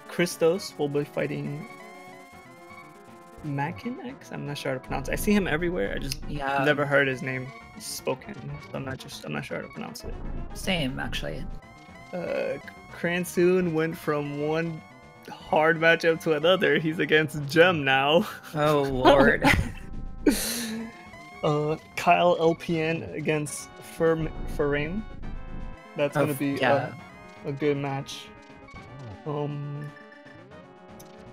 S3: Christos will be fighting Makin-X? I'm not sure how to pronounce it. I see him everywhere, I just never heard his name spoken, so I'm not sure how to pronounce it.
S1: Same, actually.
S3: Cransoon went from one hard matchup to another. He's against Gem now.
S1: Oh lord.
S3: Kyle LPN against Ferain. That's gonna be a good match.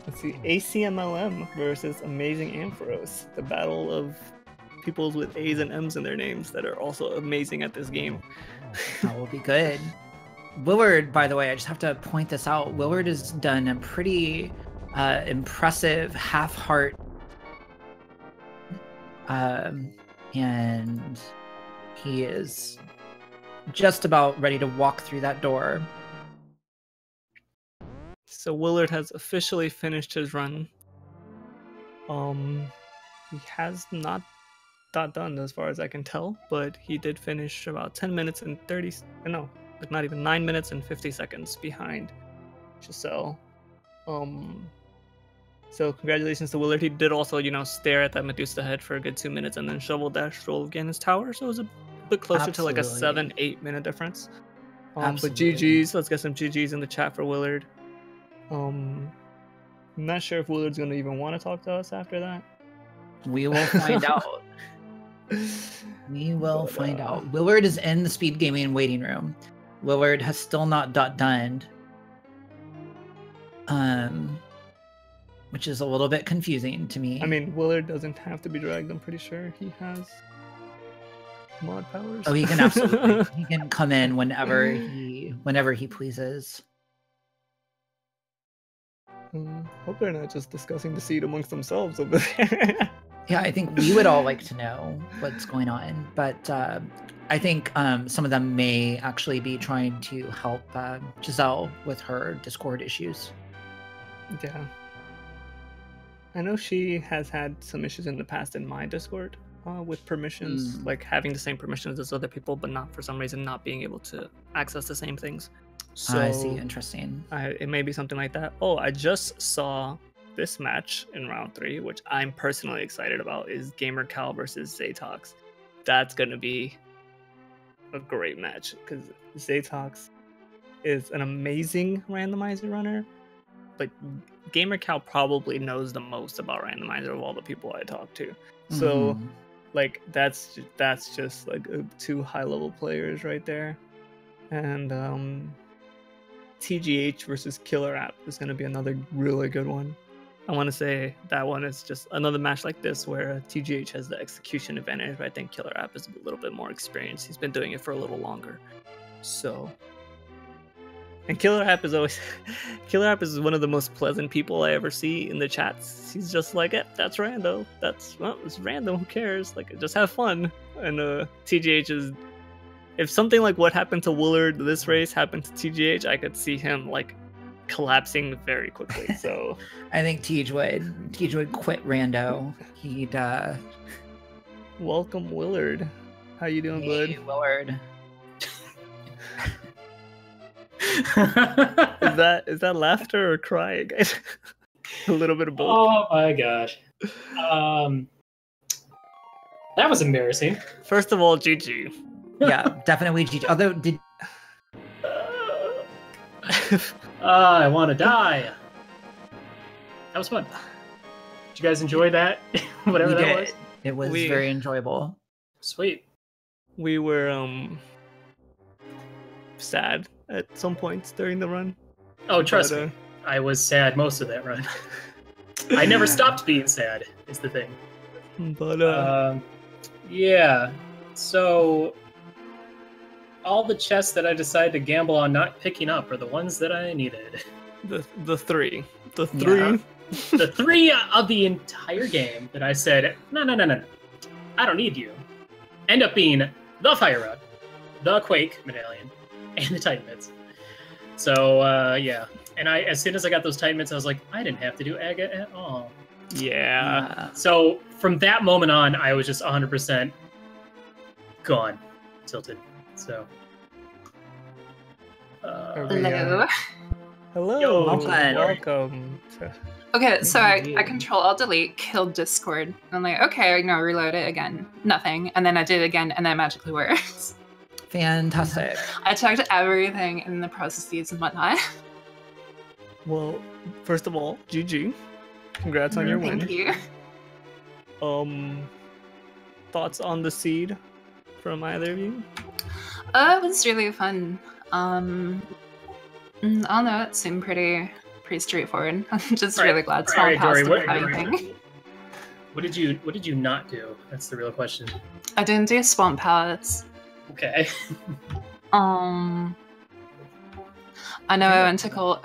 S3: Let's see, ACMLM versus Amazing Ampharos. The battle of people with A's and M's in their names that are also amazing at this game.
S1: That will be good. Willard, by the way, I just have to point this out. Willard has done a pretty impressive half heart, and he is just about ready to walk through that door.
S2: So Willard has officially finished his run. He has not got done as far as I can tell, but he did finish about 10 minutes and 30, no, like not even 9 minutes and 50 seconds behind Giselle. So congratulations to Willard. He did also, stare at that Medusa head for a good 2 minutes and then shovel dash roll Ganon's tower, so it was a bit closer to like a 7-8 minute difference. But GG's, let's get some GG's in the chat for Willard. I'm not sure if Willard's gonna even want to talk to us after that.
S1: We will find out. We will find out. Willard is in the speed gaming waiting room. Willard has still not done. Which is a little bit confusing to me.
S2: I mean, Willard doesn't have to be dragged. I'm pretty sure he has mod powers.
S1: Oh, he can absolutely. He can come in whenever he pleases.
S2: Hope they're not just discussing the seed amongst themselves over there.
S1: Yeah, I think we would all like to know what's going on, but I think some of them may actually be trying to help Giselle with her Discord issues.
S2: Yeah. I know she has had some issues in the past in my Discord with permissions, like having the same permissions as other people, but not for some reason not being able to access the same things. So
S1: I see, interesting.
S2: It may be something like that. Oh, I just saw this match in round 3, which I'm personally excited about, is Gamer Cal versus Zatox. That's going to be a great match because Zatox is an amazing randomizer runner, but Gamer Cal probably knows the most about randomizer of all the people I talk to. So like that's just like 2 high-level players right there. And TGH versus Killer App is going to be another really good one. I want to say that one is just another match like this where TGH has the execution advantage, but I think Killer App is a little bit more experienced. He's been doing it for a little longer. So, and Killer App is one of the most pleasant people I ever see in the chats. He's just like, that's random. It's random. Who cares? Like, just have fun. And TGH is, if something like what happened to Willard this race happened to TGH, I could see him like collapsing very quickly. So
S1: I think Tej would quit rando. He'd
S2: welcome Willard. How you doing, bud?
S1: Willard.
S2: Is that laughter or crying? A little bit of both.
S4: Oh my gosh. That was embarrassing.
S2: First of all, GG.
S1: Yeah, definitely GG. Although
S4: I want to die. That was fun. Did you guys enjoy that? Whatever that was.
S1: It was very enjoyable.
S4: Sweet.
S2: We were sad at some points during the run.
S4: Oh, trust me. I was sad most of that run. I never stopped being sad, is the thing.
S2: But
S4: yeah. So all the chests that I decided to gamble on not picking up are the ones that I needed.
S2: The three.
S4: Yeah. The 3 of the entire game that I said, no. I don't need you. End up being the Fire Rod, the Quake Medallion, and the Titan Mitts. So, yeah. And as soon as I got those Titan Mitts, I was like, I didn't have to do Aga at all.
S2: Yeah.
S4: So, from that moment on, I was just 100% gone. Tilted. So.
S5: Hello.
S2: Hello.
S4: Yo,
S2: Welcome.
S5: Okay, so I Control-Alt-Delete, killed Discord. And I'm like, okay, no, reload it again. Nothing. And then I did it again, and then it magically works.
S1: Fantastic.
S5: I checked everything in the processes and whatnot.
S2: Well, first of all, GG. Congrats on your win.
S5: Thank you.
S2: Thoughts on the seed from either of you?
S5: It was really fun. I don't know, it seemed pretty straightforward. I'm just really glad Small Palace didn't have anything.
S4: What did you not do? That's the real question.
S5: I didn't do Swamp Palace.
S4: Okay.
S5: I know I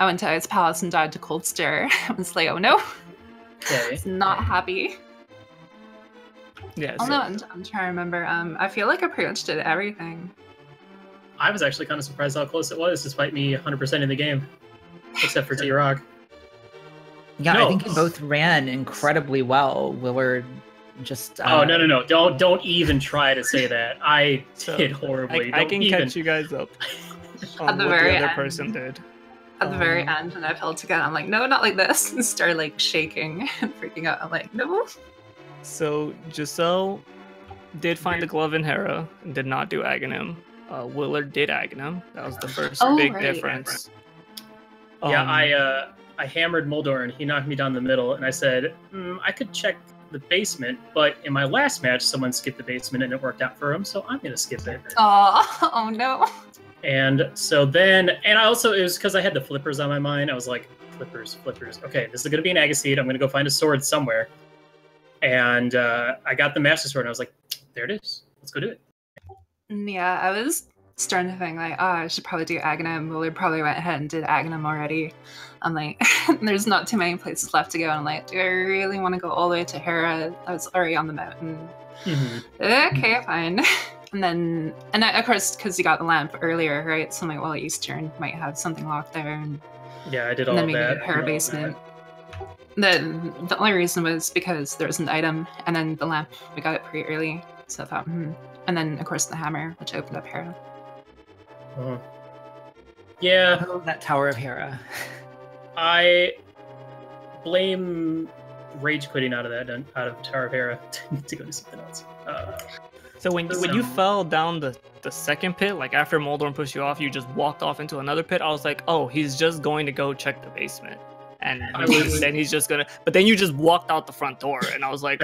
S5: went to Ice Palace and died to Cold Stir. I was like, oh no.
S4: Okay.
S5: I was not happy.
S2: Yeah.
S5: Oh no, I'm trying to remember. I feel like I pretty much did everything.
S4: I was actually kind of surprised how close it was, despite me 100% in the game, except for T-Rock.
S1: Yeah, no. I think you both ran incredibly well. Willard just...
S4: No. Don't even try to say that. I did horribly.
S2: I can catch you guys up on
S5: at the
S2: what
S5: very
S2: the other
S5: end.
S2: person did.
S5: At the very end, when I felt again, I'm like, no, not like this. And started like shaking and freaking out. I'm like, no.
S2: So Giselle did find the glove in Hera and did not do Aghanim. Willard did Aghanim. That was the first big difference.
S4: Yeah, I hammered Moldor and he knocked me down the middle, and I said, I could check the basement, but in my last match, someone skipped the basement and it worked out for him, so I'm gonna skip it.
S5: Oh no.
S4: And so then, and I also, it was because I had the flippers on my mind. I was like, flippers. Okay, this is gonna be an Agaseed. I'm gonna go find a sword somewhere. And I got the Master Sword, and I was like, there it is. Let's go do it.
S5: Yeah, I was starting to think, like, oh, I should probably do Aghanim. Willard probably went ahead and did Aghanim already. I'm like, there's not too many places left to go. And I'm like, do I really want to go all the way to Hera? I was already on the mountain. Okay, fine. And of course, because you got the lamp earlier, right? So I'm like, well, Eastern might have something locked there. And
S4: yeah, I did all of that.
S5: And then maybe Hera basement. The only reason was because there was an item, and then the lamp, we got it pretty early. So I thought, And then, of course, the hammer, which opened up Hera.
S4: Yeah.
S1: Oh, that Tower of Hera.
S4: I blame rage quitting out of Tower of Hera to go to something else.
S2: So when you fell down the second pit, like after Moldorm pushed you off, you just walked off into another pit. I was like, oh, he's just going to go check the basement. And then he's just gonna... But then you just walked out the front door, and I was like,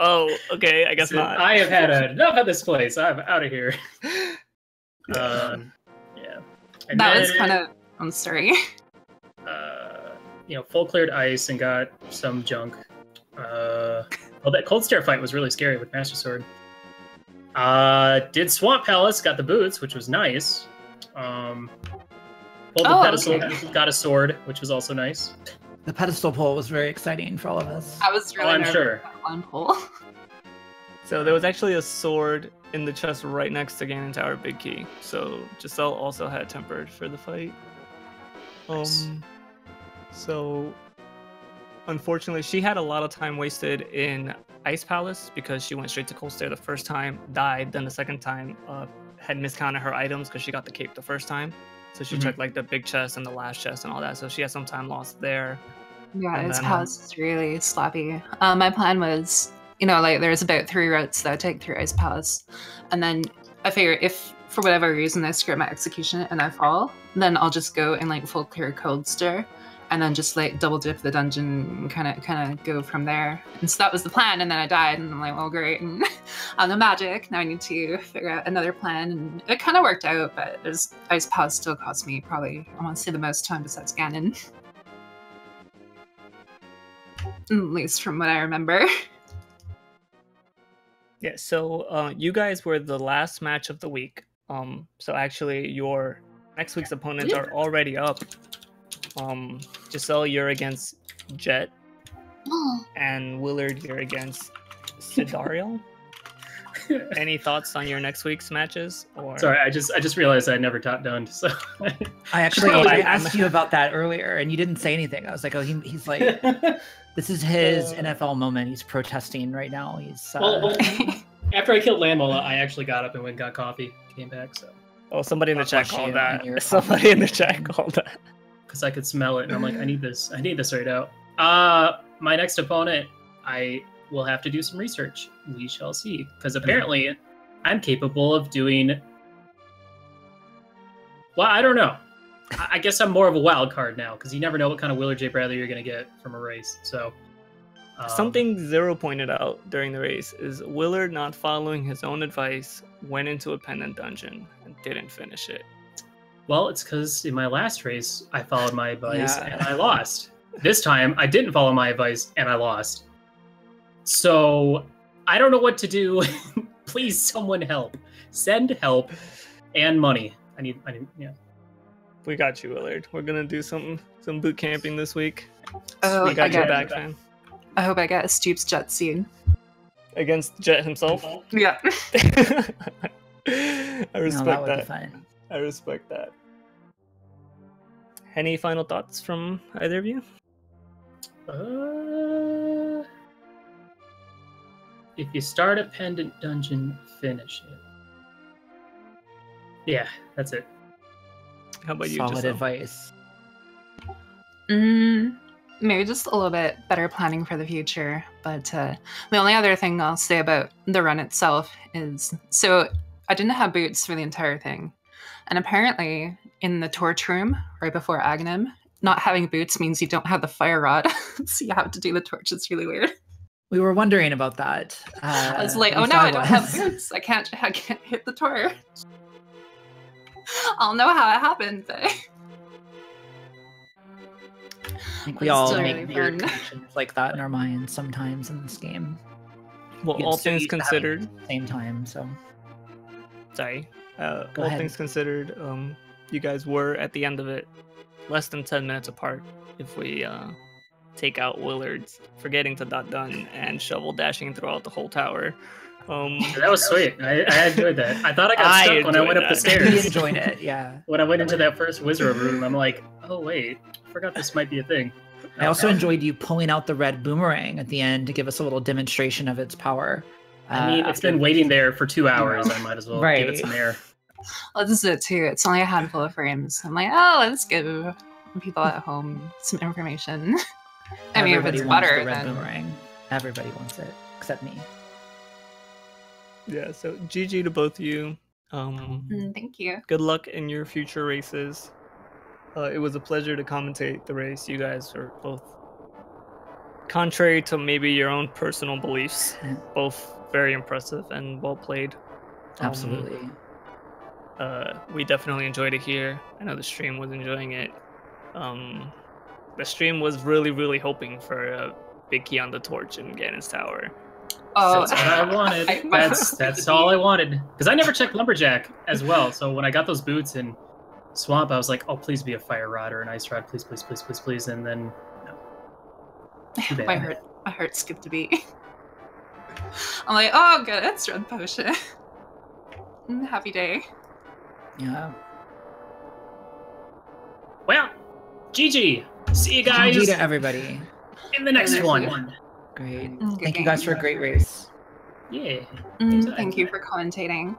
S2: oh, okay, I guess not.
S4: I have had enough of this place. I'm out of here. Yeah. And
S5: that was kind of... I'm sorry.
S4: Full cleared ice and got some junk. Well, that Cold Stare fight was really scary with Master Sword. Did Swamp Palace, got the boots, which was nice. Pulled the pedestal, got a sword, which was also nice.
S1: The pedestal pull was very exciting for all of us.
S5: I was really nervous about that one pull.
S2: So there was actually a sword in the chest right next to Ganon Tower Big Key. So Giselle also had tempered for the fight. So unfortunately, she had a lot of time wasted in Ice Palace because she went straight to Cold Stare the first time, died, then the second time had miscounted her items because she got the cape the first time. So she checked like the big chest and the last chest and all that. So she had some time lost there.
S5: Yeah, Ice Palace is really sloppy. My plan was, there's about 3 routes that I take through Ice Palace. And then I figure if, for whatever reason, I screw up my execution and I fall, then I'll just go and full clear Cold Stare. And then just double dip the dungeon and kind of go from there. And so that was the plan. And then I died, and I'm like, well, great. And on the magic, now I need to figure out another plan. And it kind of worked out, but Ice Palace still cost me probably, I want to say, the most time besides Ganon. At least from what I remember.
S2: Yeah. So you guys were the last match of the week. So actually, your next week's opponents are already up. Giselle, you're against Jet, and Willard, you're against Sidariel. Any thoughts on your next week's matches? Or...
S4: Sorry, I just realized I never top downed. So
S1: I asked you about that earlier, and you didn't say anything. I was like, oh, he's like, this is his NFL moment. He's protesting right now. He's
S4: well, after I killed Landmola, I actually got up and went and got coffee. Came back. So
S2: somebody in the chat called that. Somebody in the chat called that.
S4: Because I could smell it, and I'm like, I need this right out. My next opponent, I will have to do some research. We shall see. Because apparently, I'm capable of doing... Well, I don't know. I guess I'm more of a wild card now, because you never know what kind of WillardJBradley you're going to get from a race. So
S2: something Zero pointed out during the race is Willard, not following his own advice, went into a pendant dungeon and didn't finish it.
S4: Well, it's because in my last race, I followed my advice and I lost. This time, I didn't follow my advice and I lost. So, I don't know what to do. Please, someone help. Send help and money. I need, yeah.
S2: We got you, Willard. We're gonna do some boot camping this week.
S5: Oh,
S2: we got your back, fam.
S5: I hope I get a Stoops Jet scene.
S2: Against Jet himself?
S5: Yeah.
S2: I respect
S1: that. Would be fine.
S2: I respect that. Any final thoughts from either of you?
S4: If you start a pendant dungeon, finish it. Yeah, that's it.
S2: How about you?
S1: Solid
S2: Giselle?
S1: advice.
S5: Maybe just a little bit better planning for the future. But the only other thing I'll say about the run itself is, so I didn't have boots for the entire thing. And apparently in the torch room, right before Aghanim, not having boots means you don't have the fire rod. So you have to do the torch. It's really weird.
S1: We were wondering about that.
S5: I was like, oh no, I don't have boots. I can't hit the torch. I'll know how it happened, but...
S1: I think we all make weird connections like that in our minds sometimes in this game.
S2: Well, all things considered,
S1: at the same time. So,
S2: sorry.
S1: Go
S2: all
S1: ahead.
S2: things considered, you guys were at the end of it less than 10 minutes apart. If we take out Willard's forgetting to dot done and shovel dashing throughout the whole tower.
S4: That was sweet. I enjoyed that. I thought I got stuck when I went up the stairs.
S1: We enjoyed it, yeah.
S4: When I went into that first wizard room, I'm like, oh wait, I forgot this might be a thing.
S1: I also enjoyed you pulling out the red boomerang at the end to give us a little demonstration of its power.
S4: I mean, it's been waiting there for 2 hours. I might as well give it some air.
S5: Well, this is it too. It's only a handful of frames. I'm like, oh, let's give people at home some information. I mean, if it's butter,
S1: the red
S5: then...
S1: boomerang. Everybody wants it, except me.
S2: Yeah, so GG to both of you.
S5: Thank you.
S2: Good luck in your future races. It was a pleasure to commentate the race. You guys are both, contrary to maybe your own personal beliefs, both very impressive and well played.
S1: Absolutely.
S2: We definitely enjoyed it here. I know the stream was enjoying it. The stream was really, really hoping for a big key on the torch in Ganon's tower.
S5: Oh,
S4: that's what I wanted. That's all I wanted. Because I never checked Lumberjack as well. So when I got those boots in Swamp, I was like, oh, please be a fire rod or an ice rod. Please, please, please, please, please. And then, no.
S5: my heart skipped a beat. I'm like, oh, good, it's red potion. Happy day.
S1: Yeah.
S4: Well, GG. See you guys.
S1: GG to everybody.
S4: In the next one.
S1: Great. Thank you guys for a great race.
S4: Yeah.
S5: Thank you for commentating.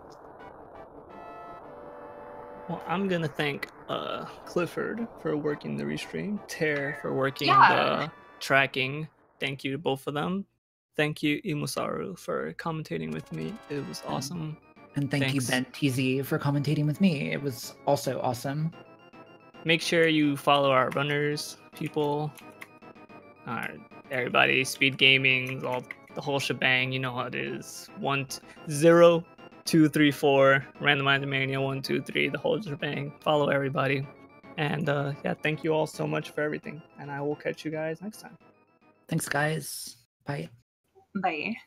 S2: Well, I'm gonna thank Clifford for working the restream, Ter for working the tracking. Thank you to both of them. Thank you, Imusaru, for commentating with me. It was awesome.
S1: And thank you, Ben TZ, for commentating with me. It was also awesome.
S2: Make sure you follow our runners, people, everybody, Speed Gaming, the whole shebang. You know how it is. 0, 2, 3, 4, Randomizer Mania 1, 2, 3, the whole shebang. Follow everybody. And yeah, thank you all so much for everything. And I will catch you guys next time.
S1: Thanks, guys. Bye.
S5: Bye.